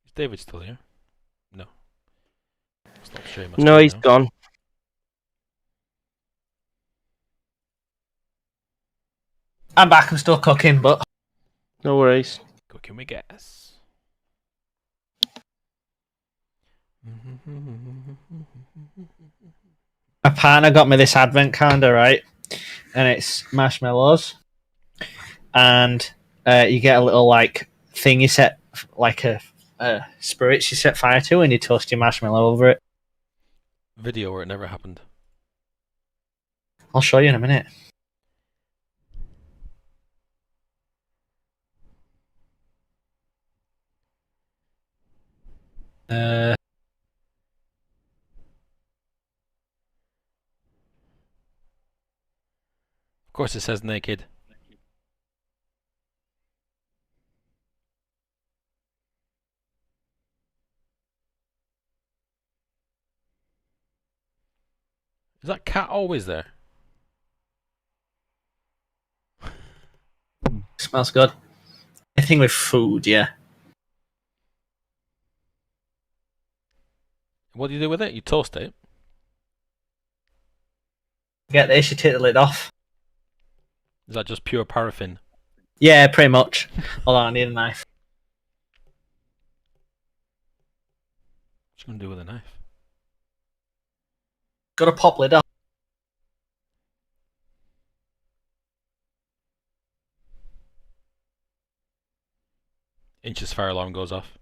Is David still here? No. Stop sharing my No, screen he's now. gone. I'm back. I'm still cooking, but No worries. Cooking with gas. my partner got me this advent calendar, right? And it's marshmallows, and you get a little like thing you set like a spirits you set fire to, and you toast your marshmallow over it. Video where it never happened. I'll show you in a minute. Of course it says naked. Is that cat always there? Smells good. Anything with food, yeah. What do you do with it? You toast it. Get this, you take the lid off. Is that just pure paraffin? Yeah, pretty much. Hold on, I need a knife. What you gonna do with a knife? Got a pop lid off. Inch's fire alarm goes off.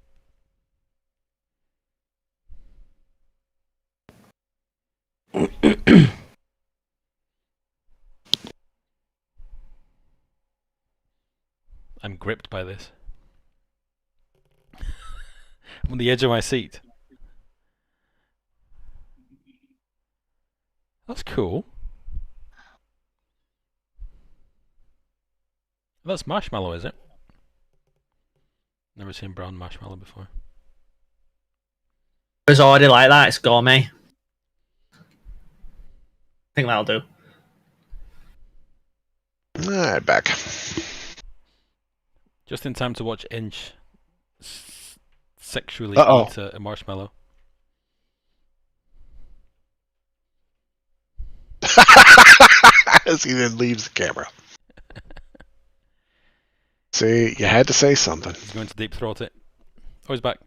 gripped by this. I'm on the edge of my seat. That's cool. That's marshmallow, is it? Never seen brown marshmallow before. It's already like that. It's gourmet. I think that'll do. Alright, back. Just in time to watch Inch sexually Uh-oh. eat a marshmallow. As he then leaves the camera. See, you had to say something. He's going to deep throat it. Oh, he's back.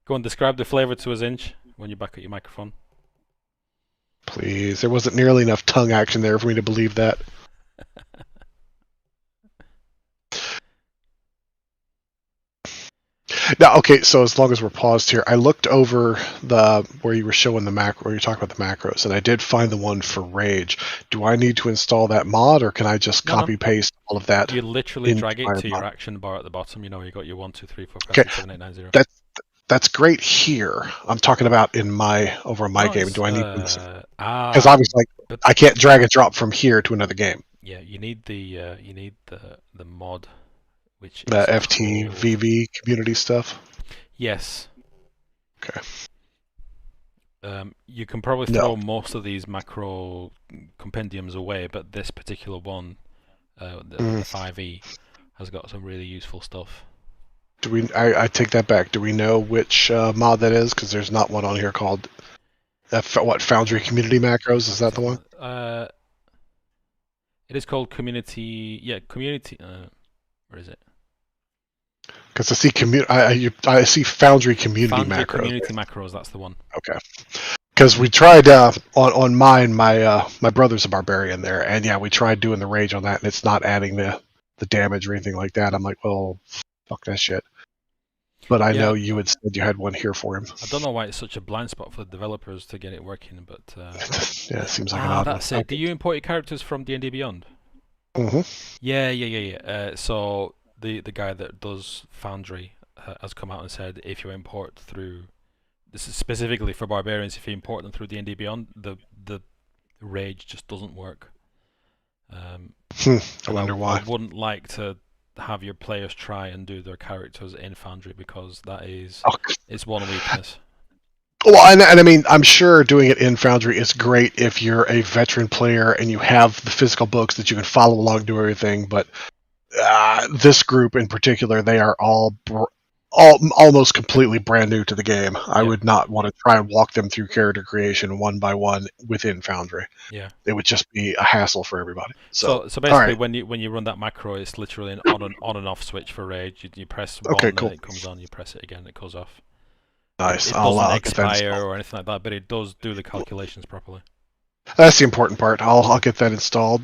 Go on, describe the flavour to us, Inch, when you're back at your microphone. Please, there wasn't nearly enough tongue action there for me to believe that. Now, okay, so as long as we're paused here, I looked over where you were showing the macro, where you talk about the macros, and I did find the one for Rage. Do I need to install that mod, or can I just copy paste all of that? You literally drag it to your action bar at the bottom. You know, you got your 1, 2, 3, 4, 5, 6, 7, 8, 9, 0. That's great here. I'm talking about over in my game. Do I need to? Because obviously, I can't drag and drop from here to another game. Yeah, you need the mod, which The is FTVV community stuff. Yes. Okay. You can probably throw most of these macro compendiums away, but this particular one, the 5e, has got some really useful stuff. I take that back. Do we know which mod that is? Because there's not one on here called Foundry Community Macros. Is that the one? It is called Community. Yeah, Community. Where is it? Because I see Foundry Community Foundry Macros. Community Macros. That's the one. Okay. Because we tried on mine. My brother's a barbarian there, and yeah, we tried doing the rage on that, and it's not adding the damage or anything like that. I'm like, well, fuck that shit. But I know you had said you had one here for him. I don't know why it's such a blind spot for the developers to get it working, but yeah, it seems like an odd that's one. it. Do you import your characters from D&D Beyond? Mm-hmm. Yeah. So the guy that does Foundry has come out and said if you import through, this is specifically for barbarians, if you import them through D&D Beyond, the rage just doesn't work. I wonder why. I wouldn't like to have your players try and do their characters in Foundry because that is it's one weakness. Well, and I mean, I'm sure doing it in Foundry is great if you're a veteran player and you have the physical books that you can follow along, do everything. But this group in particular, they are all almost completely brand new to the game. I would not want to try and walk them through character creation one by one within Foundry. Yeah, it would just be a hassle for everybody. So basically, when you run that macro, it's literally an on and off switch for rage. You press one, and it comes on. You press it again, it goes off. Nice. It doesn't expire or anything like that, but it does do the calculations properly. That's the important part. I'll get that installed.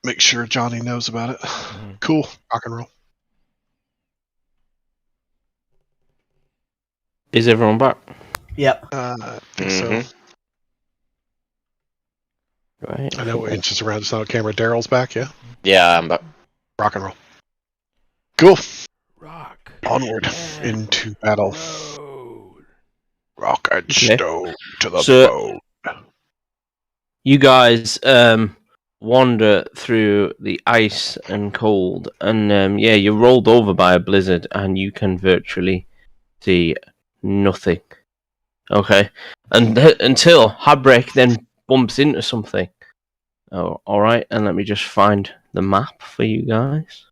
Make sure Johnny knows about it. Mm-hmm. Cool. Rock and roll. Is everyone back? Yep. I think so. Right. I know Inch around. It's not on camera. Daryl's back, yeah? Yeah, I'm back. Rock and roll. Cool. Rock. Onward into battle. Rock and stone to the bone. You guys wander through the ice and cold, and you're rolled over by a blizzard, and you can virtually see nothing. Okay, and until Habreak then bumps into something. Oh, all right, and let me just find the map for you guys.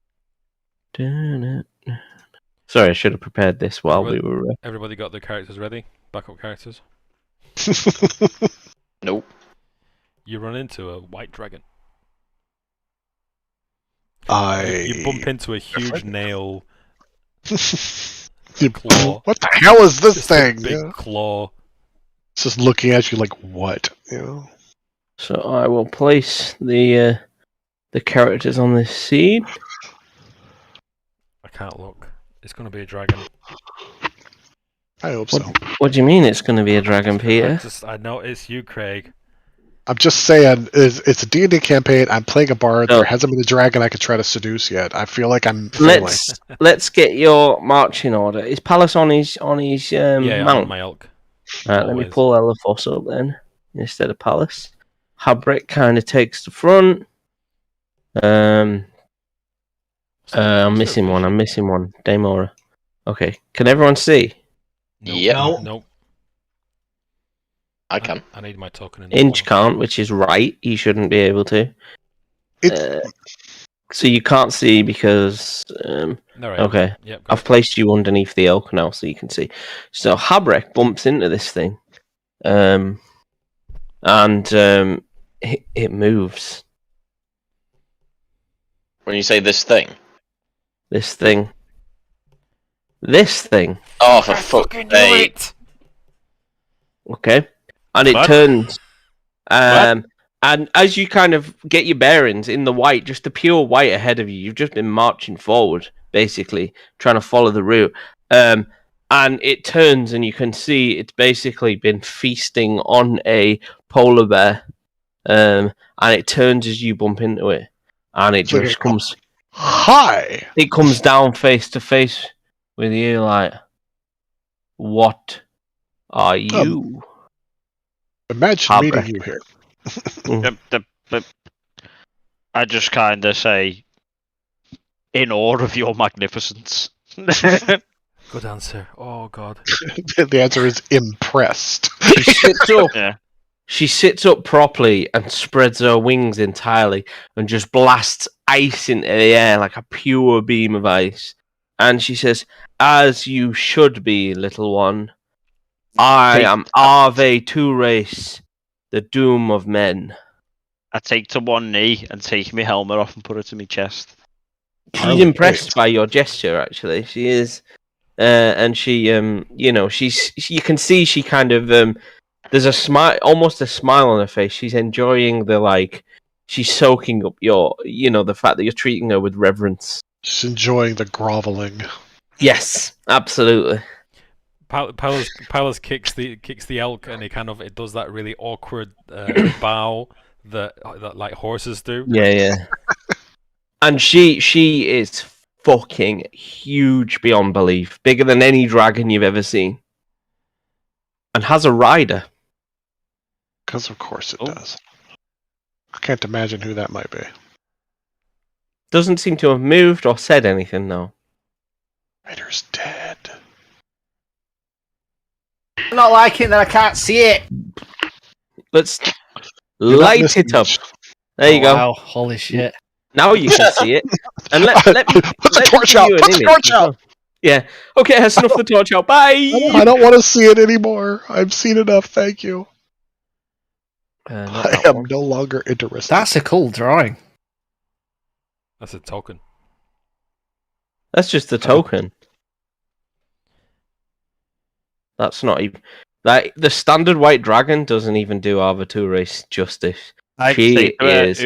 Sorry, I should have prepared this while we were. Everybody got their characters ready? Backup characters? Nope. You run into a white dragon. You bump into a huge nail. Claw. What the hell is this thing? A big claw. It's just looking at you like, what? You know? So I will place the characters on this seed. I can't look. It's going to be a dragon. I hope so. What do you mean it's going to be a dragon, Peter? I know it's you, Craig. I'm just saying, it's a D&D campaign. I'm playing a bard. No. There hasn't been a dragon I could try to seduce yet. I feel like I'm failing. Let's get your marching order. Is Palace on his Yeah, I'm mount? on my elk. Right, let me Always. pull Elefos up then instead of Palace. Habrick kind of takes the front. I'm missing one. Daemora. Okay, can everyone see? Nope. Yep. No. Nope. I can. I need my token in Inch the corner. can't, which is right. He shouldn't be able to. It's So you can't see because. All right. Okay, Yep. I've placed you underneath the elk now, so you can see. So Habrek bumps into this thing, and it moves. When you say this thing. This thing. Oh, for fuck's sake. Okay, and it What? turns. And as you kind of get your bearings in the white, just the pure white ahead of you, you've just been marching forward, basically trying to follow the route. And it turns, and you can see it's basically been feasting on a polar bear. And it turns as you bump into it, and it like just comes. hi. It comes down face to face with you, like, what are you? Imagine Habrek. meeting you here. I just kind of say, in awe of your magnificence. Good answer. Oh God. The answer is impressed. She sits up. Yeah. She sits up properly and spreads her wings entirely and just blasts ice into the air like a pure beam of ice. And she says, "As you should be, little one. I am Ave Race, the doom of men." I take to one knee and take my helmet off and put it to my chest. She's impressed by your gesture, actually. She is. And she, you can see she kind of, there's a smile, almost a smile on her face. She's enjoying she's soaking up the fact that you're treating her with reverence. Just enjoying the groveling. Yes, absolutely. Palace kicks the elk, and it does that really awkward bow that like horses do. Yeah. And she is fucking huge beyond belief, bigger than any dragon you've ever seen, and has a rider. Because of course it does. I can't imagine who that might be. Doesn't seem to have moved or said anything, though. Rider's dead. I'm not liking that I can't see it. Let's You're not light missing it up. much. There you go. Wow, holy shit. Now you can see it. And let me Put the let me torch give out. you an Put the image torch as out. well. Yeah. Okay, I snuffed the torch out. Bye. I don't want to see it anymore. I've seen enough. Thank you. Not I that am one. no longer interested. That's a cool drawing. That's a token. That's just the token. That's not even like the standard white dragon doesn't even do Arva race justice. She is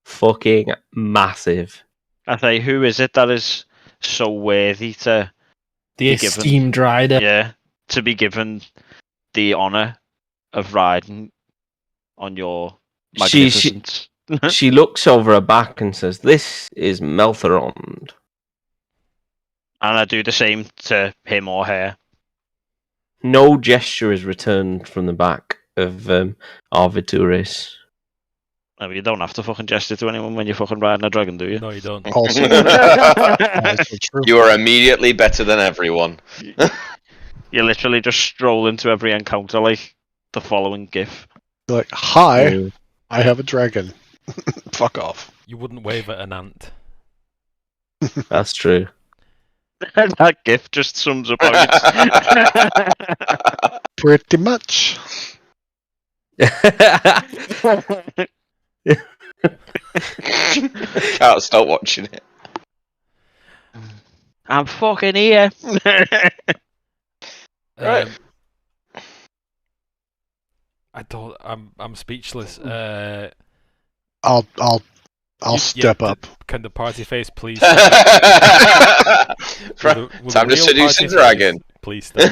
fucking massive. I say, who is it that is so worthy to The be given- esteemed rider. Yeah, to be given the honor of riding on your magnificence. She looks over her back and says, "This is Meltherond." And I do the same to him or her. No gesture is returned from the back of Arvituris. I mean, you don't have to fucking gesture to anyone when you're fucking riding a dragon, do you? No, you don't. Also, also true. You are immediately better than everyone. You literally just stroll into every encounter like the following gif. Like, hi, I have a dragon. Fuck off. You wouldn't wave at an ant. That's true. That gif just sums up how it's... Pretty much. Can't stop watching it. I'm fucking here. Right. I'm speechless. I'll Yeah, step up. Can the party face please? Time Will the to real seduce party a dragon. face- Please stop.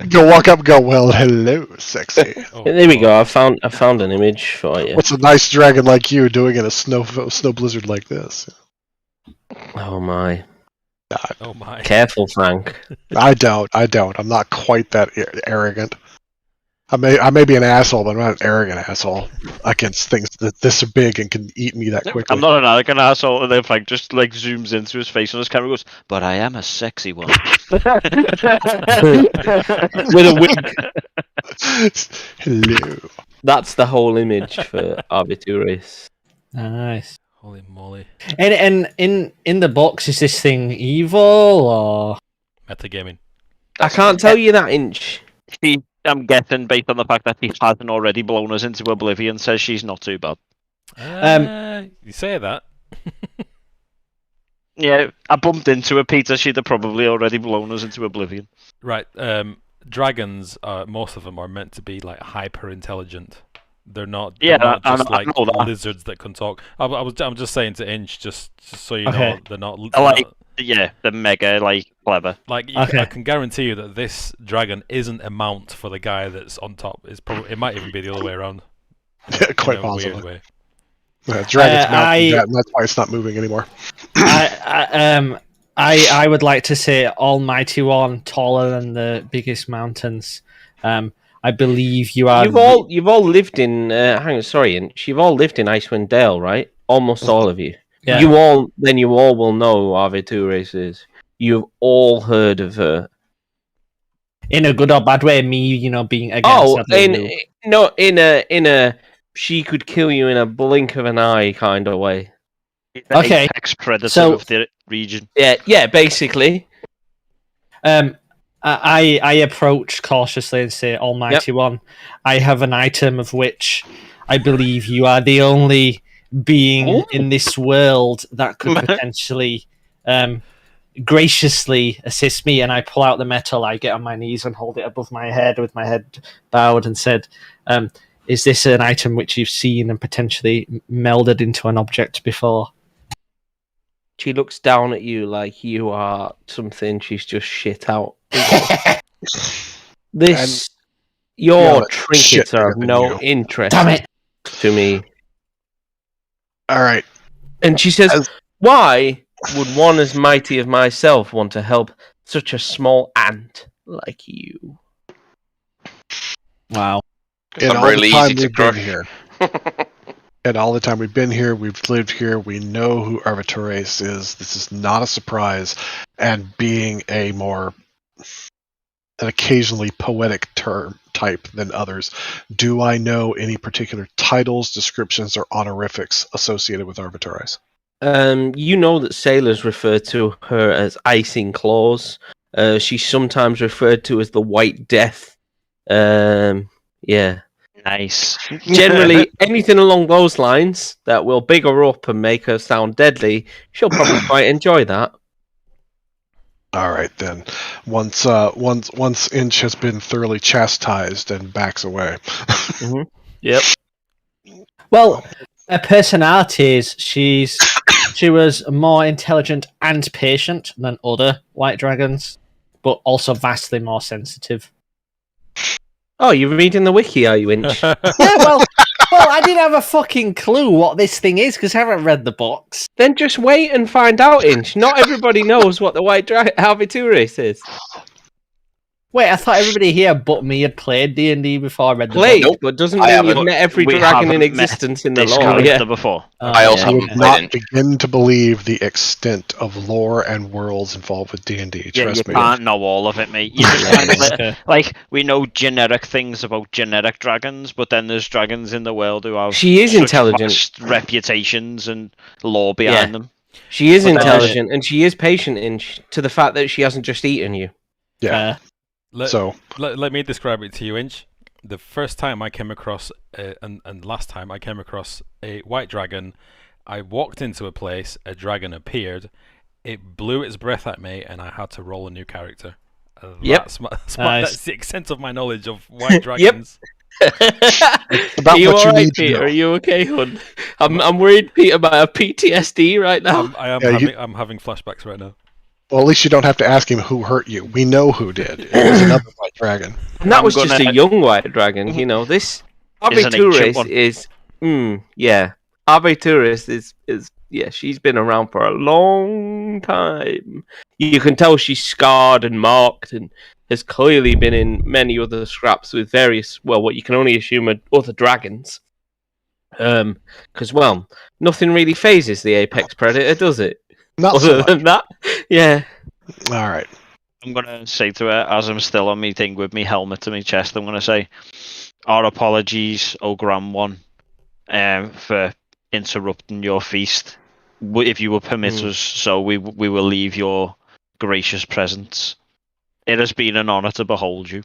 Go walk up and go, well, hello, sexy. Oh, There we go. I found an image for you. What's a nice dragon like you doing in a snow blizzard like this? Oh my! Oh my. Careful, Frank. I don't. I'm not quite that arrogant. I may be an asshole, but I'm not an arrogant asshole against things that this big and can eat me that quickly. I'm not an arrogant asshole, and then Frank just like zooms into his face on his camera and goes, but I am a sexy one. With a wig. Hello. That's the whole image for Arbitrarius. Nice. Holy moly. And in the box, is this thing evil or? Metagaming. I can't tell you that, Inch. I'm guessing based on the fact that he hasn't already blown us into oblivion, says she's not too bad. You say that. Yeah, I bumped into her, Peter. She'd have probably already blown us into oblivion. Right. Dragons, most of them are meant to be like hyper intelligent. They're not. Yeah, they're not I just like know that. lizards that can talk. I'm just saying to Inch, just so you Okay. know, they're not. Yeah, they're mega clever. I can guarantee you that this dragon isn't a mount for the guy that's on top. It might even be the other way around. Quite in a weird possibly. way. Dragon's mounting that, and that's why it's not moving anymore. I would like to say Almighty One, taller than the biggest mountains. I believe you are. You've all lived in. Hang on, sorry, Inch. You've all lived in Icewind Dale, right? Almost all of you. Yeah. You all will know who Arbitrarius is. You've all heard of her. In a good or bad way, me, being against. Oh, in a she could kill you in a blink of an eye kind of way. Okay. Apex predator So- of the region. Yeah, basically. I approach cautiously and say, Almighty One, I have an item of which I believe you are the only being in this world that could potentially graciously assist me. And I pull out the metal, I get on my knees and hold it above my head with my head bowed and said, is this an item which you've seen and potentially melded into an object before? She looks down at you like you are something she's just shit out. Your trinkets are of no interest Damn it! to me. All right. And she says, why would one as mighty as myself want to help such a small ant like you? Wow. I'm really easy to crush. Here. And all the time we've been here, we've lived here, we know who Arbitrarius is. This is not a surprise. And being an occasionally poetic term type than others, do I know any particular titles, descriptions, or honorifics associated with Arbitrarius? You know that sailors refer to her as Icing Claws. She's sometimes referred to as the White Death. Yeah. Nice. Generally, anything along those lines that will big her up and make her sound deadly, she'll probably quite enjoy that. All right, then. Once Inch has been thoroughly chastised and backs away. Mm-hmm. Yep. Well, her personality is she was more intelligent and patient than other white dragons, but also vastly more sensitive. Oh, you're reading the wiki, are you, Inch? Yeah, well, I didn't have a fucking clue what this thing is because I haven't read the books. Then just wait and find out, Inch. Not everybody knows what the White Arbitrarius is. Wait, I thought everybody here but me had played D&D before I read the Played, book. but doesn't I mean haven't. you've met every We dragon in haven't existence in the This lore. character Yeah. before. I also I haven't would played not Inch. begin to believe the extent of lore and worlds involved with D&D. Yeah, Trust you me. can't know all of it, mate. You just kind of like we know generic things about generic dragons, but then there's dragons in the world who have She is such intelligent. vast reputations and lore behind them. She is But then intelligent, and she is patient, Inch, to the fact that she hasn't just eaten you. Yeah. Let me describe it to you, Inch. The first time I came across, and last time I came across a white dragon, I walked into a place, a dragon appeared, it blew its breath at me, and I had to roll a new character. Yep. That's the extent of my knowledge of white dragons. About Are you what you alright, need to Peter? know. Are you okay, hon? I'm worried Peter might have PTSD right now. I'm Yeah, having flashbacks right now. Well, at least you don't have to ask him who hurt you. We know who did. It was another white dragon. And that I'm was just a gonna- young white dragon, you know. This Is an ancient Aventurist one. is, yeah. Aventurist is, yeah, she's been around for a long time. You can tell she's scarred and marked and has clearly been in many other scraps with various, well, what you can only assume are other dragons. Because, well, nothing really phases the apex predator, does it? Not so Other much. than that, yeah. All right. I'm gonna say to her as I'm still on me thing with me helmet to my chest. I'm gonna say, our apologies, O Grand One, for interrupting your feast. If you will permit us, so we will leave your gracious presence. It has been an honour to behold you,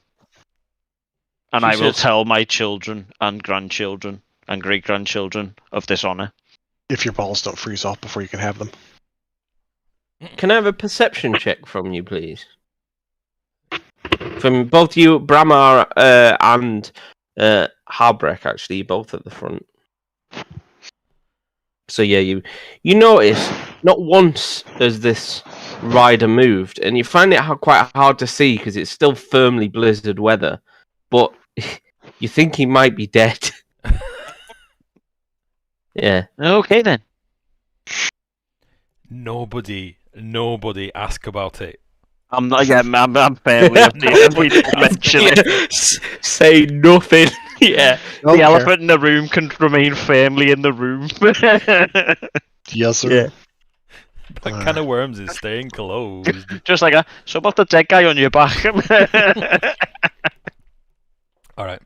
and She I will says- tell my children and grandchildren and great grandchildren of this honour. If your balls don't freeze off before you can have them. Can I have a perception check from you, please? From both you, Bramar and Harbrek, actually, both at the front. So yeah, you notice not once has this rider moved, and you find it quite hard to see because it's still firmly blizzard weather, but you think he might be dead. Yeah. Okay then. Nobody ask about it. I'm not. Yeah, I'm fairly updated. We didn't mention it. Say nothing. Yeah. Don't The care. elephant in the room can remain firmly in the room. Yes, sir. Yeah. That can of worms is staying closed. Just like so about the dead guy on your back. All right.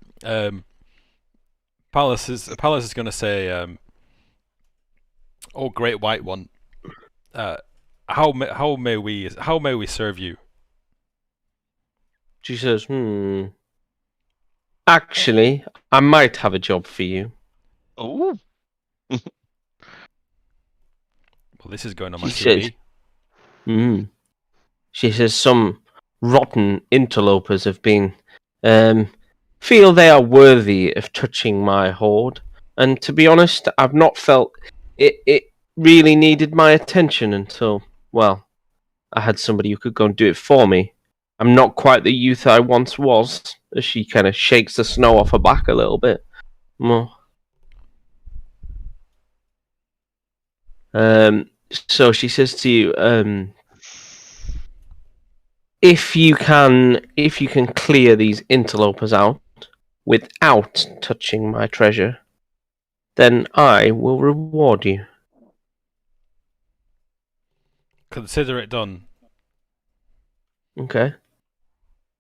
Palace is going to say, "Oh, great white one, how may we serve you?" She says, Actually, I might have a job for you. Oh, Well, this is going on my She says- CV. She says some rotten interlopers have been feel they are worthy of touching my hoard, and to be honest, I've not felt it really needed my attention until, well, I had somebody who could go and do it for me. I'm not quite the youth I once was, as she kind of shakes the snow off her back a little bit more. So she says to you, if you can clear these interlopers out without touching my treasure, then I will reward you. Consider it done. Okay.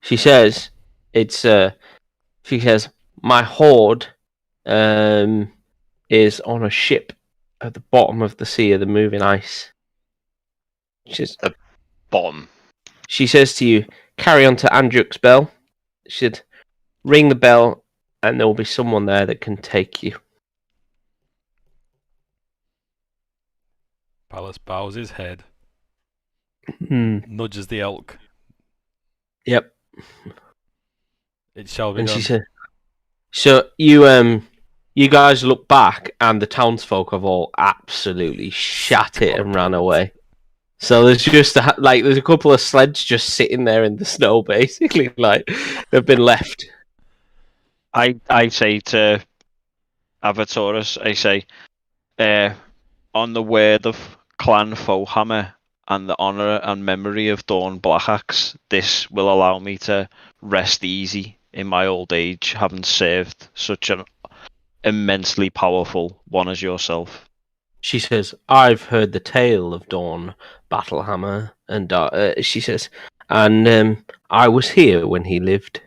She says, she says, my hoard is on a ship at the bottom of the sea of the moving ice. Bottom. She says to you, carry on to Andrew's bell. She said, ring the bell and there will be someone there that can take you. Palace bows his head, Hmm. nudges the elk. Yep. It shall be And done. she said, so you guys look back and the townsfolk have all absolutely shat it and ran away. So there's just there's a couple of sleds just sitting there in the snow, basically, like they've been left. I say to Avataurus, I say, on the word of Clan Fohammer and the honour and memory of Dawn Blackaxe, this will allow me to rest easy in my old age, having served such an immensely powerful one as yourself. She says, I've heard the tale of Dawn Battlehammer, and she says, and I was here when he lived.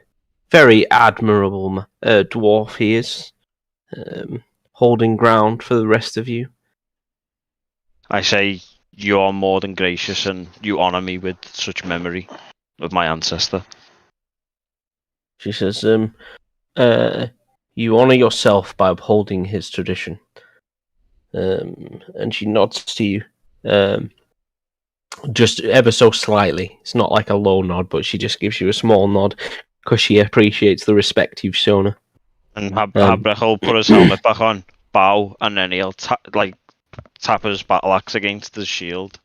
Very admirable dwarf he is, holding ground for the rest of you. I say, you are more than gracious and you honour me with such memory of my ancestor. She says, you honour yourself by upholding his tradition. And she nods to you, just ever so slightly. It's not like a low nod, but she just gives you a small nod because she appreciates the respect you've shown her. And Habrech will put his helmet back on, bow, and then he'll tap his battle axe against the shield.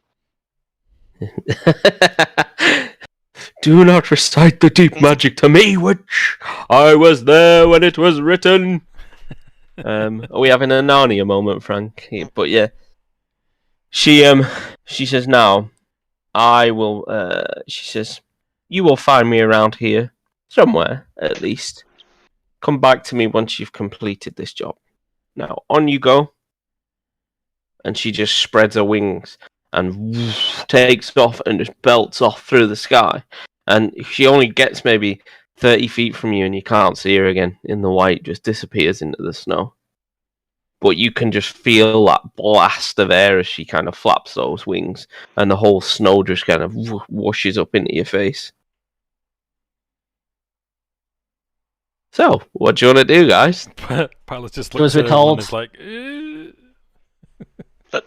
Do not recite the deep magic to me, witch. I was there when it was written. Are we having a Narnia moment, Frank? But yeah, she says now, I will. She says, you will find me around here somewhere at least. Come back to me once you've completed this job. Now on you go. And she just spreads her wings and takes off and just belts off through the sky. And she only gets maybe 30 feet from you and you can't see her again in the white, just disappears into the snow. But you can just feel that blast of air as she kind of flaps those wings and the whole snow just kind of whooshes up into your face. So, what do you want to do, guys? Pilot just Was looks it at cold? and is like,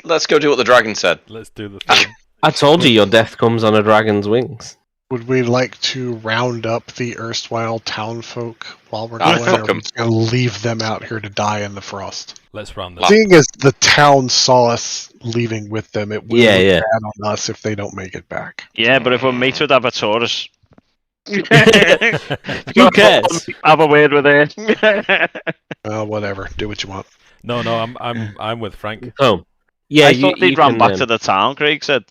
Let's go do what the dragon said. let's do the thing. I told you your death comes on a dragon's wings. Would we like to round up the erstwhile townfolk while we're Ah, going, fuck or are we 'em. just going to leave them out here to die in the frost? Let's round this. Seeing as the town saw us leaving with them, it will Yeah, look yeah. bad on us if they don't make it back. Yeah, but if we meet with Avatorus, Who cares? have a word with it. Whatever. Do what you want. No, I'm with Frank. Oh. Yeah, I thought they'd run back to the town, Craig said.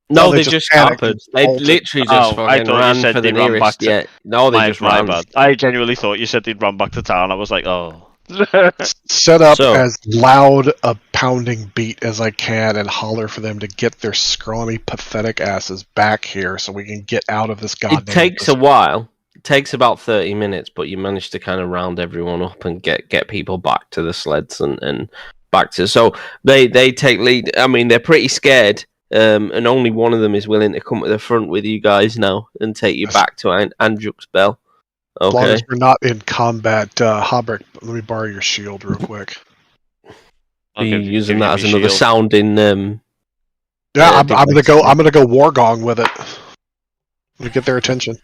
No, No, they they just just panicked scuppered. and They bolted. literally just Oh, I fucking thought you ran said for the they ran back nearest. to- Yeah, no, they just my ran. bad. I genuinely thought you said they'd run back to town. I was like, oh. Set up So- as loud a pounding beat as I can and holler for them to get their scrawny, pathetic asses back here so we can get out of this goddamn... It takes a while. It takes about 30 minutes, but you manage to kind of round everyone up and get people back to the sleds and back to. So they take lead. I mean, they're pretty scared, and only one of them is willing to come to the front with you guys now and take you back to Andruk's Bell. As long Okay. as we're not in combat, Habrick, let me borrow your shield real quick. Are you using give that you as my another shield. sound in? Yeah, I'm defense. gonna go. I'm gonna go Wargong with it. To get their attention.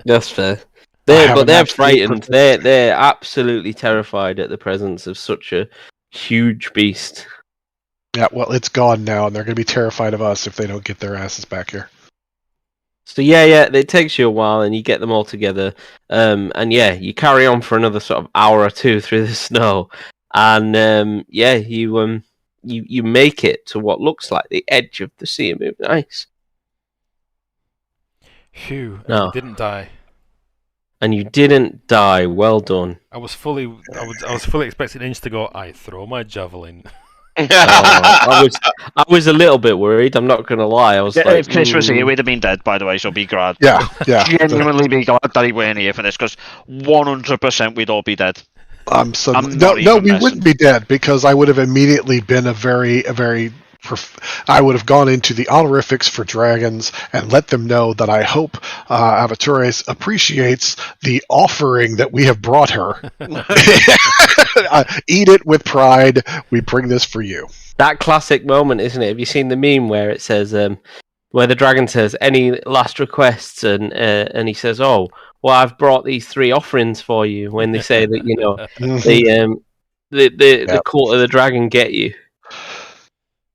That's fair. have They're an absolute frightened. proficiency. They're absolutely terrified at the presence of such a huge beast. Yeah, well, it's gone now, and they're gonna be terrified of us if they don't get their asses back here. So yeah, it takes you a while, and you get them all together, and yeah, you carry on for another sort of hour or two through the snow, and yeah, you make it to what looks like the edge of the sea of moving ice, Phew, and No. we didn't die. and you didn't die. Well done. I was fully expecting Inch to go, I throw my javelin. I was a little bit worried. I'm not gonna lie. I was like, if Chris was here, we'd have been dead, by the way, so be glad. Yeah, yeah. Genuinely be glad that he weren't here for this, because 100% we'd all be dead. I'm I'm no, not no, even we messing. wouldn't be dead because I would have immediately been a very. I would have gone into the honorifics for dragons and let them know that I hope Avatores appreciates the offering that we have brought her. Eat it with pride. We bring this for you. that classic moment, isn't it? Have you seen the meme where it says, where the dragon says, "Any last requests?" and he says, "Oh, well, I've brought these 3 offerings for you." When they say that, you know, the court of the dragon get you.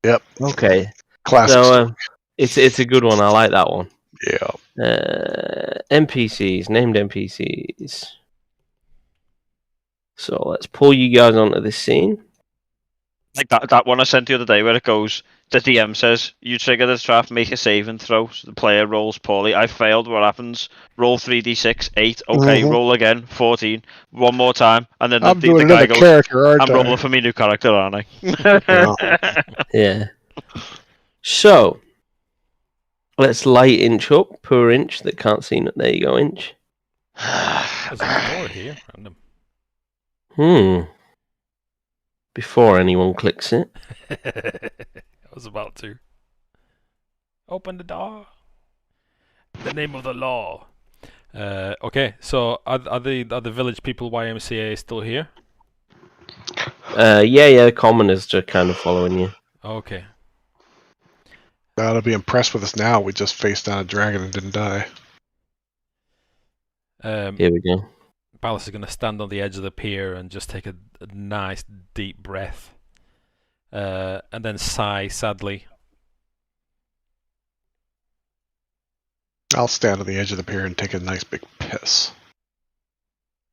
Yep. Okay, Classic. so story. it's a good one. I like that one. Yeah. NPCs, named NPCs. So let's pull you guys onto this scene. Like that one I sent the other day where it goes, the DM says, you trigger the trap, make a saving throw. So the player rolls poorly. I failed, what happens? Roll 3d6, 8. Okay, roll again, 14. One more time. And then I'm the doing guy another goes, character, aren't I'm I? rolling for my new character, aren't I? Yeah. So let's light Inch up. Poor Inch that can't see. There you go, Inch. There's a door here. Random. Before anyone clicks it. I was about to. Open the door. The name of the law. Okay, so are the village people YMCA still here? Yeah, commoners are kind of following you. Okay. They'll be impressed with us now. We just faced down a dragon and didn't die. Here we go. Palace is going to stand on the edge of the pier and just take a nice deep breath, and then sigh sadly. I'll stand on the edge of the pier and take a nice big piss.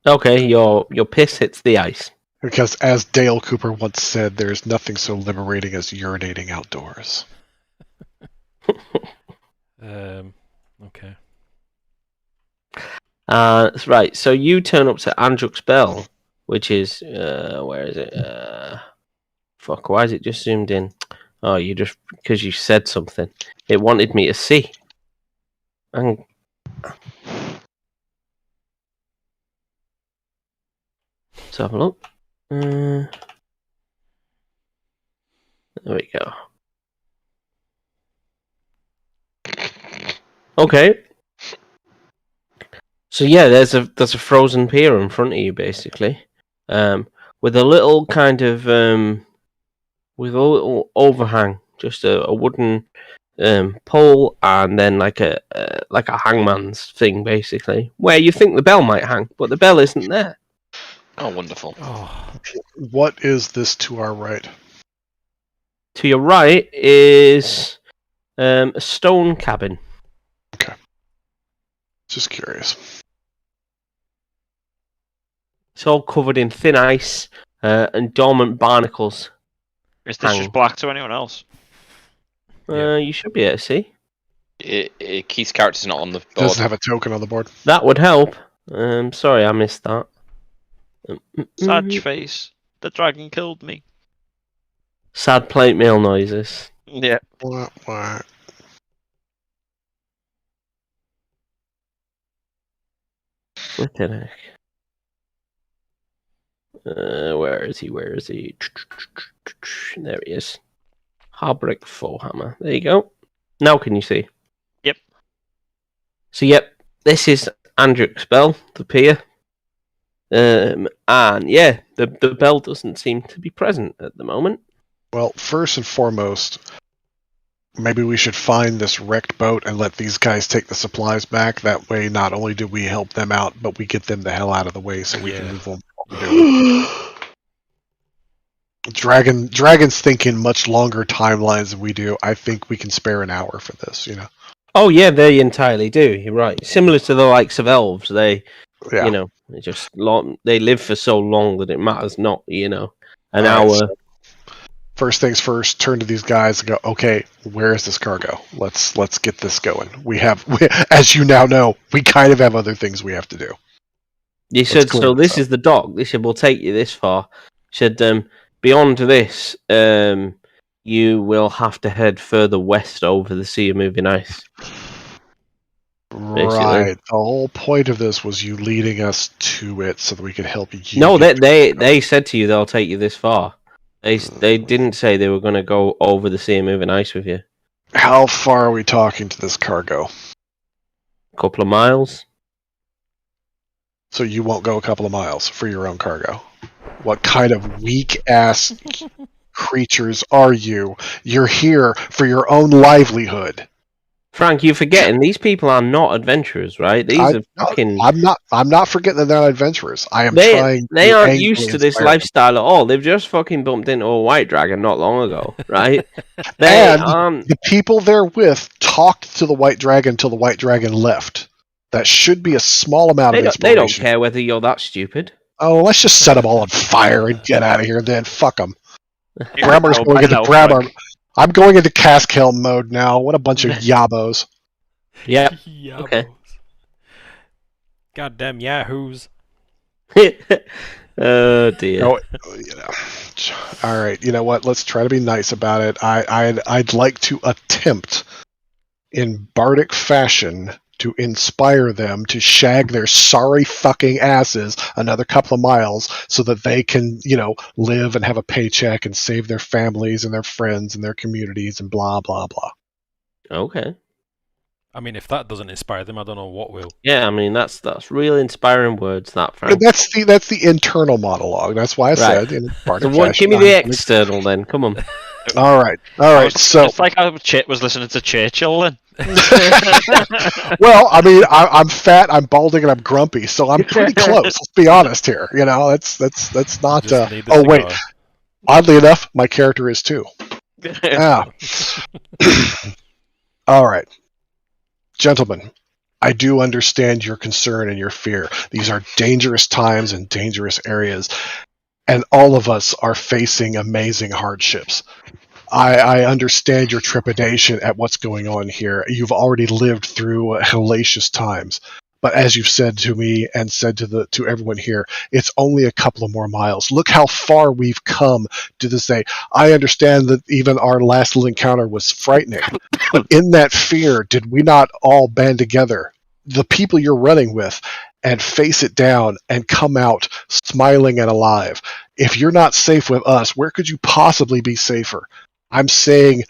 Okay, your piss hits the ice. Because as Dale Cooper once said, there's nothing so liberating as urinating outdoors. Okay. Right, so you turn up to Andruk's Bell, which is where is it? Fuck, why is it just zoomed in? Oh, you just because you said something. It wanted me to see. And let's have a look. There we go. Okay. So yeah, there's a frozen pier in front of you, basically, with a little kind of with a little overhang, just a wooden pole, and then like a hangman's thing, basically, where you think the bell might hang, but the bell isn't there. Oh, wonderful. Oh, What is this to our right? To your right is a stone cabin. Just curious. It's all covered in thin ice and dormant barnacles. Is this just black to anyone else? Yeah. You should be able to see. Keith's character's not on the board. Doesn't have a token on the board. That would help. Sorry, I missed that. Sad face. The dragon killed me. Sad plate mail noises. Yeah. What? Flipping heck. Where is he? Where is he? There he is. Harbrick Forehammer. There you go. Now can you see? Yep. So yep, this is Andruk's Bell, the pier. And yeah, the bell doesn't seem to be present at the moment. Well, first and foremost, maybe we should find this wrecked boat and let these guys take the supplies back. That way, not only do we help them out, but we get them the hell out of the way so we can move on. Dragon's thinking much longer timelines than we do. I think we can spare an hour for this, you know. Oh yeah, they entirely do. You're right. Similar to the likes of elves, they, Yeah. you know, they live for so long that it matters not, you know, an All hour. right, so first things first, turn to these guys and go, okay, where is this cargo? Let's get this going. As you now know, we kind of have other things we have to do. You said, so this is the dock. They said, we'll take you this far. Said, beyond this, you will have to head further west over the Sea of Moving Ice. Right. The whole point of this was you leading us to it so that we could help you. No, they said to you they'll take you this far. They didn't say they were going to go over the Sea of Moving Ice with you. How far are we talking to this cargo? A couple of miles. So you won't go a couple of miles for your own cargo. What kind of weak-ass creatures are you? You're here for your own livelihood. Frank, you're forgetting these people are not adventurers, right? These are fucking. I'm not forgetting that they're not adventurers. I am trying. They aren't used to this lifestyle at all. They've just fucking bumped into a white dragon not long ago, right? The people they're with talked to the white dragon until the white dragon left. That should be a small amount of inspiration. They don't care whether you're that stupid. Oh, let's just set them all on fire and get out of here. Then fuck them. Brammer's going into Brammer. I'm going into cask helm mode now. What a bunch of yabos. Yeah. Yabos. Okay. Goddamn yahoos. Oh dear. Oh, all right. You know what? Let's try to be nice about it. I'd like to attempt, in bardic fashion, to inspire them to shag their sorry fucking asses another couple of miles so that they can, live and have a paycheck and save their families and their friends and their communities and blah, blah, blah. Okay. I mean, if that doesn't inspire them, I don't know what will. Yeah, I mean that's real inspiring words, that, Frank. That's the internal monologue. That's why I said in bardic fashion. Give me the external then. Come on. All right. So it's like how Chit was listening to Churchill then. Well, I mean, I'm fat, I'm balding, and I'm grumpy, so I'm pretty close. Let's be honest here. That's not. Oh wait, oddly enough, my character is too. All right, gentlemen, I do understand your concern and your fear. These are dangerous times and dangerous areas, and all of us are facing amazing hardships. I understand your trepidation at what's going on here. You've already lived through hellacious times. But as you've said to me and said to everyone here, it's only a couple of more miles. Look how far we've come to this day. I understand that even our last little encounter was frightening. But in that fear, did we not all band together, the people you're running with, and face it down and come out smiling and alive? If you're not safe with us, where could you possibly be safer? I'm saying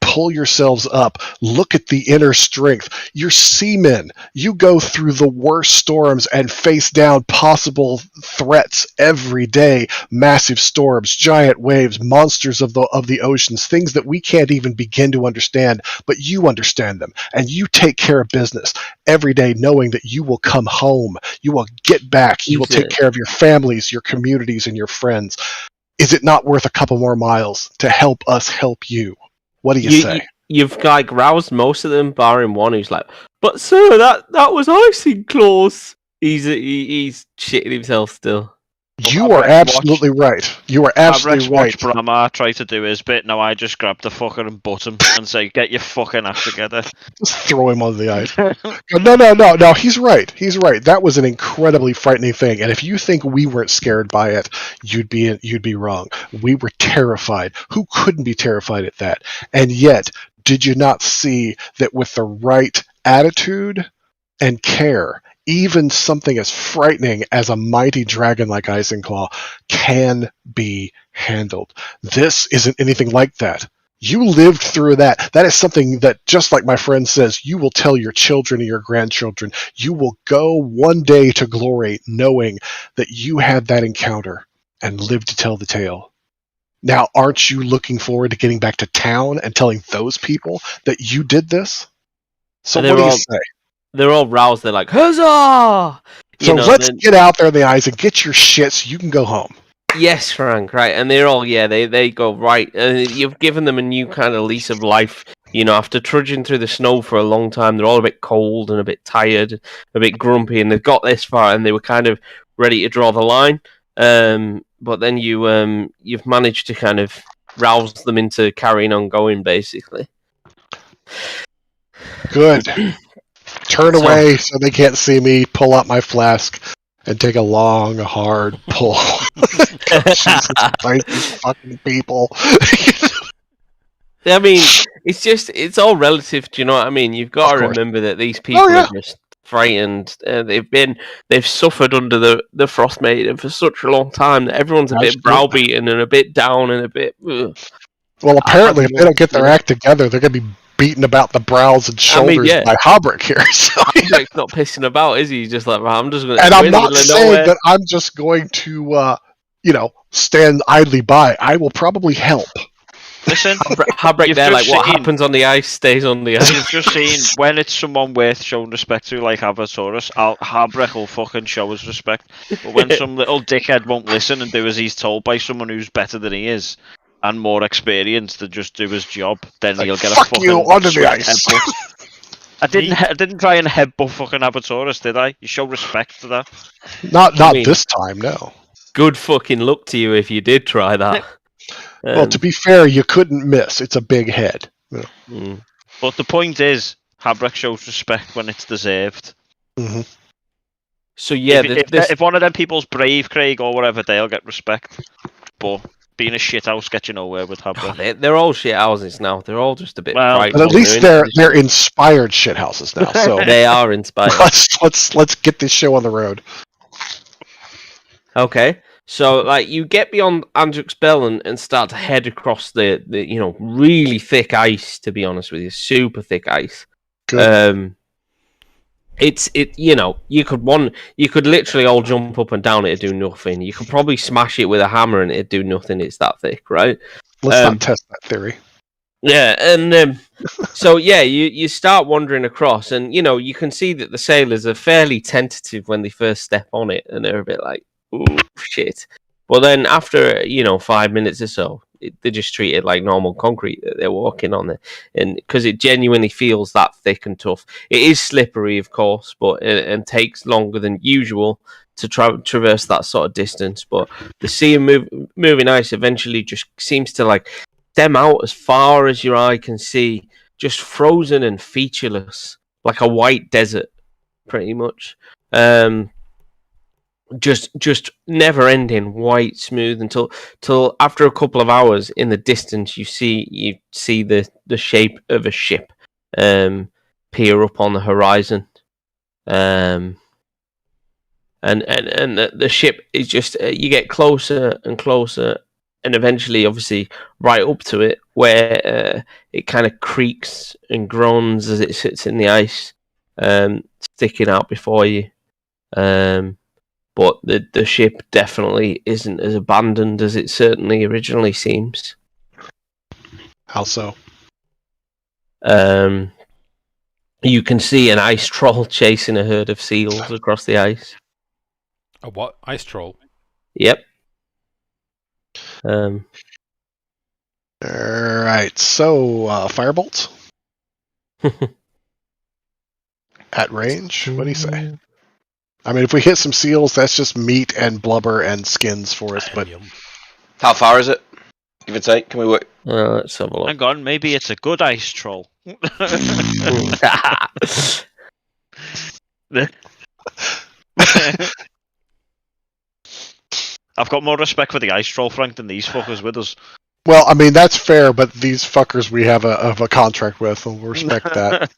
pull yourselves up. Look at the inner strength. You're seamen. You go through the worst storms and face down possible threats every day. Massive storms, giant waves, monsters of the oceans, things that we can't even begin to understand, but you understand them. And you take care of business every day knowing that you will come home. You will get back. You will take care of your families, your communities, and your friends. Is it not worth a couple more miles to help us help you? What do you say? You've like roused most of them, barring one who's like, "But sir, that was icing claws." He's shitting himself still. You are absolutely right. You are absolutely right. Watch Brahma try to do his bit. Now I just grab the fucker and butt him and say, "Get your fucking act together." Just throw him on the ice. No. He's right. He's right. That was an incredibly frightening thing. And if you think we weren't scared by it, you'd be wrong. We were terrified. Who couldn't be terrified at that? And yet, did you not see that with the right attitude and care, even something as frightening as a mighty dragon like Isingclaw can be handled? This isn't anything like that. You lived through that. That is something that, just like my friend says, you will tell your children and your grandchildren. You will go one day to glory knowing that you had that encounter and lived to tell the tale. Now, aren't you looking forward to getting back to town and telling those people that you did this? So what do you say? They're all roused. They're like, "Huzzah!" So let's get out there in the eyes and get your shit so you can go home. Yes, Frank, right. And they're all, they go, right. You've given them a new kind of lease of life. You know, after trudging through the snow for a long time, they're all a bit cold and a bit tired, a bit grumpy, and they've got this far and they were kind of ready to draw the line. But then you've managed to kind of rouse them into carrying on going, basically. Good. Turn away so they can't see me, pull out my flask, and take a long, hard pull. Jesus Christ, these fucking people. I mean, it's all relative, do you know what I mean? You've got to remember that these people are just frightened. They've suffered under the Frostmaiden for such a long time that everyone's a bit browbeaten and a bit down and a bit... Well, apparently, if they don't get their act together, they're going to be beaten about the brows and shoulders by Habrick here. So, Habrick's not pissing about, is he? He's just like, well, I'm just going to... And I'm not saying that I'm just going to, stand idly by. I will probably help. Listen, Habrick there, like, what happens on the ice stays on the ice. You've just seen, when it's someone worth showing respect to, like Avasaurus, Habrick will fucking show his respect. But when some little dickhead won't listen and do as he's told by someone who's better than he is, and more experienced to just do his job, then he'll get a fucking under the ice. I didn't try and headbutt fucking Avasaurus, did I? You show respect to that. Not this time, no. Good fucking luck to you if you did try that. Well, to be fair, you couldn't miss. It's a big head. Yeah. But the point is, Habrick shows respect when it's deserved. Mm-hmm. So yeah, if one of them people's brave, Craig, or whatever, they'll get respect. But being a shithouse gets you nowhere with Habrick. They're all shithouses now. They're all just a bit. But at least they're inspired shithouses now. So they are inspired. Let's get this show on the road. Okay. So, like, you get beyond Andruk's Bell and start to head across the really thick ice. To be honest with you, super thick ice. Good. You could literally all jump up and down it and do nothing. You could probably smash it with a hammer and it'd do nothing. It's that thick, right? Let's not test that theory. Yeah, and so you start wandering across, and you can see that the sailors are fairly tentative when they first step on it, and they're a bit like, "Ooh, shit." Well, then after 5 minutes or so, they just treat it like normal concrete that they're walking on it, and because it genuinely feels that thick and tough. It is slippery, of course, but and takes longer than usual to traverse that sort of distance. But the sea and moving ice eventually just seems to like stem out as far as your eye can see, just frozen and featureless, like a white desert, pretty much. Just never ending, white, smooth until after a couple of hours in the distance you see the shape of a ship peer up on the horizon. And the ship is just you get closer and closer, and eventually obviously right up to it, where it kind of creaks and groans as it sits in the ice, sticking out before you. But the ship definitely isn't as abandoned as it certainly originally seems. How so? You can see an ice troll chasing a herd of seals across the ice. A what? Ice troll? Yep. Alright, so firebolt? At range? What do you say? I mean, if we hit some seals, that's just meat and blubber and skins for us, but... How far is it? Give or take? Can we work? Let's have a look. Hang on, maybe it's a good ice troll. I've got more respect for the ice troll, Frank, than these fuckers with us. Well, I mean, that's fair, but these fuckers we have a contract with, and we'll respect that.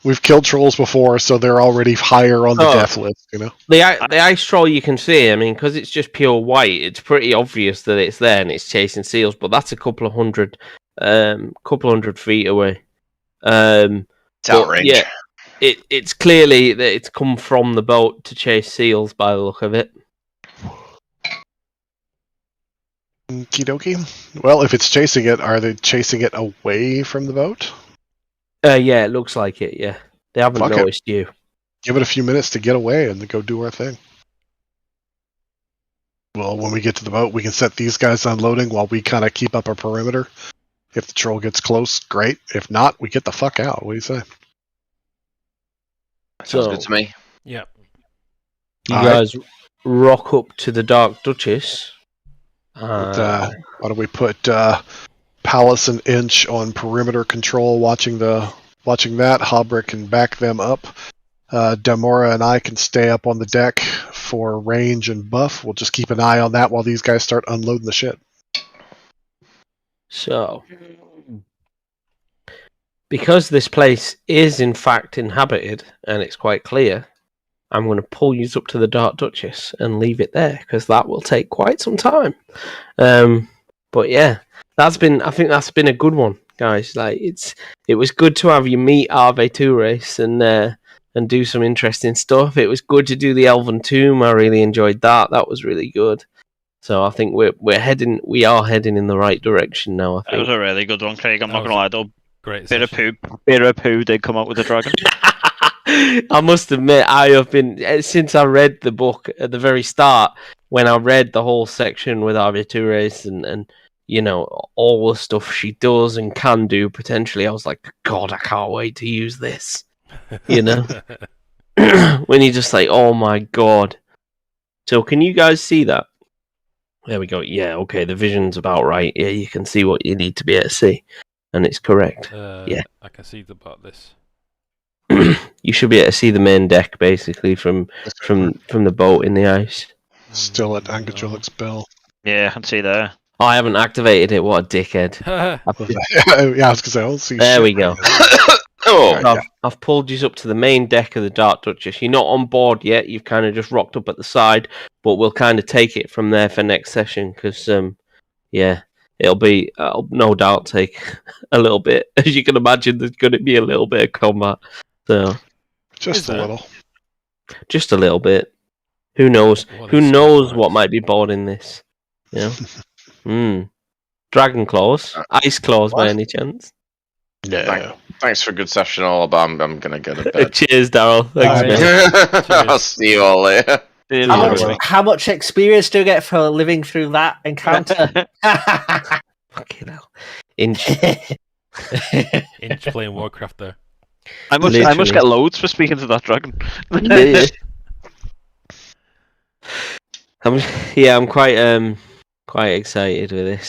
We've killed trolls before, so they're already higher on the death list, you know? The ice troll you can see, I mean, because it's just pure white, it's pretty obvious that it's there and it's chasing seals, but that's a couple of hundred feet away. It's out range. Yeah, it's clearly that it's come from the boat to chase seals by the look of it. Okie dokie. Well, if it's chasing it, are they chasing it away from the boat? Yeah, it looks like it, yeah. They haven't Fuck noticed you. Give it a few minutes to get away and to go do our thing. Well, when we get to the boat, we can set these guys unloading while we kind of keep up our perimeter. If the troll gets close, great. If not, we get the fuck out. What do you say? Sounds good to me. Yeah. You guys rock up to the Dark Duchess. Why don't we put Palace and Inch on perimeter control, watching that. Hobbrick can back them up. Demora and I can stay up on the deck for range and buff. We'll just keep an eye on that while these guys start unloading the shit. So, because this place is in fact inhabited, and it's quite clear, I'm going to pull you up to the Dark Duchess and leave it there, because that will take quite some time. But yeah, I think that's been a good one, guys. Like it was good to have you meet RV2 race and do some interesting stuff. It was good to do the Elven Tomb. I really enjoyed that. That was really good. So I think we are heading in the right direction now. I think That was a really good one, Craig. I'm not gonna lie, though. Great. Bit of poo did come out with the dragon. I must admit, I have been, since I read the book at the very start, when I read the whole section with RV2 race and you know, all the stuff she does and can do potentially, I was like, God, I can't wait to use this. You know? When you're just like, oh my God. So can you guys see that? There we go. Yeah, okay, the vision's about right. Yeah, you can see what you need to be able to see. And it's correct. Yeah. I can see about this. You should be able to see the main deck, basically, from the boat in the ice. Still at Angelic Bell. Yeah, I can see there. Oh, I haven't activated it. What a dickhead. Yeah, I was gonna say, I don't see There shit we go. Oh, I've pulled you up to the main deck of the Dark Duchess. You're not on board yet. You've kind of just rocked up at the side, but we'll kind of take it from there for next session because, yeah, it'll no doubt take a little bit. As you can imagine, there's going to be a little bit of combat. So just a little. Just a little bit. Who knows? Who knows what might be bored in this? You know? Dragon claws, ice claws, by any chance? No. Thanks for a good session, all. But I'm gonna go to bed. Cheers, Daryl. Thanks, man. I'll see you all later. How much experience do you get for living through that encounter? Fucking hell. Inch. Inch playing Warcraft there. I must Literally. get loads for speaking to that dragon. Yeah. I'm quite excited with this.